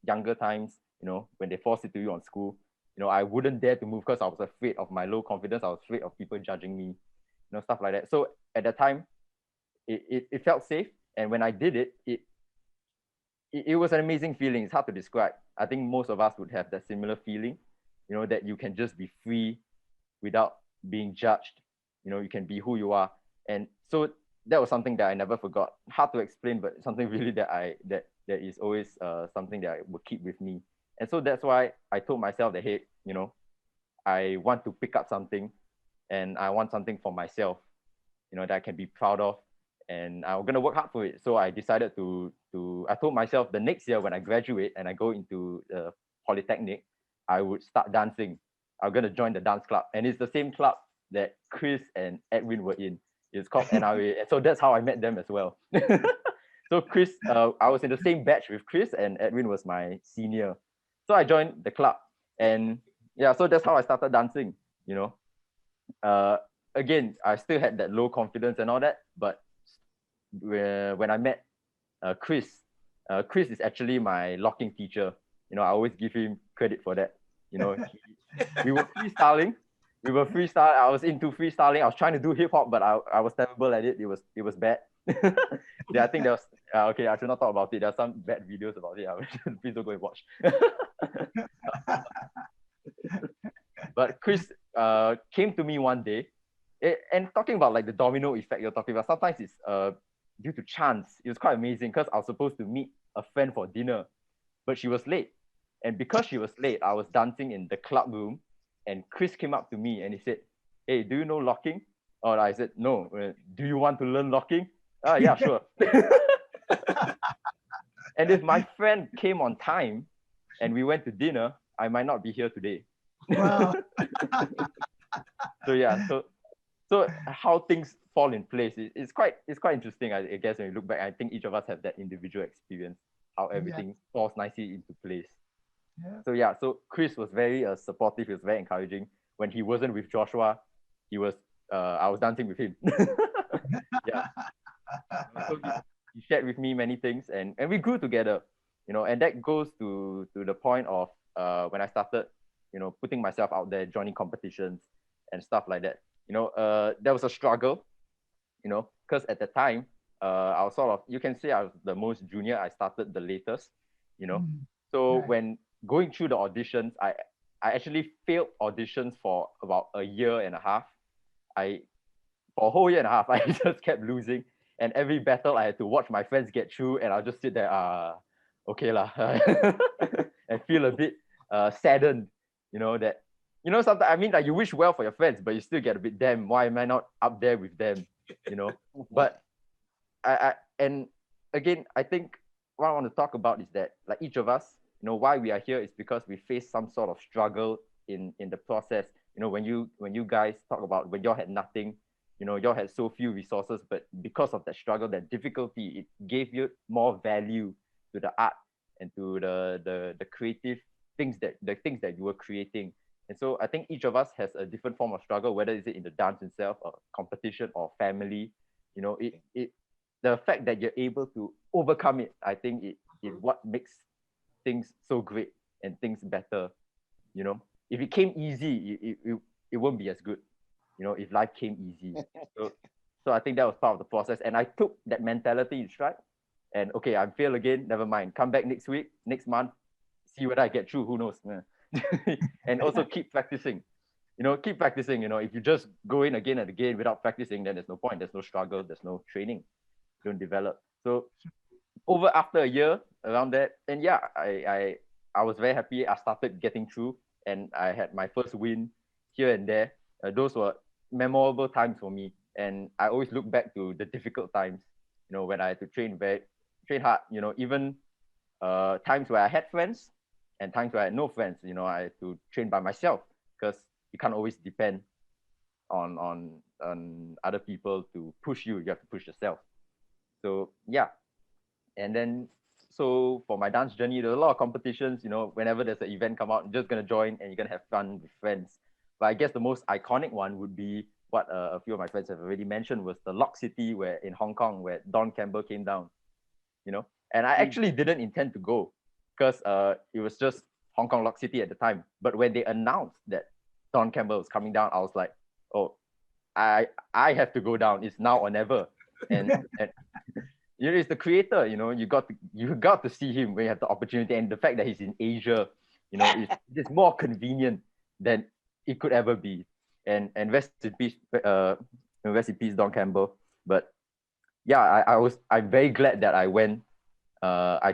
younger times, when they forced it to you on school, I wouldn't dare to move because I was afraid of my low confidence. I was afraid of people judging me, stuff like that. So at that time, it felt safe. And when I did it, it was an amazing feeling. It's hard to describe. I think most of us would have that similar feeling, that you can just be free without being judged. You can be who you are. And so that was something that I never forgot. Hard to explain, but something really that is always something that I will keep with me. And so that's why I told myself that, hey, I want to pick up something and I want something for myself, that I can be proud of. And I'm going to work hard for it. So I decided I told myself the next year when I graduate and I go into Polytechnic, I would start dancing. I'm going to join the dance club. And it's the same club that Chris and Edwin were in. It's called NRA. And so that's how I met them as well. So Chris, I was in the same batch with Chris, and Edwin was my senior. So I joined the club. And yeah, so that's how I started dancing, Again, I still had that low confidence and all that, but when I met Chris, Chris is actually my locking teacher. I always give him credit for that. We were freestyling. I was into freestyling. I was trying to do hip hop, but I was terrible at it. It was bad. Yeah, I think there was okay. I should not talk about it. There are some bad videos about it. Please don't go and watch. But Chris came to me one day, and talking about like the domino effect you're talking about. Sometimes it's due to chance. It was quite amazing because I was supposed to meet a friend for dinner, but she was late. And because she was late, I was dancing in the club room, and Chris came up to me and he said, "Hey, do you know locking?" Or I said, "No." "Do you want to learn locking?" Yeah, sure. And if my friend came on time and we went to dinner, I might not be here today. Wow. So yeah, so how things fall in place, it's quite interesting. I guess when you look back, I think each of us have that individual experience, how everything falls nicely into place. Yeah. So yeah, so Chris was very supportive. He was very encouraging. When he wasn't with Joshua, I was dancing with him. Yeah. So he shared with me many things, and we grew together, and that goes to the point of when I started, putting myself out there, joining competitions and stuff like that. There was a struggle, because at the time, I was sort of, you can say I was the most junior. I started the latest, So when going through the auditions, I actually failed auditions for about a year and a half. For a whole year and a half, I just kept losing. And every battle, I had to watch my friends get through, and I'll just sit there, okay lah, and feel a bit saddened, that, sometimes, I mean, like you wish well for your friends, but you still get a bit, damn, why am I not up there with them, But and again, I think what I want to talk about is that, like each of us, why we are here is because we face some sort of struggle in the process. When you guys talk about when y'all had nothing, y'all had so few resources, but because of that struggle, that difficulty, it gave you more value to the art and to the creative things that you were creating. And so I think each of us has a different form of struggle, whether it's in the dance itself, or competition, or family. The fact that you're able to overcome it, I think it what makes things so great and things better. If it came easy, it won't be as good. If life came easy. So I think that was part of the process, and I took that mentality in stride. And okay, I fail again, never mind. Come back next week, next month, see whether I get through. Who knows? And also keep practicing. Keep practicing. If you just go in again and again without practicing, then there's no point. There's no struggle. There's no training. You don't develop. So after a year around that, and yeah, I was very happy. I started getting through, and I had my first win here and there. Those were memorable times for me, and I always look back to the difficult times. When I had to train hard. Even times where I had friends and times where I had no friends. I had to train by myself because you can't always depend on other people to push you. You have to push yourself. So yeah, and then so for my dance journey, there's a lot of competitions. Whenever there's an event come out, you're just gonna join and you're gonna have fun with friends. But I guess the most iconic one would be what a few of my friends have already mentioned, was the Lock City where in Hong Kong, where Don Campbell came down. And I actually didn't intend to go because it was just Hong Kong Lock City at the time. But when they announced that Don Campbell was coming down, I was like, oh, I have to go down. It's now or never. And it's the creator. You got to see him when you have the opportunity. And the fact that he's in Asia, it's more convenient than it could ever be. And rest in peace, Don Campbell. But yeah, I'm very glad that I went. I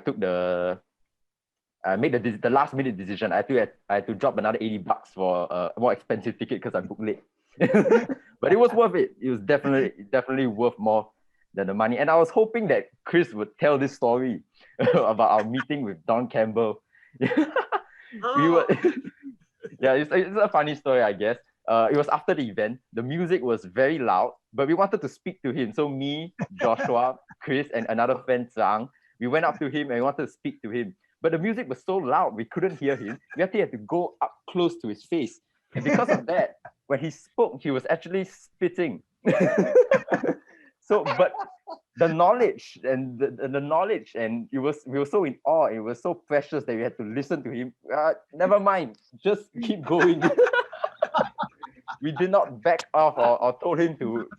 made the last minute decision. I had to drop another $80 for a more expensive ticket because I booked late. But it was worth it. It was definitely worth more than the money. And I was hoping that Chris would tell this story about our meeting with Don Campbell. Yeah, it's a funny story, I guess. It was after the event. The music was very loud, but we wanted to speak to him. So me, Joshua, Chris, and another friend, Zhang, we went up to him and we wanted to speak to him. But the music was so loud, we couldn't hear him. We actually had to go up close to his face. And because of that, when he spoke, he was actually spitting. But the knowledge and the knowledge, and we were so in awe. It was so precious that we had to listen to him. Never mind, just keep going. We did not back off or told him to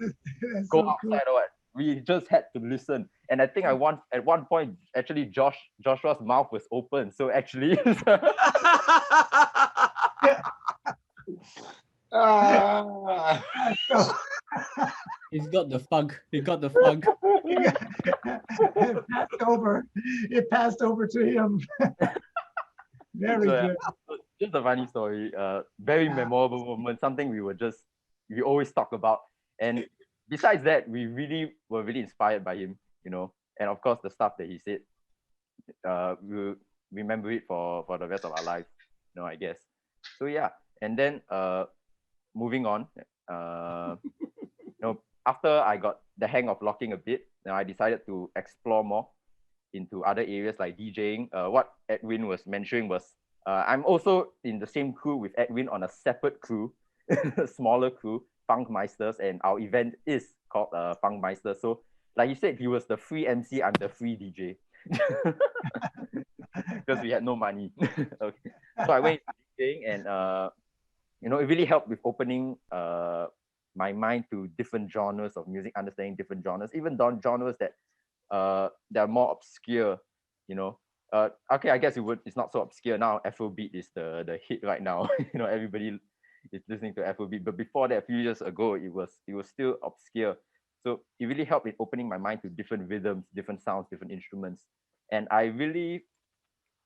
go outside or what. We just had to listen. And I think at one point, actually, Joshua's mouth was open. So actually, he's got the fug. He got the fug. It passed over to him. Very good. Just a funny story. Very memorable moment. Something we always talk about. And besides that, we were really inspired by him, and of course the stuff that he said, we'll remember it for the rest of our lives, I guess. So yeah, and then moving on, after I got the hang of locking a bit, I decided to explore more into other areas like DJing. What Edwin was mentioning was, I'm also in the same crew with Edwin on a separate crew, a smaller crew, Funk Meisters, and our event is called Funk Meister. So like you said, he was the free MC, I'm the free DJ. Because we had no money. Okay. So I went DJing, and it really helped with opening my mind to different genres of music, understanding different genres, even genres that are more obscure, okay, I guess it's not so obscure now. Afrobeat is the hit right now. Everybody is listening to Afrobeat. But before that, a few years ago, it was still obscure. So it really helped in opening my mind to different rhythms, different sounds, different instruments. And I really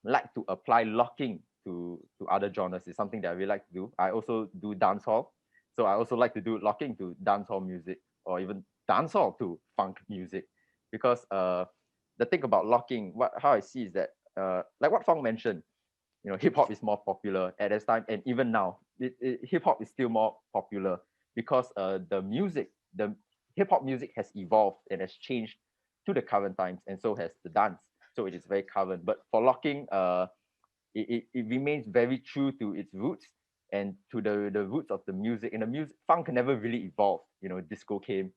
like to apply locking to other genres. It's something that I really like to do. I also do dancehall. So I also like to do locking to dancehall music, or even dancehall to funk music. Because the thing about locking, how I see is that, like what Fong mentioned, hip hop is more popular at this time, and even now, hip hop is still more popular because the hip hop music has evolved and has changed to the current times, and so has the dance. So it is very current. But for locking, it remains very true to its roots, and to the roots of the music. And the music, funk never really evolved. You know, disco came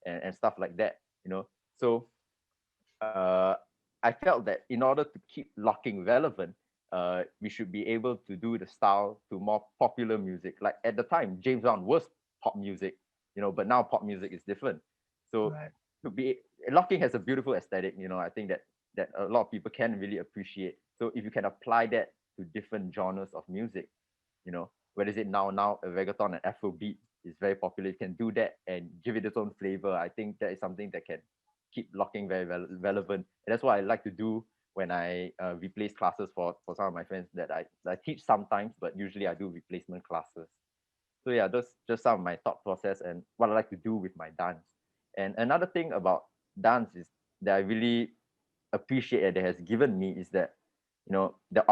and stuff like that. You know, so I felt that in order to keep locking relevant, we should be able to do the style to more popular music. Like at the time, James Brown was pop music, you know, but now pop music is different. So to be locking has a beautiful aesthetic, you know. I think that a lot of people can really appreciate. So if you can apply that to different genres of music, you know, whether is it now a reggaeton and Afrobeat is very popular, you can do that and give it its own flavor. I think that is something that can keep locking very relevant. And that's what I like to do when I replace classes for some of my friends that I teach sometimes, but usually I do replacement classes. So yeah, that's just some of my thought process and what I like to do with my dance. And another thing about dance is that I really appreciate and that has given me is that, you know, the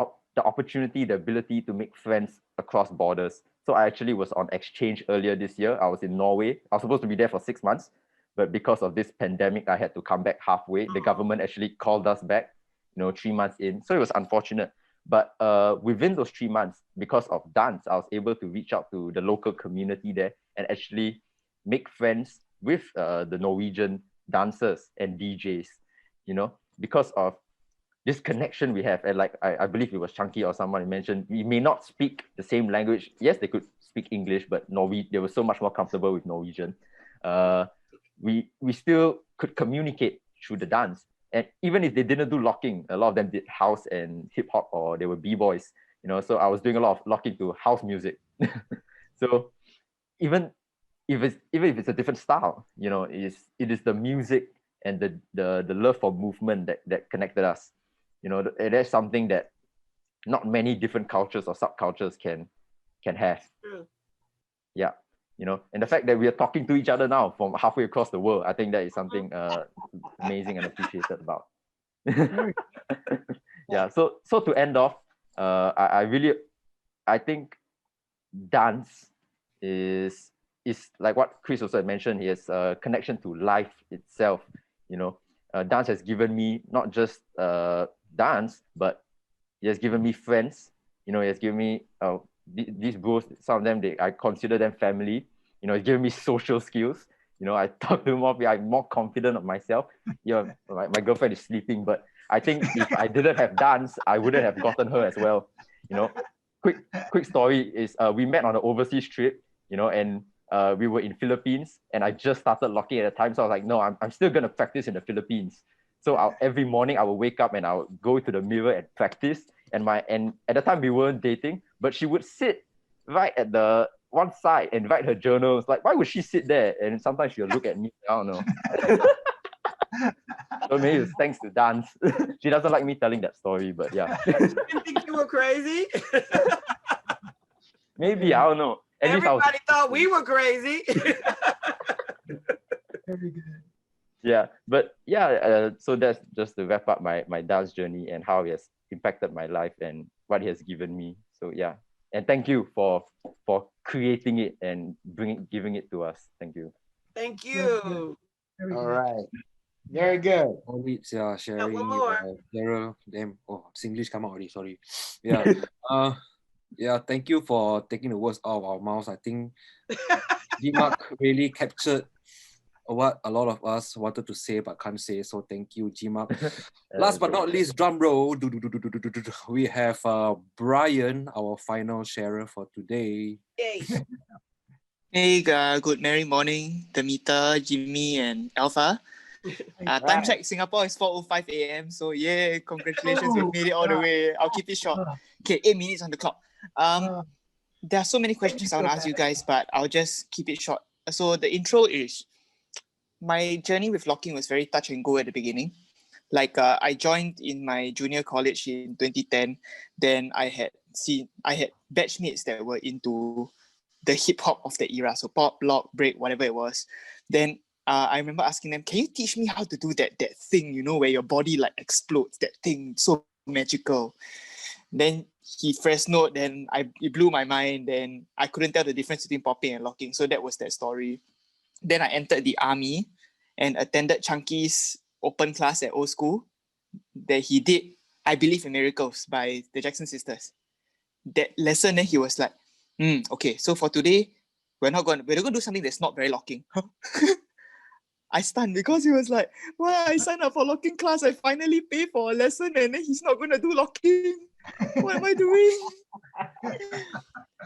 opportunity, the ability to make friends across borders. So I actually was on exchange earlier this year. I was in Norway. I was supposed to be there for 6 months, but because of this pandemic, I had to come back halfway. The government actually called us back, you know, 3 months in. So it was unfortunate. But within those 3 months, because of dance, I was able to reach out to the local community there and actually make friends with the Norwegian dancers and DJs, you know, because of this connection we have. And like, I believe it was Chunky or someone mentioned, we may not speak the same language. Yes, they could speak English, but they were so much more comfortable with Norwegian. We still could communicate through the dance. And even if they didn't do locking, a lot of them did house and hip hop, or they were b-boys, you know. So I was doing a lot of locking to house music. So even if it's a different style, you know, it is the music and the love for movement that connected us. You know, that's something that not many different cultures or subcultures can have. Yeah. You know, and the fact that we are talking to each other now from halfway across the world, I think that is something amazing and appreciated about. Yeah. So to end off, I think dance is like what Chris also mentioned. He has a connection to life itself. You know, dance has given me not just dance, but he has given me friends. You know, he has given me these bros. Some of them, I consider them family. You know, it's given me social skills. You know, I talk to more. I'm more confident of myself. You know, my girlfriend is sleeping, but I think if I didn't have dance, I wouldn't have gotten her as well. You know, quick story is we met on an overseas trip. You know, and we were in Philippines, and I just started locking at the time. So I was like, no, I'm still gonna practice in the Philippines. So every morning I would wake up and I would go to the mirror and practice. And at the time we weren't dating, but she would sit right at the one side and write her journals. Like, why would she sit there? And sometimes she'll look at me. I don't know. So maybe it's thanks to dance. She doesn't like me telling that story, but yeah. She didn't think you were crazy. Maybe, I don't know. At Everybody thought we were crazy. Very good. Yeah, but yeah, so that's just to wrap up my dance journey and how it has impacted my life and what it has given me. So yeah, and thank you for creating it and giving it to us. Thank you. Thank you. All right. Very good. Sharing. One more. Daryl, damn. Oh, Singlish come out already. Sorry. Yeah. Yeah. Thank you for taking the words out of our mouths. I think G.Mak really captured what a lot of us wanted to say but can't say. So thank you, G.Mak. Last but not least, drum roll. We have Brian, our final sharer for today. Yay. Hey, good merry morning, Damita, Jimmy, and Alpha. Time check, Singapore is 4:05 a.m. So yeah, congratulations, we made it all the way. I'll keep it short. Okay, 8 minutes on the clock. There are so many questions I want to ask you guys, but I'll just keep it short. So the intro is, my journey with locking was very touch and go at the beginning. Like I joined in my junior college in 2010. Then I had batch mates that were into the hip hop of the era, so pop, lock, break, whatever it was. Then I remember asking them, can you teach me how to do that thing, you know, where your body like explodes, that thing, so magical. Then he first note, then it blew my mind. Then I couldn't tell the difference between popping and locking. So that was that story. Then I entered the army and attended Chunky's open class at old school that he did I Believe in Miracles by the Jackson Sisters. That lesson, then he was like, Okay, so for today, we're gonna do something that's not very locking. I stunned because he was like, "Wow, I signed up for locking class. I finally pay for a lesson, and then he's not gonna do locking. What am I doing?"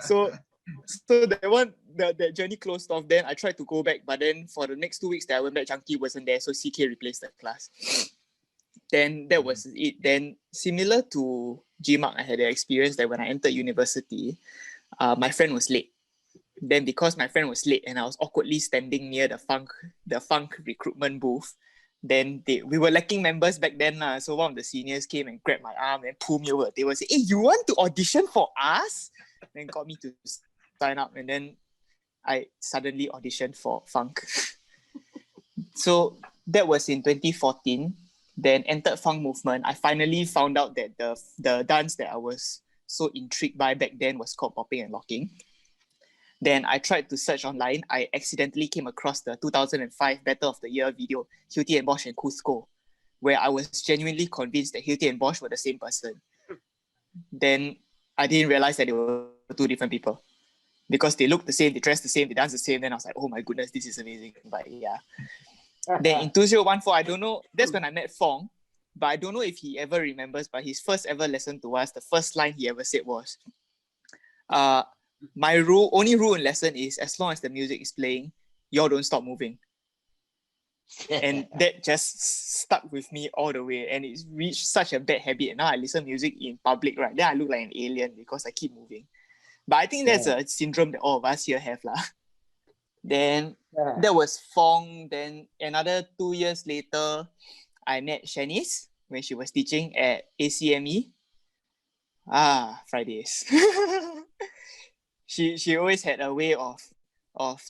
so that journey closed off. Then I tried to go back, but then for the next 2 weeks that I went back, Chunky wasn't there, so CK replaced that class. Then that was it. Then similar to G.Mak, I had the experience that when I entered university, my friend was late. Then because my friend was late and I was awkwardly standing near the Funk recruitment booth, then we were lacking members back then. So one of the seniors came and grabbed my arm and pulled me over. They were saying, "Hey, you want to audition for us?" Then got me to sign up, and then I suddenly auditioned for Funk. So that was in 2014. Then entered Funk movement. I finally found out that the dance that I was so intrigued by back then was called popping and locking. Then I tried to search online. I accidentally came across the 2005 Battle of the Year video, Hilti and Bosch and Cusco, where I was genuinely convinced that Hilti and Bosch were the same person. Then I didn't realize that they were two different people because they looked the same, they dressed the same, they danced the same. Then I was like, oh my goodness, this is amazing. But yeah. Then in 2014, I don't know, that's when I met Fong, but I don't know if he ever remembers, but his first ever lesson to us, the first line he ever said was, my only rule in lesson is as long as the music is playing, y'all don't stop moving. And that just stuck with me all the way. And it's reached such a bad habit. Now I listen music in public, right? Then I look like an alien because I keep moving. But I think that's a syndrome that all of us here have. Then that was Fong. Then another 2 years later, I met Shanice when she was teaching at ACME. Fridays. She always had a way of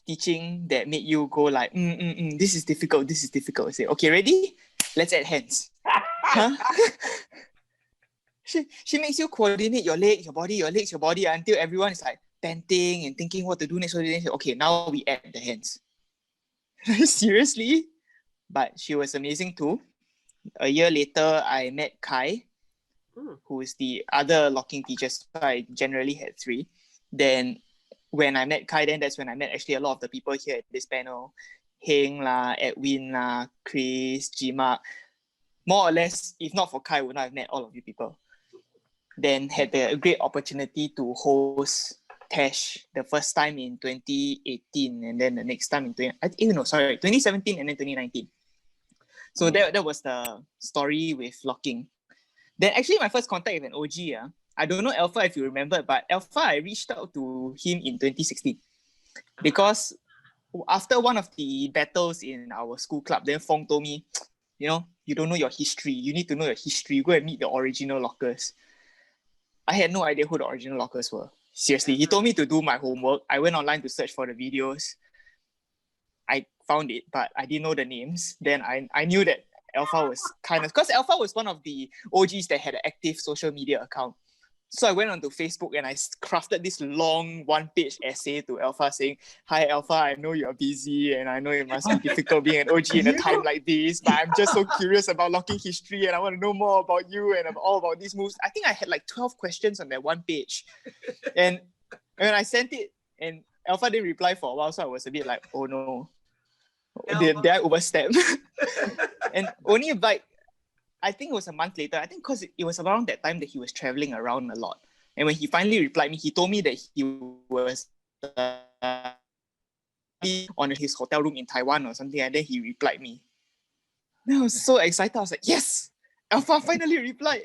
teaching that made you go like, this is difficult, this is difficult. I say, okay, ready? Let's add hands. Huh? She makes you coordinate your legs, your body, your legs, your body until everyone is like panting and thinking what to do next. Okay, now we add the hands. Seriously? But she was amazing too. A year later, I met Kai, who is the other locking teacher. So I generally had 3. Then when I met Kai, then that's when I met actually a lot of the people here at this panel. Jiheng lah, Edwin lah, Chris, G.Mak. More or less, if not for Kai, I would not have met all of you people. Then had the great opportunity to host Tash the first time in 2018, and then the next time in 2017 and then 2019. So that was the story with locking. Then actually my first contact with an OG, I don't know Alpha if you remember, but Alpha, I reached out to him in 2016 because after one of the battles in our school club, then Fong told me, you don't know your history. You need to know your history. Go and meet the original lockers. I had no idea who the original lockers were. Seriously, he told me to do my homework. I went online to search for the videos. I found it, but I didn't know the names. Then I knew that Alpha was because Alpha was one of the OGs that had an active social media account. So I went onto Facebook and I crafted this long 1-page essay to Alpha saying, "Hi Alpha, I know you're busy and I know it must be difficult being an OG in a time like this, but I'm just so curious about locking history and I want to know more about you and all about these moves." I think I had like 12 questions on that 1 page. And when I sent it and Alpha didn't reply for a while, so I was a bit like, oh no, did I overstep? And only like, I think it was a month later, I think because it was around that time that he was traveling around a lot. And when he finally replied me, he told me that he was on his hotel room in Taiwan or something, and then he replied me. And I was so excited. I was like, yes, Alpha finally replied.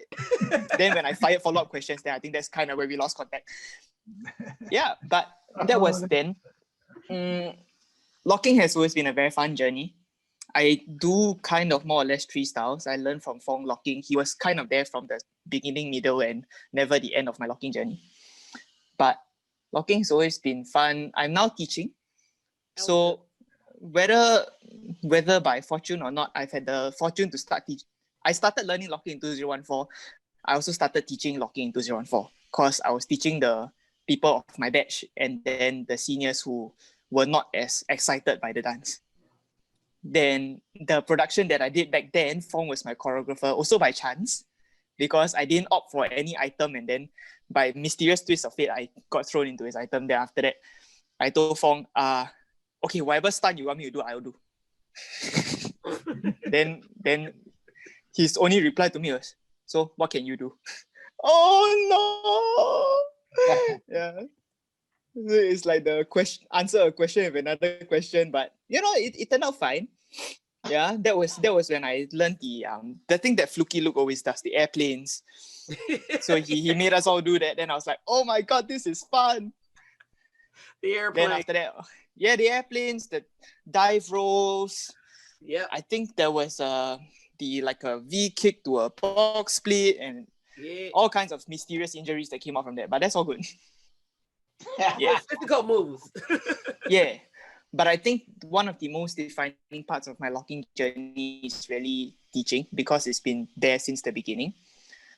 Then when I fired follow-up questions, then I think that's kind of where we lost contact. Yeah, but that was then. Locking has always been a very fun journey. I do kind of more or less 3 styles. I learned from Fong locking. He was kind of there from the beginning, middle, and never the end of my locking journey. But locking has always been fun. I'm now teaching. So whether by fortune or not, I've had the fortune to start teaching. I started learning locking in 2014. I also started teaching locking in 2014 because I was teaching the people of my batch and then the seniors who were not as excited by the dance. Then the production that I did back then, Fong was my choreographer, also by chance. because I didn't opt for any item, and then by mysterious twist of fate, I got thrown into his item. Then after that, I told Fong, okay, whatever stunt you want me to do, I'll do. then his only reply to me was, so what can you do? Oh no! Yeah. It's like the question, answer a question with another question, but you know, it turned out fine. Yeah, that was when I learned the thing that Fluky Luke always does, the airplanes. So he made us all do that. Then I was like, oh my god, this is fun. The airplane. Then after that, yeah, the airplanes, the dive rolls. Yeah. I think there was like a V kick to a box split and all kinds of mysterious injuries that came out from that. But that's all good. Yeah, physical moves. Yeah. But I think one of the most defining parts of my locking journey is really teaching, because it's been there since the beginning.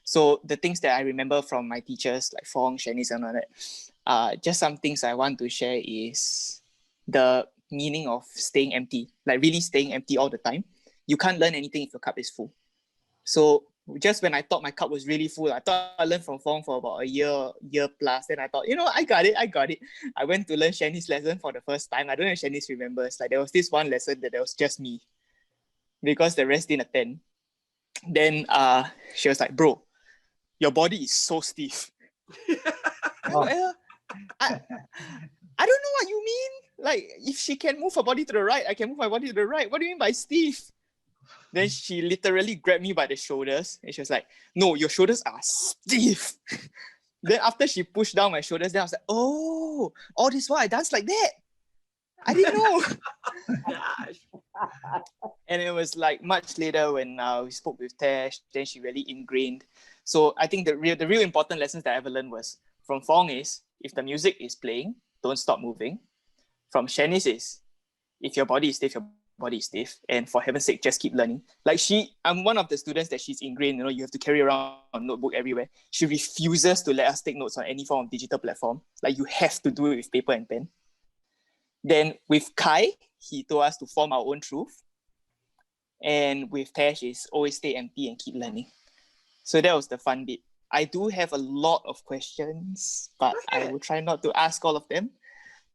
So the things that I remember from my teachers like Fong, Shanice and all that, just some things I want to share is the meaning of staying empty, like really staying empty all the time. You can't learn anything if your cup is full. So just when I thought my cup was really full, I thought I learned from Fong for about a year plus. Then I thought, I got it. I went to learn Shanice's lesson for the first time. I don't know if Shanice remembers. Like there was this one lesson that there was just me, because the rest didn't attend. Then she was like, bro, your body is so stiff. I don't know what you mean. Like, if she can move her body to the right, I can move my body to the right. What do you mean by stiff? Then she literally grabbed me by the shoulders and she was like, no, your shoulders are stiff. Then after she pushed down my shoulders, then I was like, oh, all this while I danced like that. I didn't know. And it was like much later when we spoke with Tash, then she really ingrained. So I think the real important lessons that I ever learned was from Fong is, if the music is playing, don't stop moving. From Shanice is, if your body is stiff, your body is stiff. And for heaven's sake, just keep learning. Like I'm one of the students that she's ingrained, you have to carry around a notebook everywhere. She refuses to let us take notes on any form of digital platform. Like you have to do it with paper and pen. Then with Kai, he told us to form our own truth. And with Tash is always stay empty and keep learning. So that was the fun bit. I do have a lot of questions, but I will try not to ask all of them.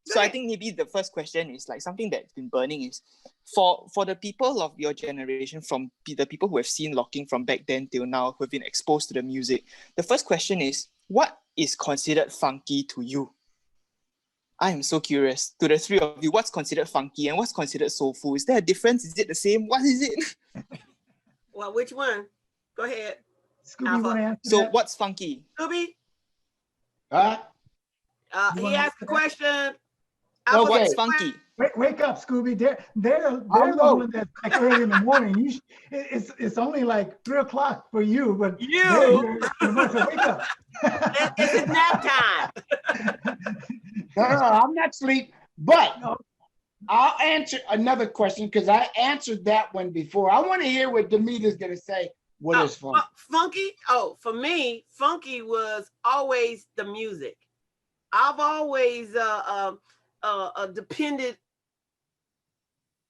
So I think maybe the first question is like something that's been burning is for the people of your generation, from the people who have seen locking from back then till now, who have been exposed to the music. The first question is, what is considered funky to you? I am so curious. To the three of you, what's considered funky and what's considered soulful? Is there a difference? Is it the same? What is it? Well, which one? Go ahead. Scooby, want to answer So that? what's funky? Scooby? You He asked the question. No, what's funky? Wake up, Scooby. They're the one that's like early in the morning. It's only like 3 o'clock for you, but you're about to wake up. It's nap time. No, I'm not asleep. But I'll answer another question because I answered that one before. I want to hear what Damita's going to say. What is funky? Funky? Oh, for me, funky was always the music. I've always depended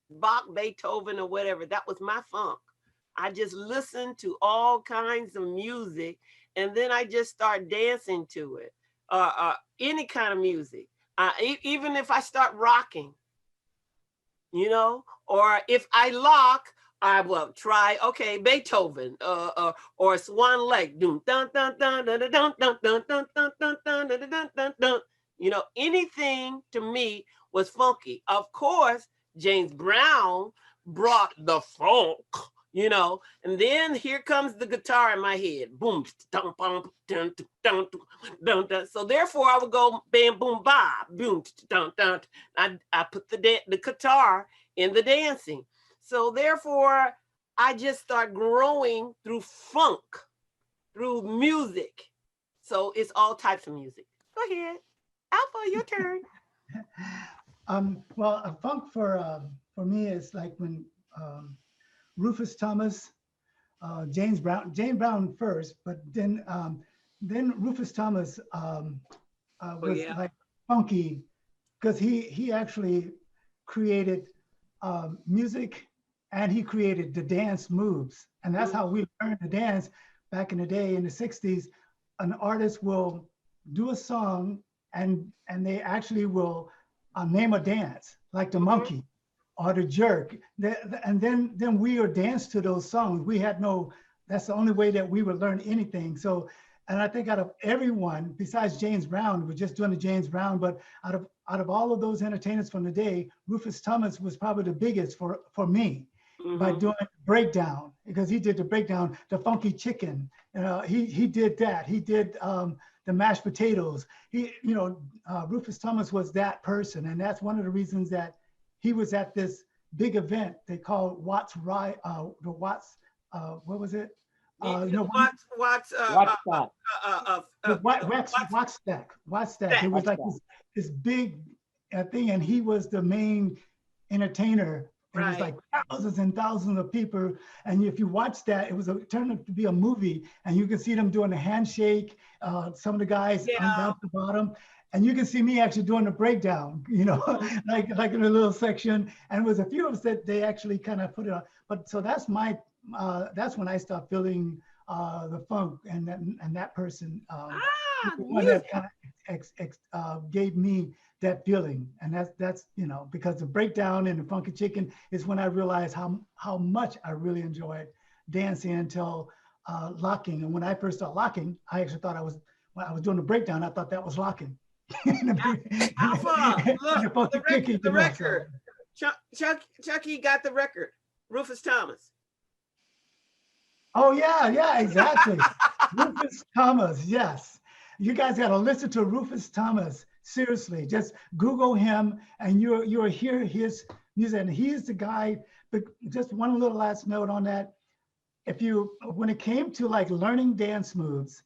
Bach, Beethoven, or whatever. That was my funk. I just listened to all kinds of music, and then I just start dancing to it. Any kind of music. Even if I start rocking, or if I lock, I will try, Beethoven, or Swan Lake. Anything to me was funky. Of course, James Brown brought the funk, and then here comes the guitar in my head. Boom, dum, bum, dun, dun, dun, dun. So therefore I would go bam, boom, ba, boom, dun, dun. I put the guitar in the dancing. So therefore I just start growing through funk, through music. So it's all types of music. Go ahead. Alpha, your turn. Well, a funk for me is like when Rufus Thomas, James Brown first, but then Rufus Thomas was like funky because he actually created music and he created the dance moves, and that's how we learned to dance. back in the day in the 60s, an artist will do a song and they actually will name a dance, like the monkey or the jerk. And then we would dance to those songs. We had no, that's the only way that we would learn anything. So, and I think out of everyone, besides James Brown, we're just doing the James Brown, but out of all of those entertainers from the day, Rufus Thomas was probably the biggest for me by doing breakdown, because he did the breakdown, the funky chicken. He did that. He did the mashed potatoes. Rufus Thomas was that person. And that's one of the reasons that he was at this big event they called Watts what was it? Wattstack. It was like this big thing, and he was the main entertainer. It was like thousands and thousands of people. And if you watch that, it turned out to be a movie, and you can see them doing the handshake, some of the guys on down to the bottom. And you can see me actually doing the breakdown, like in a little section. And it was a few of us that they actually kind of put it on. But so that's that's when I stopped feeling the funk, and that person one that kind of gave me that feeling. And that's because the breakdown and the funky chicken is when I realized how much I really enjoyed dancing until locking. And when I first started locking, I actually thought when I was doing the breakdown, I thought that was locking. Alpha, look, the record. Chucky got the record. Rufus Thomas. Oh yeah, exactly. Rufus Thomas, yes. You guys got to listen to Rufus Thomas. Seriously, just Google him, and you'll hear his music. And he's the guy. But just one little last note on that: when it came to like learning dance moves,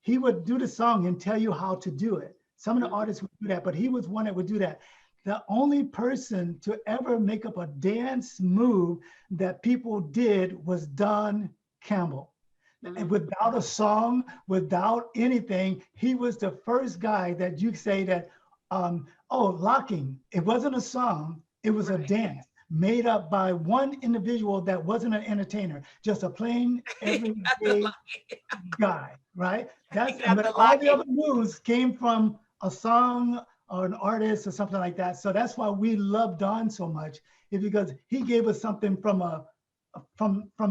he would do the song and tell you how to do it. Some of the artists would do that, but he was one that would do that. The only person to ever make up a dance move that people did was Don Campbell. And without a song, without anything, he was the first guy that you say that, locking. It wasn't a song, it was a dance made up by one individual that wasn't an entertainer, just a plain everyday guy, right? But all the other moves came from a song or an artist or something like that. So that's why we love Don so much, is because he gave us something from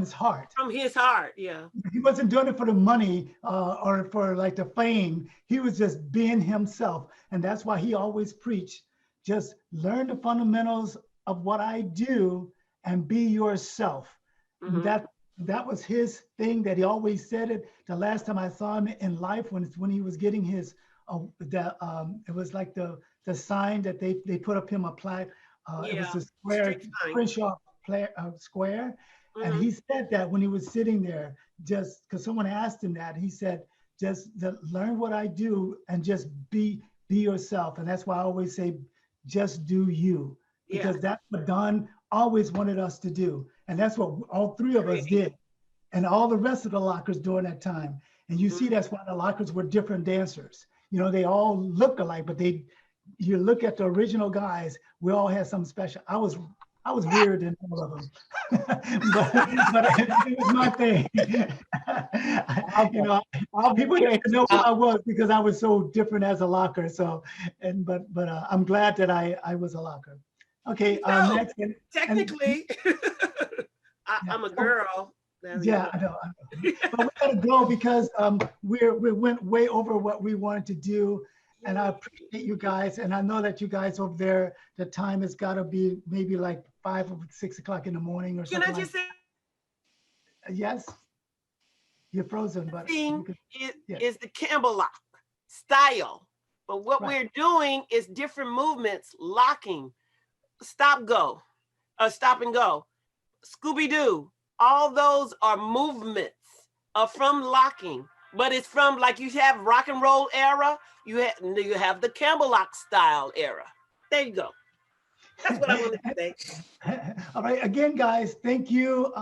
his heart. From his heart, yeah. He wasn't doing it for the money or for like the fame. He was just being himself. And that's why he always preached, just learn the fundamentals of what I do and be yourself. That was his thing that he always said it. The last time I saw him in life, when he was getting his, it was like the sign that they put up him a plaque. It was a square, Crenshaw square. And he said that when he was sitting there, just because someone asked him that, he said, just learn what I do and just be yourself. And that's why I always say, just do you, because that's what Don always wanted us to do. And that's what all three of us did. And all the rest of the lockers during that time. And you see, that's why the lockers were different dancers. They all look alike, but you look at the original guys, we all had something special. I was weird in all of them, but it was my thing. People didn't know who I was because I was so different as a locker. So, but I'm glad that I was a locker. Okay, next. Technically, I'm a girl. Yeah, I know. But we gotta go because we went way over what we wanted to do. And I appreciate you guys. And I know that you guys over there, the time has got to be maybe like 5 or 6 o'clock in the morning or something. Can I just say? Yes. You're frozen, but is the Campbell lock style. But what we're doing is different movements, locking, stop and go. Scoo B Doo. All those are movements from locking. But it's from, like, you have rock and roll era, you have the Campbell lock style era. There you go. That's what I wanted to say. All right, again, guys, thank you.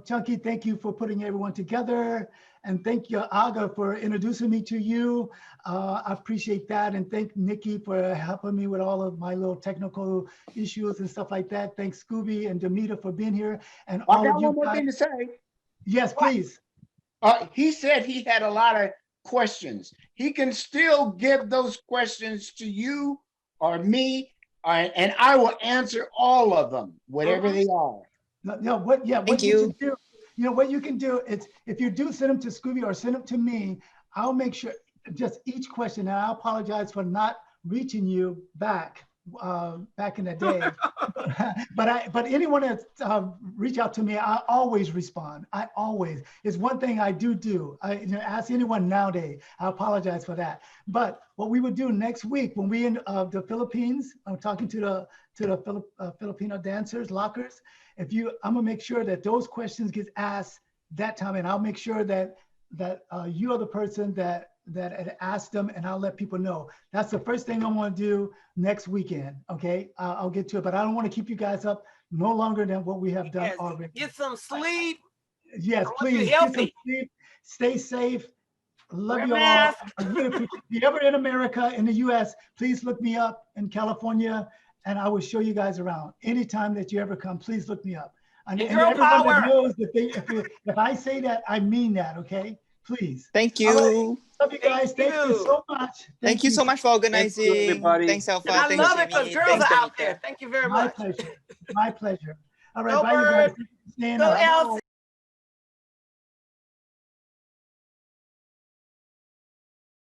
Chunky, thank you for putting everyone together. And thank you, Aga, for introducing me to you. I appreciate that. And thank Nikki for helping me with all of my little technical issues and stuff like that. Thanks, Scooby and Damita, for being here. And all of you guys. One more thing to say. Yes, please. He said he had a lot of questions. He can still give those questions to you or me, and I will answer all of them, whatever they are. No, what you should do, what you can do is, if you do send them to Scooby or send them to me, I'll make sure just each question, and I apologize for not reaching you back in the day. but anyone that reach out to me, I always respond. I always. It's one thing I do. Ask anyone nowadays. I apologize for that. But what we would do next week when we in the Philippines, I'm talking to the Filipino dancers, lockers. I'm gonna make sure that those questions get asked that time, and I'll make sure that you are the person that asked them, and I'll let people know. That's the first thing I want to do next weekend. Okay, I'll get to it, but I don't want to keep you guys up no longer than what we have done already. Get some sleep. Yes, please get some sleep. Stay safe. Love you all. I really appreciate it. If you're ever in America, in the U.S., please look me up in California, and I will show you guys around. Anytime that you ever come, please look me up. And everyone that knows that if I say that, I mean that. Okay. Please. Thank you. Right. Love you guys. Thank you so much. Thank you so much for organizing. Thanks, Alpha. And I Thanks, love it because Jimmy. girls Thanks, are out Damita. there. Thank you very My much. pleasure. My pleasure. All right. Go bye, you guys. Bird. Go Elsie.